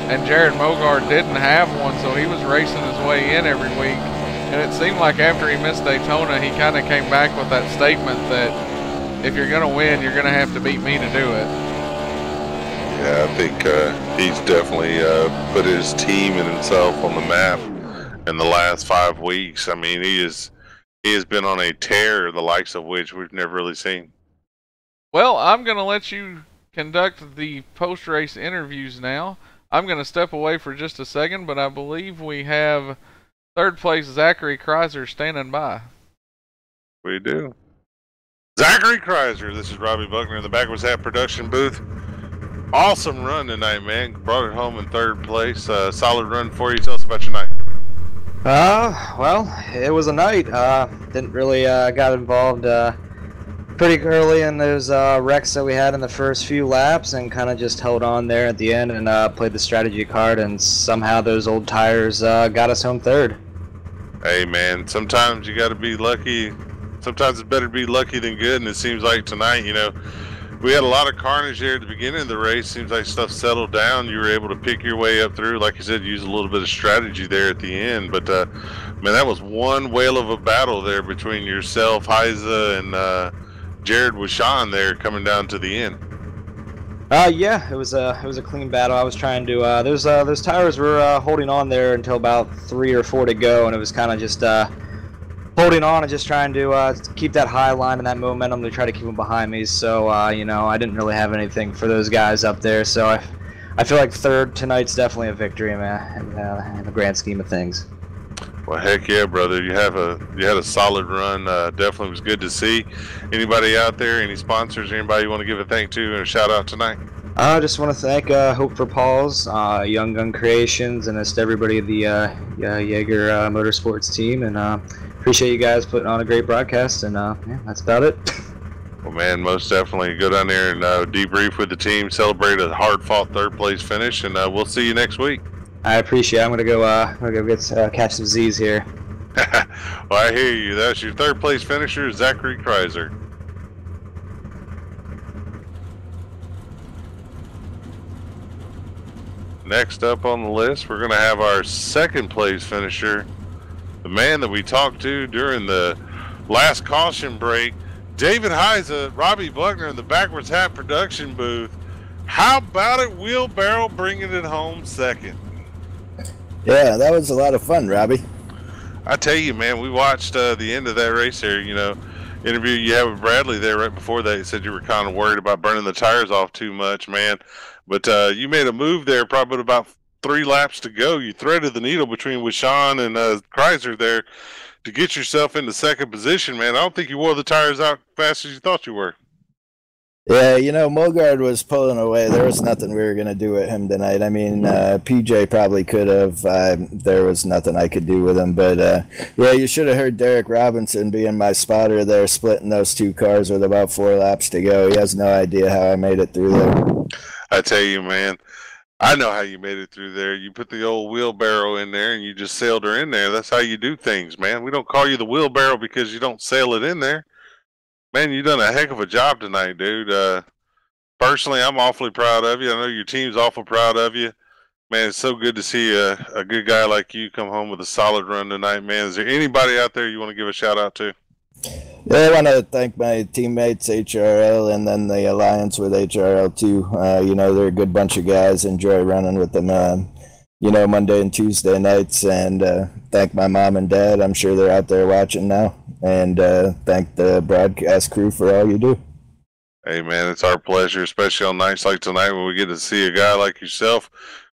and Jared Mogard didn't have one, so he was racing his way in every week. And it seemed like after he missed Daytona, he kind of came back with that statement that if you're going to win, you're going to have to beat me to do it. Yeah, I think he's definitely put his team and himself on the map in the last 5 weeks. I mean, he has been on a tear, the likes of which we've never really seen. Well, I'm going to let you conduct the post-race interviews now. I'm going to step away for just a second, but I believe we have third place Zachary Kreiser standing by. We do. Zachary Kreiser, this is Robbie Buckner in the Backwards Hat production booth. Awesome run tonight, man. Brought it home in third place. Solid run for you. Tell us about your night. Well, it was a night. Didn't really got involved pretty early in those wrecks that we had in the first few laps, and kind of just held on there at the end and played the strategy card, and somehow those old tires got us home third. Hey, man, sometimes you got to be lucky. Sometimes it's better to be lucky than good, and it seems like tonight, you know, we had a lot of carnage there at the beginning of the race. Seems like stuff settled down. You were able to pick your way up through. Like you said, use a little bit of strategy there at the end. But, man, that was one whale of a battle there between yourself, Heiza, and Jared with Sean there coming down to the end. Yeah, it was a clean battle. I was trying to those tires were holding on there until about 3 or 4 to go, and it was kind of just holding on and just trying to keep that high line and that momentum to try to keep them behind me. So you know, I didn't really have anything for those guys up there. So I feel like third tonight's definitely a victory, man, in the grand scheme of things. Well, heck yeah, brother. You had a solid run. Definitely was good to see. Anybody out there, any sponsors, anybody you want to give a thank to and a shout out tonight? I just want to thank Hope for Paul's, Young Gun Creations, and just everybody at the Jaeger Motorsports team. And appreciate you guys putting on a great broadcast. And yeah, that's about it. Well, man, most definitely go down there and debrief with the team, celebrate a hard-fought third-place finish, and we'll see you next week. I appreciate it. I'm gonna go catch some Z's here. Well, I hear you. That's your third place finisher, Zachary Kreiser. Next up on the list, we're gonna have our second place finisher, the man that we talked to during the last caution break, David Heiza, Robbie Buckner in the Backwards Hat production booth. How about it, Wheelbarrow bringing it home second? Yeah, that was a lot of fun, Robbie. I tell you, man, we watched the end of that race there. You know, interview you had with Bradley there right before that. You said you were kind of worried about burning the tires off too much, man. But you made a move there probably about 3 laps to go. You threaded the needle between with Sean and Kreiser there to get yourself into second position, man. I don't think you wore the tires out fast as you thought you were. Yeah, you know, Mogard was pulling away. There was nothing we were going to do with him tonight. I mean, PJ probably could have. There was nothing I could do with him. But, yeah, you should have heard Derek Robinson being my spotter there, splitting those two cars with about 4 laps to go. He has no idea how I made it through there. I tell you, man, I know how you made it through there. You put the old wheelbarrow in there and you just sailed her in there. That's how you do things, man. We don't call you the wheelbarrow because you don't sail it in there. Man, you done a heck of a job tonight, dude. Personally, I'm awfully proud of you. I know your team's awful proud of you. Man, it's so good to see a good guy like you come home with a solid run tonight, man. Is there anybody out there you want to give a shout out to? Yeah, I want to thank my teammates, HRL, and then the alliance with HRL too. You know, they're a good bunch of guys. Enjoy running with them, you know, Monday and Tuesday nights. And thank my mom and dad. I'm sure they're out there watching now. And thank the broadcast crew for all you do. Hey, man, it's our pleasure, especially on nights like tonight when we get to see a guy like yourself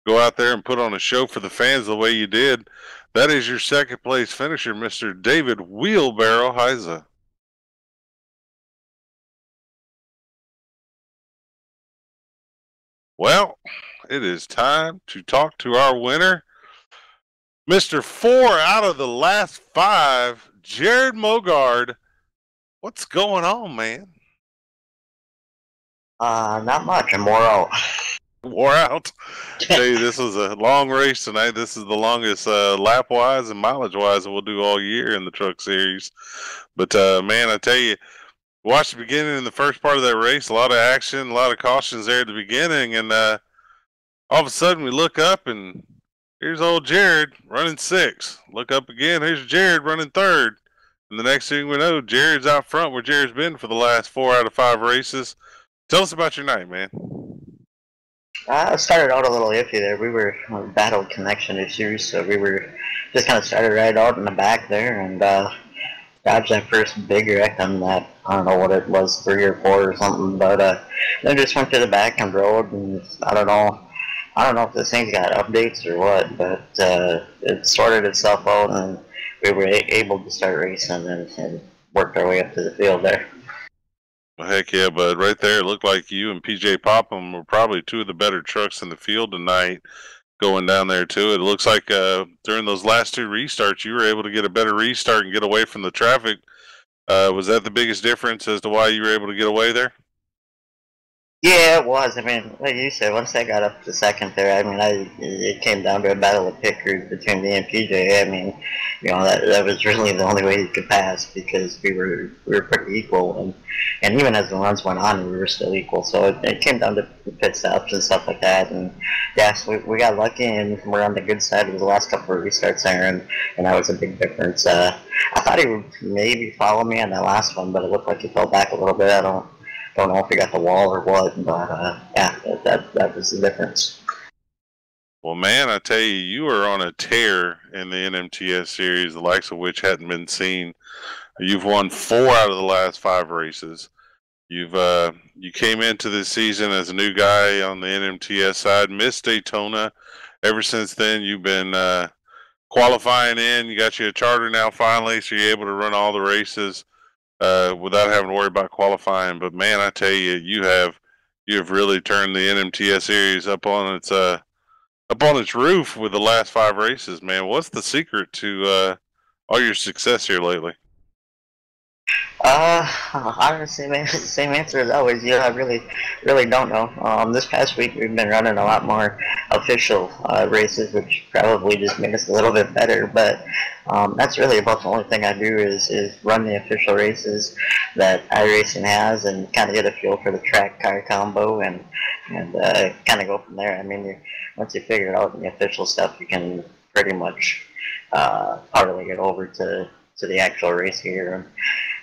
go out there and put on a show for the fans the way you did. That is your second place finisher, Mr. David Wheelbarrow Heiza. Well, it is time to talk to our winner, Mr. 4 out of the last 5, Jared Mogard. What's going on, man? Not much. I'm wore out. Wore out. Tell you, this was a long race tonight. This is the longest lap-wise and mileage-wise that we'll do all year in the Truck Series. But, man, I tell you, watch the beginning and the first part of that race, a lot of action, a lot of cautions there at the beginning, and all of a sudden we look up and here's old Jared running 6. Look up again, here's Jared running 3rd. And the next thing we know, Jared's out front where Jared's been for the last 4 out of 5 races. Tell us about your night, man. I started out a little iffy there. We were battled connection issues, so we were just kind of started right out in the back there and dodged that first big wreck on that. I don't know what it was, 3 or 4 or something, but then just went to the back and rode, and I don't know if this thing's got updates or what, but it sorted itself out and we were able to start racing and worked our way up to the field there. Well, heck yeah, bud. Right there, it looked like you and PJ Popham were probably 2 of the better trucks in the field tonight going down there, too. It looks like during those last 2 restarts, you were able to get a better restart and get away from the traffic. Was that the biggest difference as to why you were able to get away there? Yeah, it was. I mean, like you said, once I got up to second there, I mean, it came down to a battle of pickers between me and PJ. I mean, you know, that was really the only way you could pass because we were pretty equal, and even as the runs went on, we were still equal. So it came down to pit stops and stuff like that. And yeah, so we got lucky, and we're on the good side of the last couple of restarts there, and that was a big difference. I thought he would maybe follow me on that last one, but it looked like he fell back a little bit. I don't know if he got the wall or what, but yeah, that was the difference. Well, man, I tell you, you are on a tear in the NMTS series, the likes of which hadn't been seen. You've won 4 out of the last 5 races. You came into this season as a new guy on the NMTS side, missed Daytona. Ever since then, you've been qualifying in. You got you a charter now finally, so you're able to run all the races without having to worry about qualifying. But man, I tell you, you have really turned the NMTS series up on its roof with the last 5 races, man. What's the secret to all your success here lately? Honestly, man, same answer as always. You know, I really don't know. This past week we've been running a lot more official races, which probably just made us a little bit better. But that's really about the only thing I do is run the official races that iRacing has, and kind of get a feel for the track car combo, and kind of go from there. I mean, once you figure it out in the official stuff, you can pretty much parlay it over to the actual race here.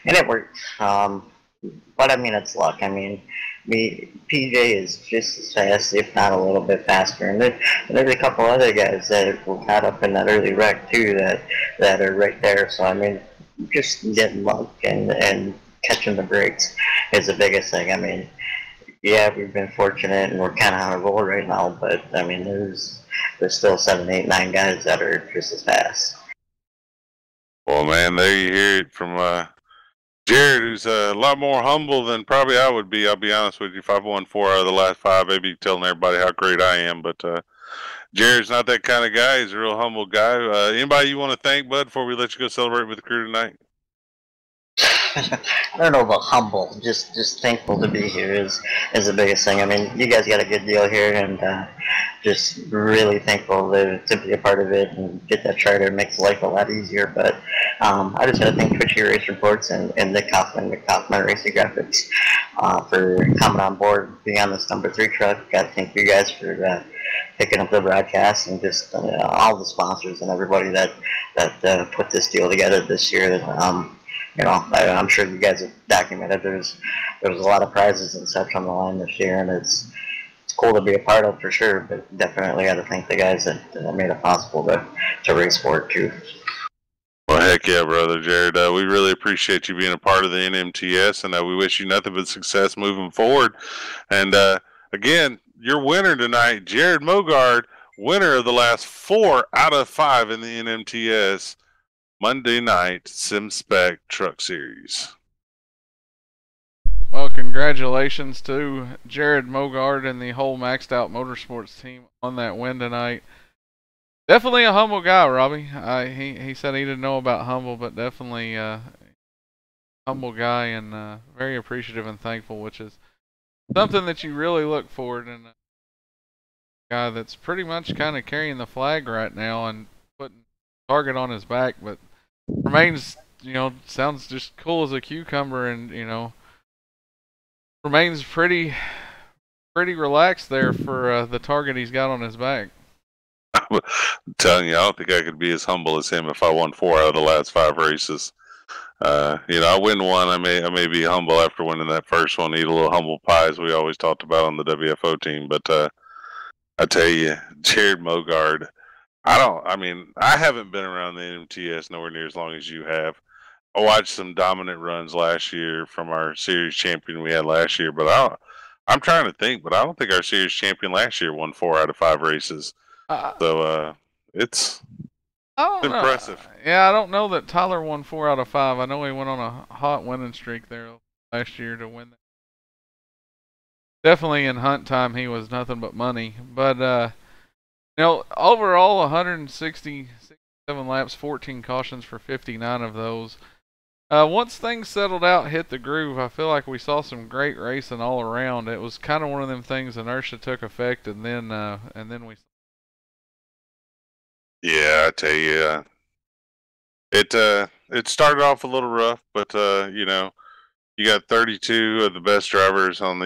And it worked, but I mean, it's luck. I mean, PJ is just as fast, if not a little bit faster, and there's a couple other guys that were caught up in that early wreck too that are right there. So I mean, just getting luck and catching the brakes is the biggest thing. I mean, yeah, we've been fortunate and we're kind of on a roll right now, but I mean, there's still 7, 8, 9 guys that are just as fast. Well, man, there you hear it from Jared, who's a lot more humble than probably I would be. I'll be honest with you. If I've won 4 out of the last 5, I'd be telling everybody how great I am. But Jared's not that kind of guy. He's a real humble guy. Anybody you want to thank, bud, before we let you go celebrate with the crew tonight? I don't know about humble. Just thankful to be here is the biggest thing. I mean, you guys got a good deal here, and just really thankful to be a part of it and get that charter. It makes life a lot easier. But I just got to thank Twitchy Race Reports and Nick Kaufman Racing Graphics for coming on board, being on this number 3 truck. Got to thank you guys for picking up the broadcast, and just all the sponsors and everybody that put this deal together this year. You know, I'm sure you guys have documented there was a lot of prizes and such on the line this year, and it's cool to be a part of for sure. But definitely got to thank the guys that made it possible to race for it too. Well, heck yeah, brother Jared. We really appreciate you being a part of the NMTS, and we wish you nothing but success moving forward. And again, your winner tonight, Jared Mogard, winner of the last 4 out of 5 in the NMTS Monday night SimSpec Truck Series. Well, congratulations to Jared Mogard and the whole Maxed Out Motorsports team on that win tonight. Definitely a humble guy, Robbie. He said he didn't know about humble, but definitely a humble guy, and very appreciative and thankful, which is something that you really look forward in a guy that's pretty much kind of carrying the flag right now and putting target on his back, but remains, sounds just cool as a cucumber, and remains pretty relaxed there for the target he's got on his back. I'm telling you, I don't think I could be as humble as him if I won 4 out of the last 5 races. I win one, I may be humble after winning that first one, eat a little humble pie, as we always talked about on the WFO team. But I tell you, Jared Mogard, I haven't been around the NMTS nowhere near as long as you have. I watched some dominant runs last year from our series champion we had last year, but I'm trying to think, but I don't think our series champion last year won 4 out of 5 races. So it's impressive. Yeah, I don't know that Tyler won 4 out of 5. I know he went on a hot winning streak there last year to win that. Definitely in hunt time he was nothing but money, but overall 167 laps, 14 cautions for 59 of those. Once things settled out, hit the groove, I feel like we saw some great racing all around. It was kind of one of them things, inertia took effect, and then we. Yeah, I tell you, it started off a little rough, but you got 32 of the best drivers on the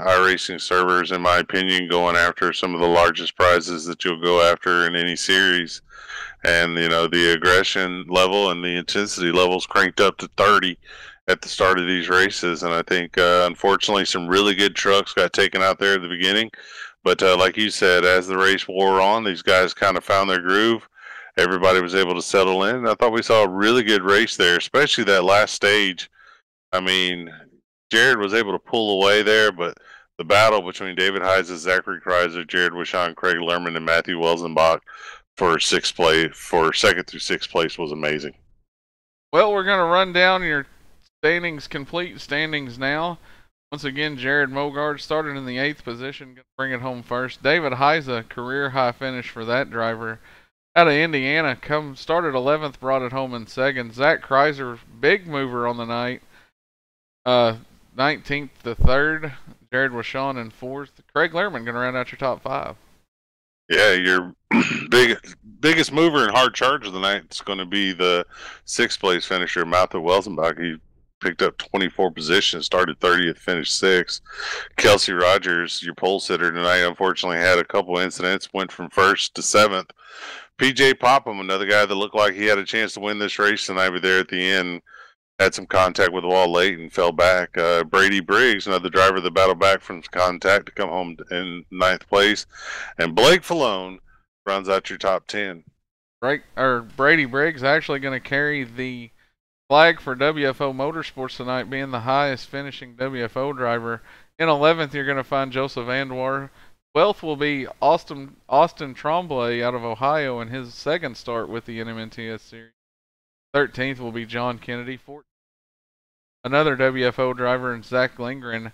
iRacing servers, in my opinion, going after some of the largest prizes that you'll go after in any series. And, the aggression level and the intensity levels cranked up to 30 at the start of these races. And I think, unfortunately, some really good trucks got taken out there at the beginning. But like you said, as the race wore on, these guys kind of found their groove. Everybody was able to settle in. I thought we saw a really good race there, especially that last stage. I mean, Jared was able to pull away there, but the battle between David Heises, Zachary Kreiser, Jared Wishon, Craig Lerman, and Matthew Welzenbach for second through 6th place was amazing. Well, we're going to run down your complete standings now. Once again, Jared Mogard started in the 8th position, going to bring it home first. David Heise, career high finish for that driver. Out of Indiana, started 11th, brought it home in 2nd. Zach Kreiser, big mover on the night. 19th to 3rd. Jared Wishon in 4th. Craig Lerman going to round out your top 5. Yeah, your biggest mover and hard charge of the night is going to be the 6th place finisher, Matthew Welzenbach. He picked up 24 positions, started 30th, finished 6th. Kelsey Rogers, your pole sitter tonight, unfortunately had a couple incidents, went from 1st to 7th. PJ Popham, another guy that looked like he had a chance to win this race tonight, but there at the end had some contact with the wall late and fell back. Brady Briggs, another driver that battled back from contact to come home in 9th place. And Blake Falone rounds out your top 10. Brady Briggs actually going to carry the flag for WFO Motorsports tonight, being the highest finishing WFO driver. In 11th, you're going to find Joseph Anwar. 12th will be Austin Tremblay out of Ohio in his 2nd start with the NMNTS series. 13th will be John Kennedy. another WFO driver, and Zach Lindgren.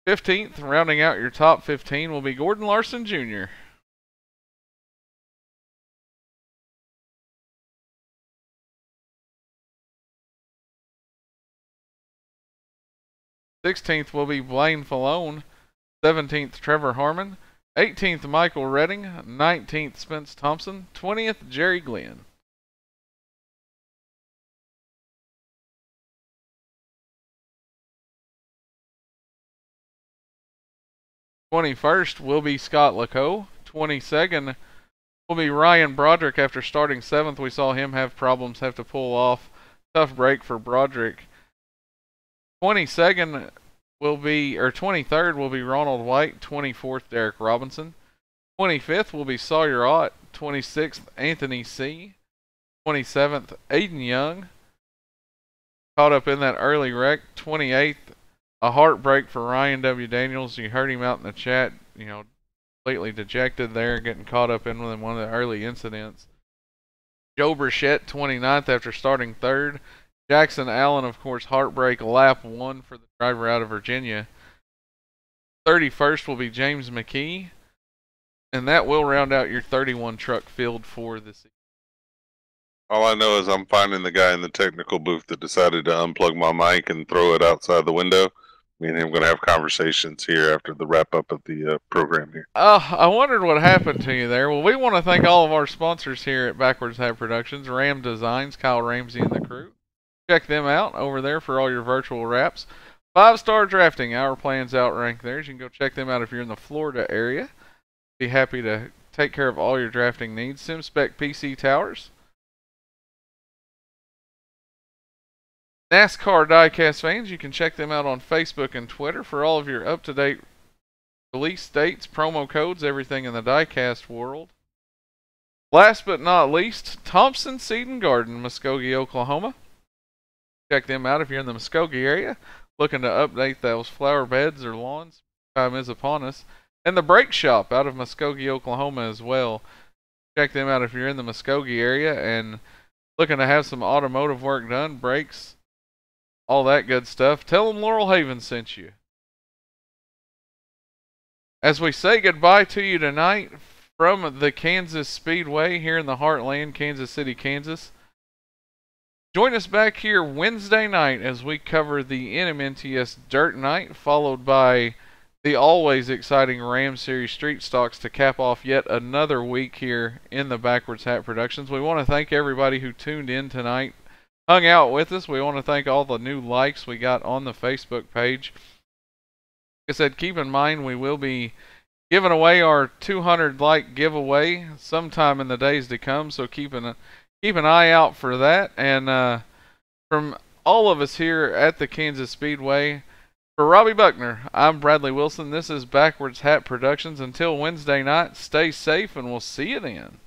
15th, rounding out your top 15, will be Gordon Larson Jr. 16th will be Blaine Falone. 17th, Trevor Harmon. 18th, Michael Redding. 19th, Spence Thompson. 20th, Jerry Glenn. '21st will be Scott Lacoe. 22nd will be Ryan Broderick. After starting 7th, we saw him have problems, have to pull off. Tough break for Broderick. 23rd will be Ronald White. 24th, Derek Robinson. 25th will be Sawyer Ott. 26th, Anthony C. 27th, Aiden Young. Caught up in that early wreck. 28th, a heartbreak for Ryan W. Daniels. You heard him out in the chat, completely dejected there, getting caught up in one of the early incidents. Joe Burchett, 29th after starting 3rd. Jackson Allen, of course, heartbreak, lap 1 for the driver out of Virginia. 31st will be James McKee. And that will round out your 31 truck field for the season. All I know is I'm finding the guy in the technical booth that decided to unplug my mic and throw it outside the window. Me and him are going to have conversations here after the wrap up of the program here. I wondered what happened to you there. Well, we want to thank all of our sponsors here at Backwards Hat Productions. Ram Designs, Kyle Ramsey and the crew. Check them out over there for all your virtual wraps. 5-Star Drafting, our plans outrank theirs. You can go check them out if you're in the Florida area. Be happy to take care of all your drafting needs. SimSpec PC Towers. NASCAR Diecast fans, you can check them out on Facebook and Twitter for all of your up-to-date release dates, promo codes, everything in the diecast world. Last but not least, Thompson Seed and Garden, Muskogee, Oklahoma. Check them out if you're in the Muskogee area, looking to update those flower beds or lawns. Time is upon us. And the Brake Shop out of Muskogee, Oklahoma as well. Check them out if you're in the Muskogee area and looking to have some automotive work done, brakes, all that good stuff. Tell them Laurel Haven sent you. As we say goodbye to you tonight from the Kansas Speedway here in the Heartland, Kansas City, Kansas. Join us back here Wednesday night as we cover the NMNTS Dirt Night, followed by the always exciting Ram Series Street Stocks to cap off yet another week here in the Backwards Hat Productions. We want to thank everybody who tuned in tonight, hung out with us. We want to thank all the new likes we got on the Facebook page. Like I said, keep in mind we will be giving away our 200 like giveaway sometime in the days to come, so keep an eye out for that. And from all of us here at the Kansas Speedway, for Robbie Buckner, I'm Bradley Wilson. This is Backwards Hat Productions. Until Wednesday night, stay safe and we'll see you then.